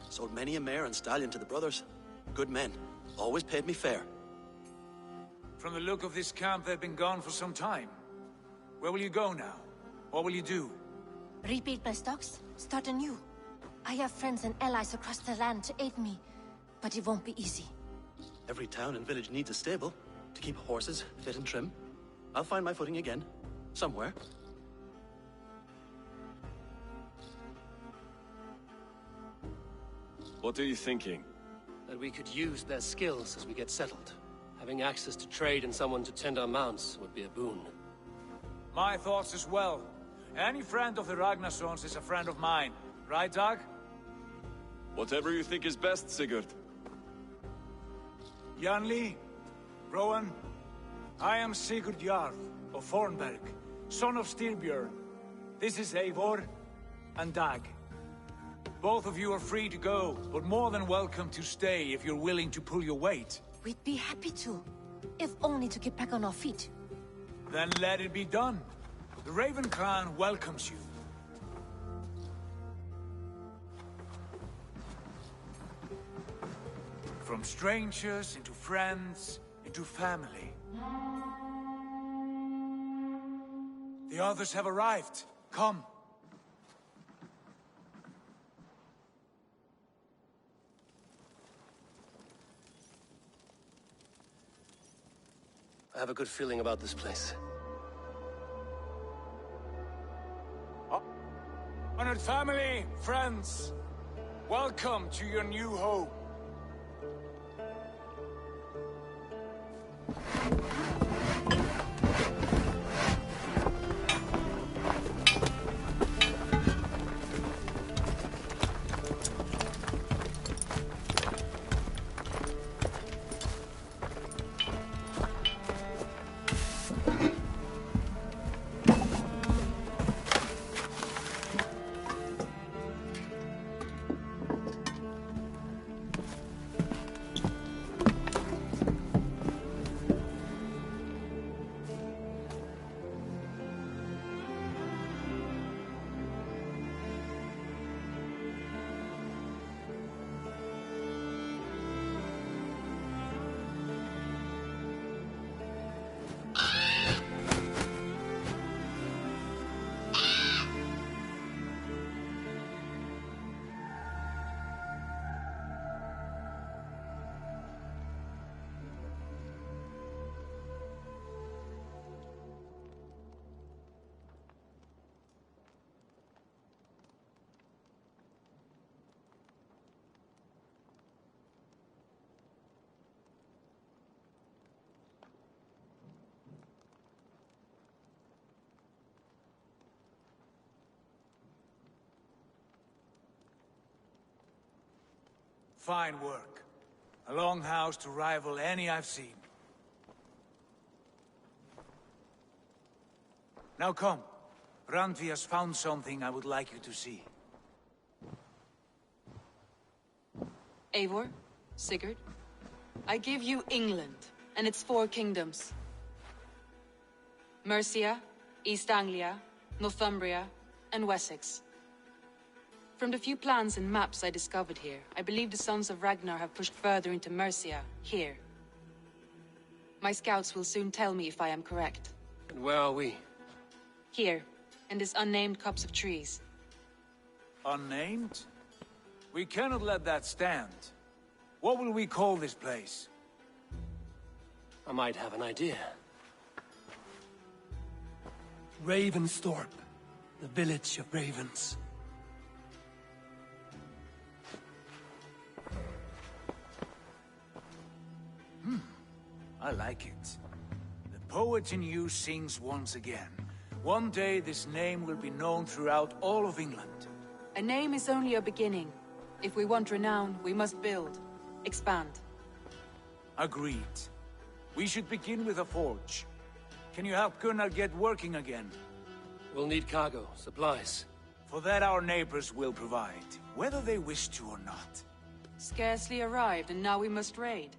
Sold many a mare and stallion to the brothers. Good men. Always paid me fair. From the look of this camp, they've been gone for some time. Where will you go now? What will you do? Rebuild my stocks, start anew. I have friends and allies across the land to aid me, but it won't be easy. Every town and village needs a stable to keep horses fit and trim. I'll find my footing again. Somewhere. What are you thinking? That we could use their skills as we get settled. Having access to trade and someone to tend our mounts would be a boon. My thoughts as well. Any friend of the Ragnarsons is a friend of mine. Right, Dag? Whatever you think is best, Sigurd. Janli, Rowan, I am Sigurd Jarl of Fornberg, son of Styrbjörn. This is Eivor and Dag. Both of you are free to go, but more than welcome to stay if you're willing to pull your weight. We'd be happy to, if only to get back on our feet. Then let it be done. The Raven clan welcomes you. From strangers into friends, into family. The others have arrived. Come. I have a good feeling about this place. Honored family, friends, welcome to your new home. Fine work. A longhouse to rival any I've seen. Now come. Randvi has found something I would like you to see. Eivor, Sigurd, I give you England and its 4 kingdoms. Mercia, East Anglia, Northumbria, and Wessex. From the few plans and maps I discovered here, I believe the Sons of Ragnar have pushed further into Mercia, here. My scouts will soon tell me if I am correct. And where are we? Here, in this unnamed copse of trees. Unnamed? We cannot let that stand. What will we call this place? I might have an idea. Ravensthorpe, the village of ravens. I like it. The poet in you sings once again. One day this name will be known throughout all of England. A name is only a beginning. If we want renown, we must build. Expand. Agreed. We should begin with a forge. Can you help Gunnar get working again? We'll need cargo, supplies. For that our neighbors will provide, whether they wish to or not. Scarcely arrived, and now we must raid.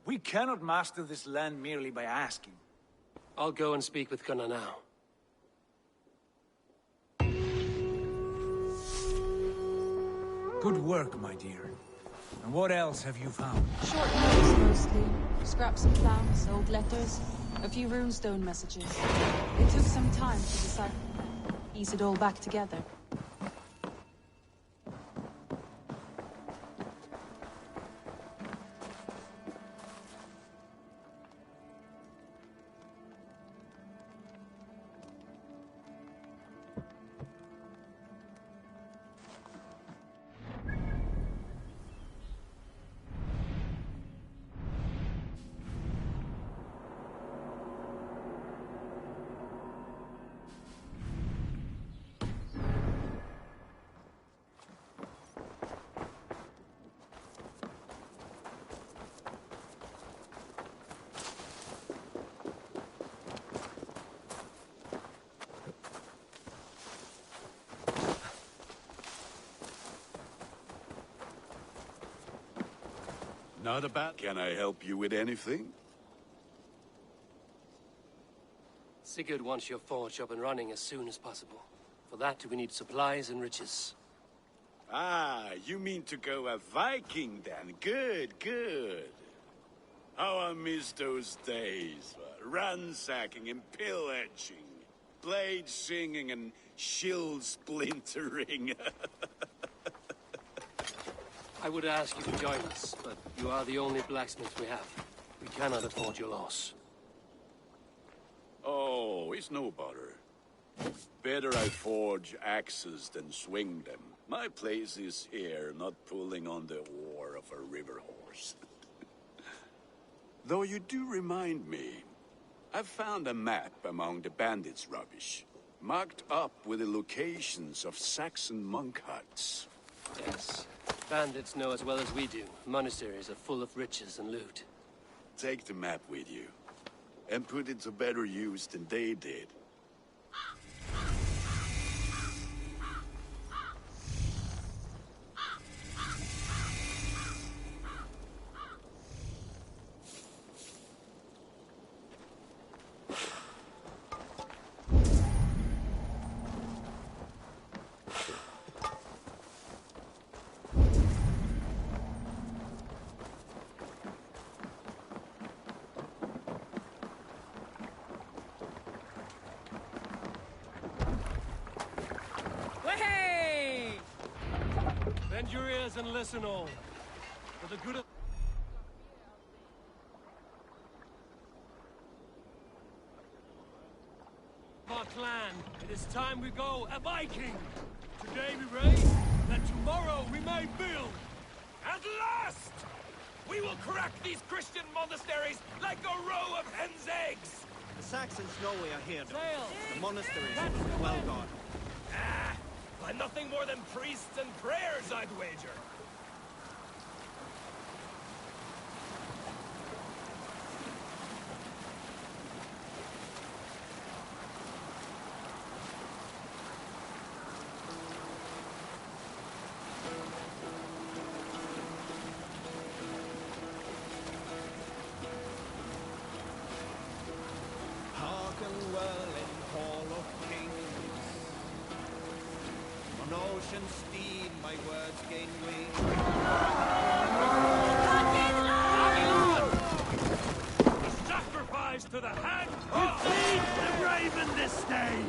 We cannot master this land merely by asking. I'll go and speak with Gunnar now. Good work, my dear. And what else have you found? Short notes mostly. Scraps of plans, old letters, a few runestone messages. It took some time to decipher, piece it all back together. Not a bad. Can I help you with anything? Sigurd wants your forge up and running as soon as possible. For that, we need supplies and riches. Ah, you mean to go a Viking then? Good, good. How I miss those days. Ransacking and pillaging. Blade singing and shield splintering. I would ask you to join us, but you are the only blacksmith we have. We cannot afford your loss. Oh, it's no bother. Better I forge axes than swing them. My place is here, not pulling on the oar of a river horse. Though you do remind me, I've found a map among the bandits' rubbish, marked up with the locations of Saxon monk huts. Yes. Bandits know as well as we do. Monasteries are full of riches and loot. Take the map with you, and put it to better use than they did. Bend your ears and listen all. For the good of... our clan, it is time we go a Viking! Today we raid, that tomorrow we may build! At last! We will crack these Christian monasteries like a row of hen's eggs! The Saxons know we are here, though. Sail! The monasteries are well guarded. Ah! By nothing more than priests and prayers, I'd wager. On ocean steam, my words gain wing. Sacrifice to the hand who feeds the raven this day!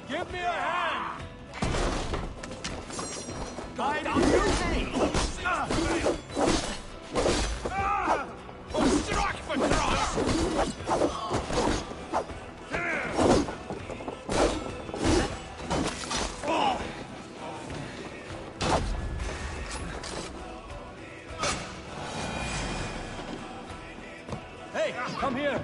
Give me a hand! Guide on your way! Strike for Tross! Hey, come here!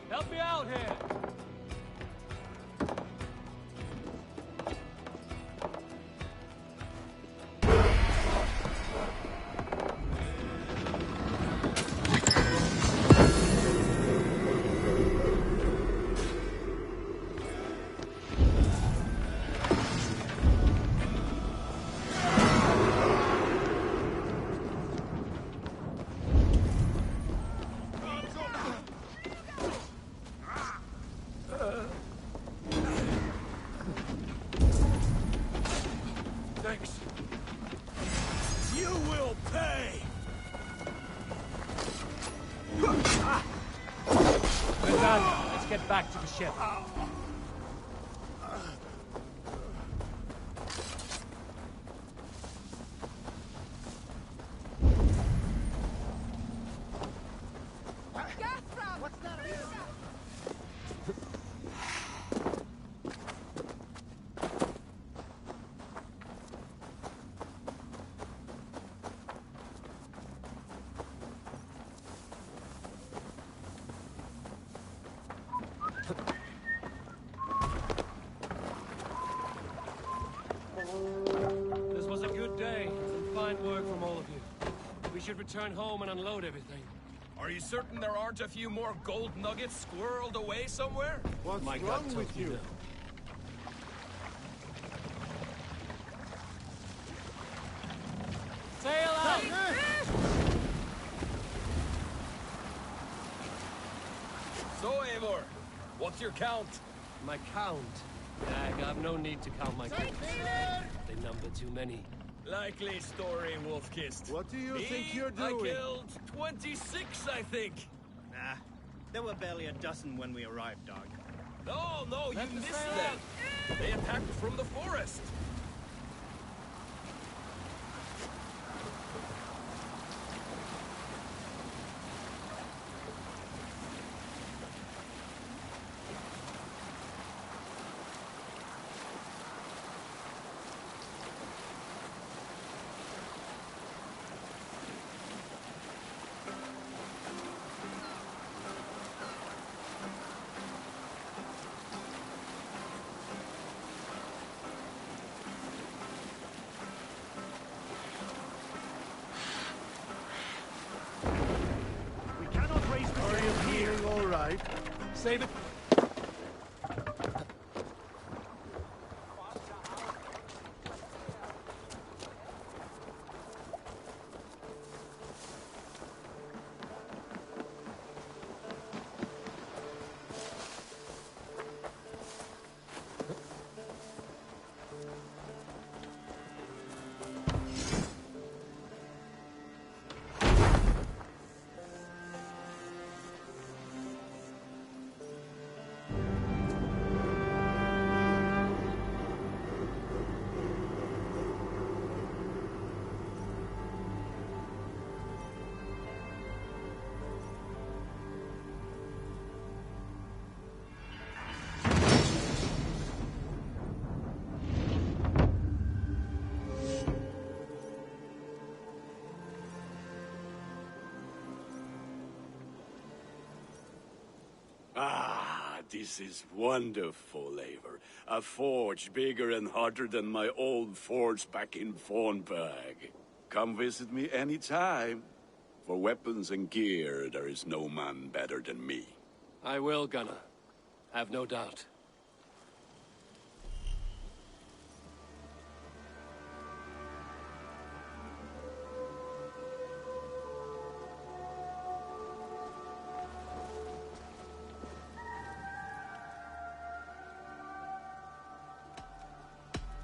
Help me out here! Thanks. You will pay! We're done. Let's get back to the ship. This was a good day. Some fine work from all of you. We should return home and unload everything. Are you certain there aren't a few more gold nuggets squirreled away somewhere? What's wrong with you? Sail out! So, Eivor, what's your count? My count? Dag, I've no need to count my kills. They number too many. Likely story, Wolfkist. What do you Me, think you're doing? I killed 26, I think. Nah, there were barely a dozen when we arrived, dog. No, you missed them. They attacked from the forest. Are you feeling all right? Save it. Ah, this is wonderful, Eivor. A forge bigger and hotter than my old forge back in Fornburg. Come visit me anytime. For weapons and gear, there is no man better than me. I will, Gunnar. Have no doubt.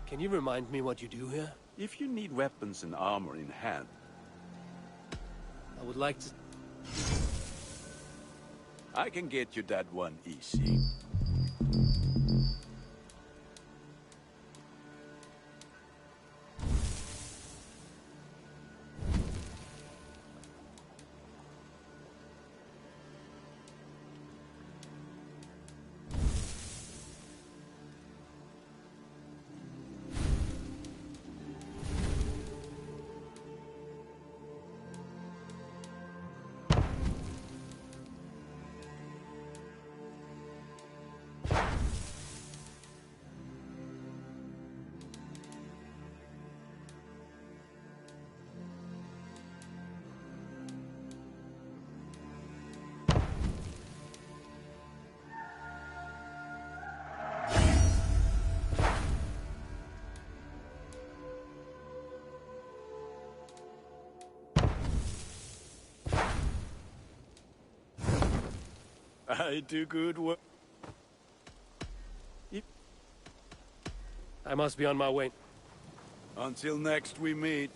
Can you remind me what you do here? If you need weapons and armor in hand, I would like to... I can get you that one easy. I do good work. I must be on my way. Until next we meet.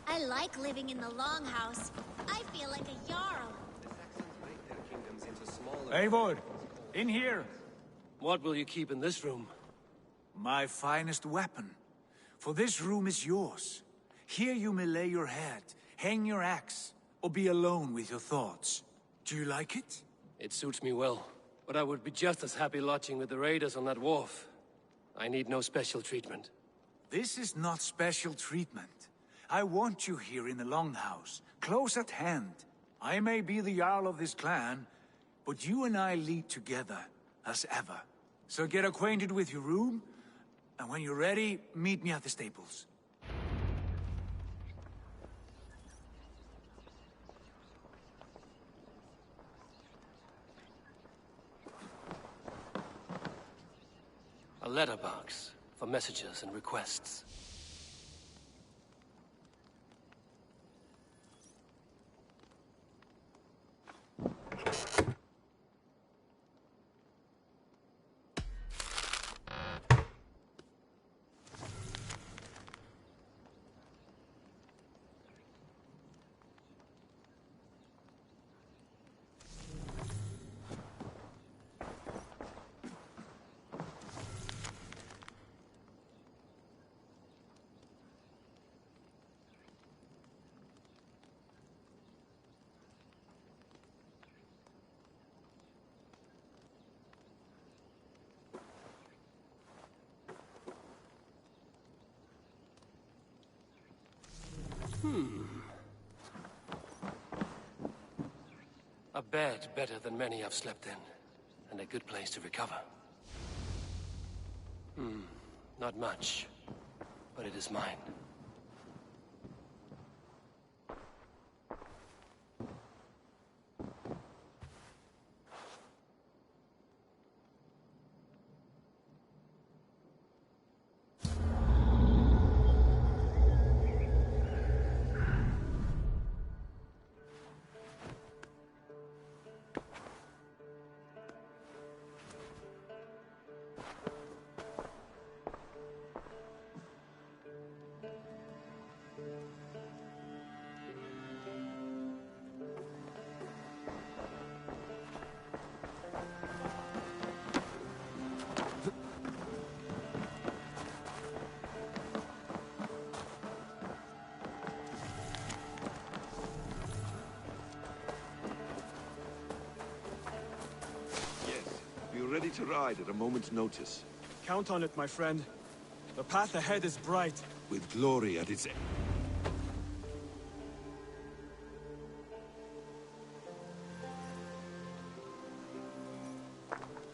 I like living in the Longhouse. I feel like a Jarl. Eivor, in here. What will you keep in this room? My finest weapon. For this room is yours. Here you may lay your head, hang your axe, or be alone with your thoughts. Do you like it? It suits me well. But I would be just as happy lodging with the raiders on that wharf. I need no special treatment. This is not special treatment. I want you here in the Longhouse, close at hand. I may be the Jarl of this clan, but you and I lead together, as ever. So get acquainted with your room, and when you're ready, meet me at the stables. A letterbox for messages and requests. A bed better than many I've slept in, and a good place to recover. Not much, but it is mine. Ready to ride at a moment's notice. Count on it, my friend. The path ahead is bright. With glory at its end.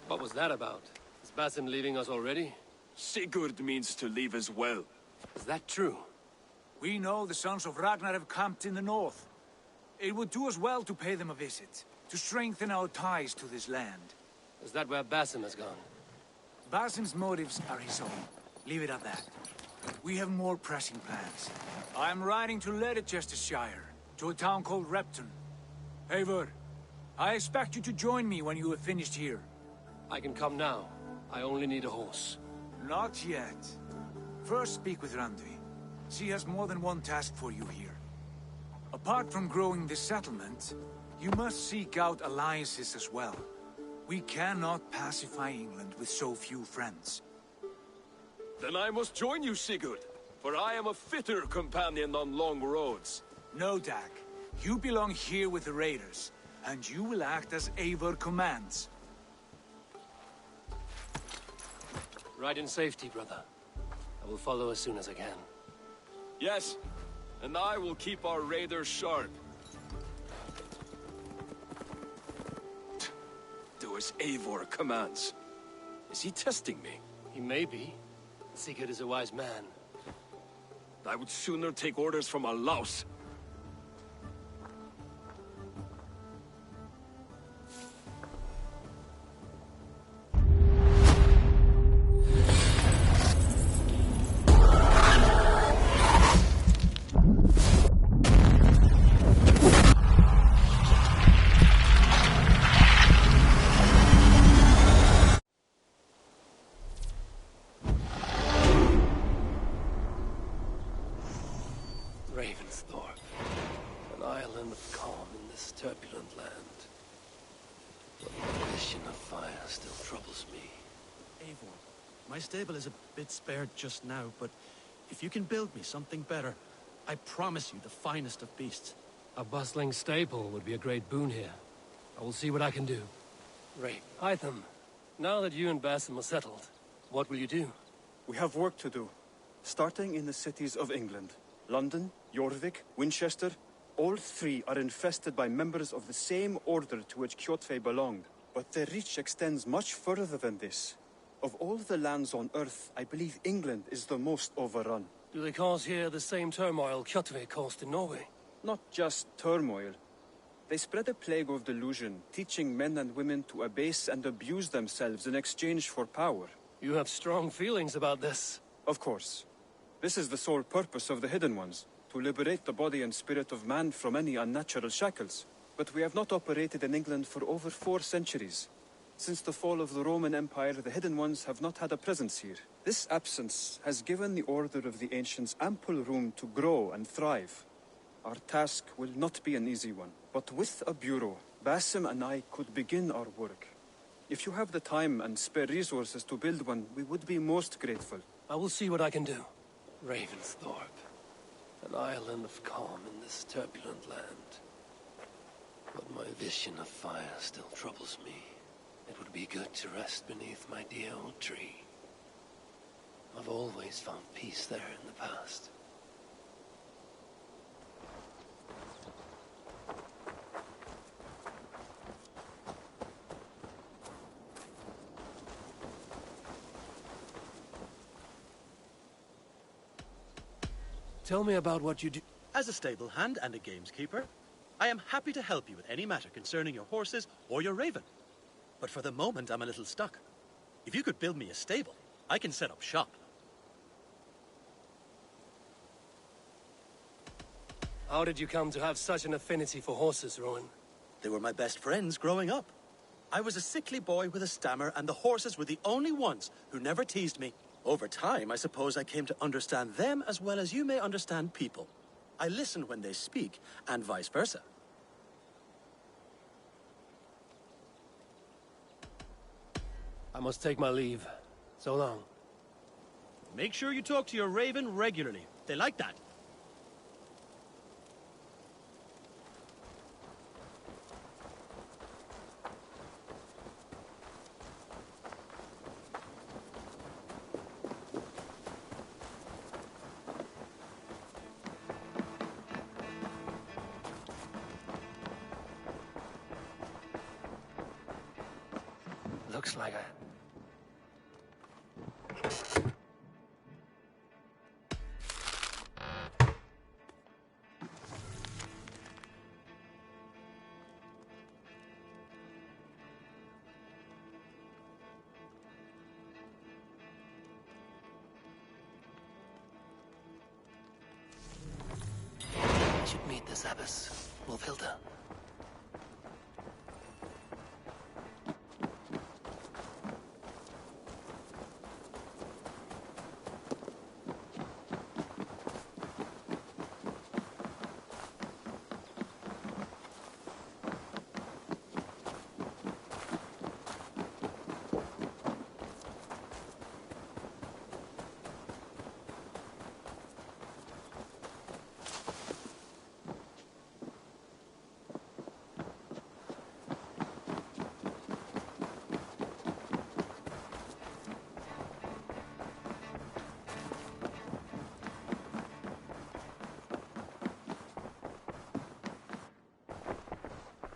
What was that about? Is Basim leaving us already? Sigurd means to leave as well. Is that true? We know the sons of Ragnar have camped in the north. It would do us well to pay them a visit, to strengthen our ties to this land. Is that where Basim has gone? Basim's motives are his own. Leave it at that. We have more pressing plans. I'm riding to Leicestershire, to a town called Repton. Eivor, I expect you to join me when you have finished here. I can come now. I only need a horse. Not yet. First speak with Randvi. She has more than one task for you here. Apart from growing this settlement, you must seek out alliances as well. We cannot pacify England with so few friends. Then I must join you, Sigurd, for I am a fitter companion on long roads. No, Dag. You belong here with the raiders, and you will act as Eivor commands. Ride in safety, brother. I will follow as soon as I can. Yes, and I will keep our raiders sharp. Do as Eivor commands. Is he testing me? He may be. Sigurd is a wise man. I would sooner take orders from a louse. My stable is a bit spared just now, but if you can build me something better, I promise you the finest of beasts. A bustling stable would be a great boon here. I will see what I can do. Ray, Hytham, now that you and Basim are settled, what will you do? We have work to do, starting in the cities of England. London, Jorvik, Winchester, all three are infested by members of the same order to which Kjotve belonged. But their reach extends much further than this. Of all the lands on Earth, I believe England is the most overrun. Do they cause here the same turmoil Kjotve caused in Norway? Not just turmoil. They spread a plague of delusion, teaching men and women to abase and abuse themselves in exchange for power. You have strong feelings about this. Of course. This is the sole purpose of the Hidden Ones, to liberate the body and spirit of man from any unnatural shackles. But we have not operated in England for over 4 centuries. Since the fall of the Roman Empire, the Hidden Ones have not had a presence here. This absence has given the Order of the Ancients ample room to grow and thrive. Our task will not be an easy one, but with a bureau, Basim and I could begin our work. If you have the time and spare resources to build one, we would be most grateful. I will see what I can do. Ravensthorpe, an island of calm in this turbulent land. But my vision of fire still troubles me. It would be good to rest beneath my dear old tree. I've always found peace there in the past. Tell me about what you do. As a stable hand and a gameskeeper, I am happy to help you with any matter concerning your horses or your raven. But for the moment, I'm a little stuck. If you could build me a stable, I can set up shop. How did you come to have such an affinity for horses, Rowan? They were my best friends growing up. I was a sickly boy with a stammer, and the horses were the only ones who never teased me. Over time, I suppose I came to understand them as well as you may understand people. I listen when they speak, and vice versa. I must take my leave. So long. Make sure you talk to your raven regularly. They like that. Looks like a... I should meet this abbess, Wolfhilda.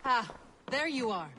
Ah, there you are.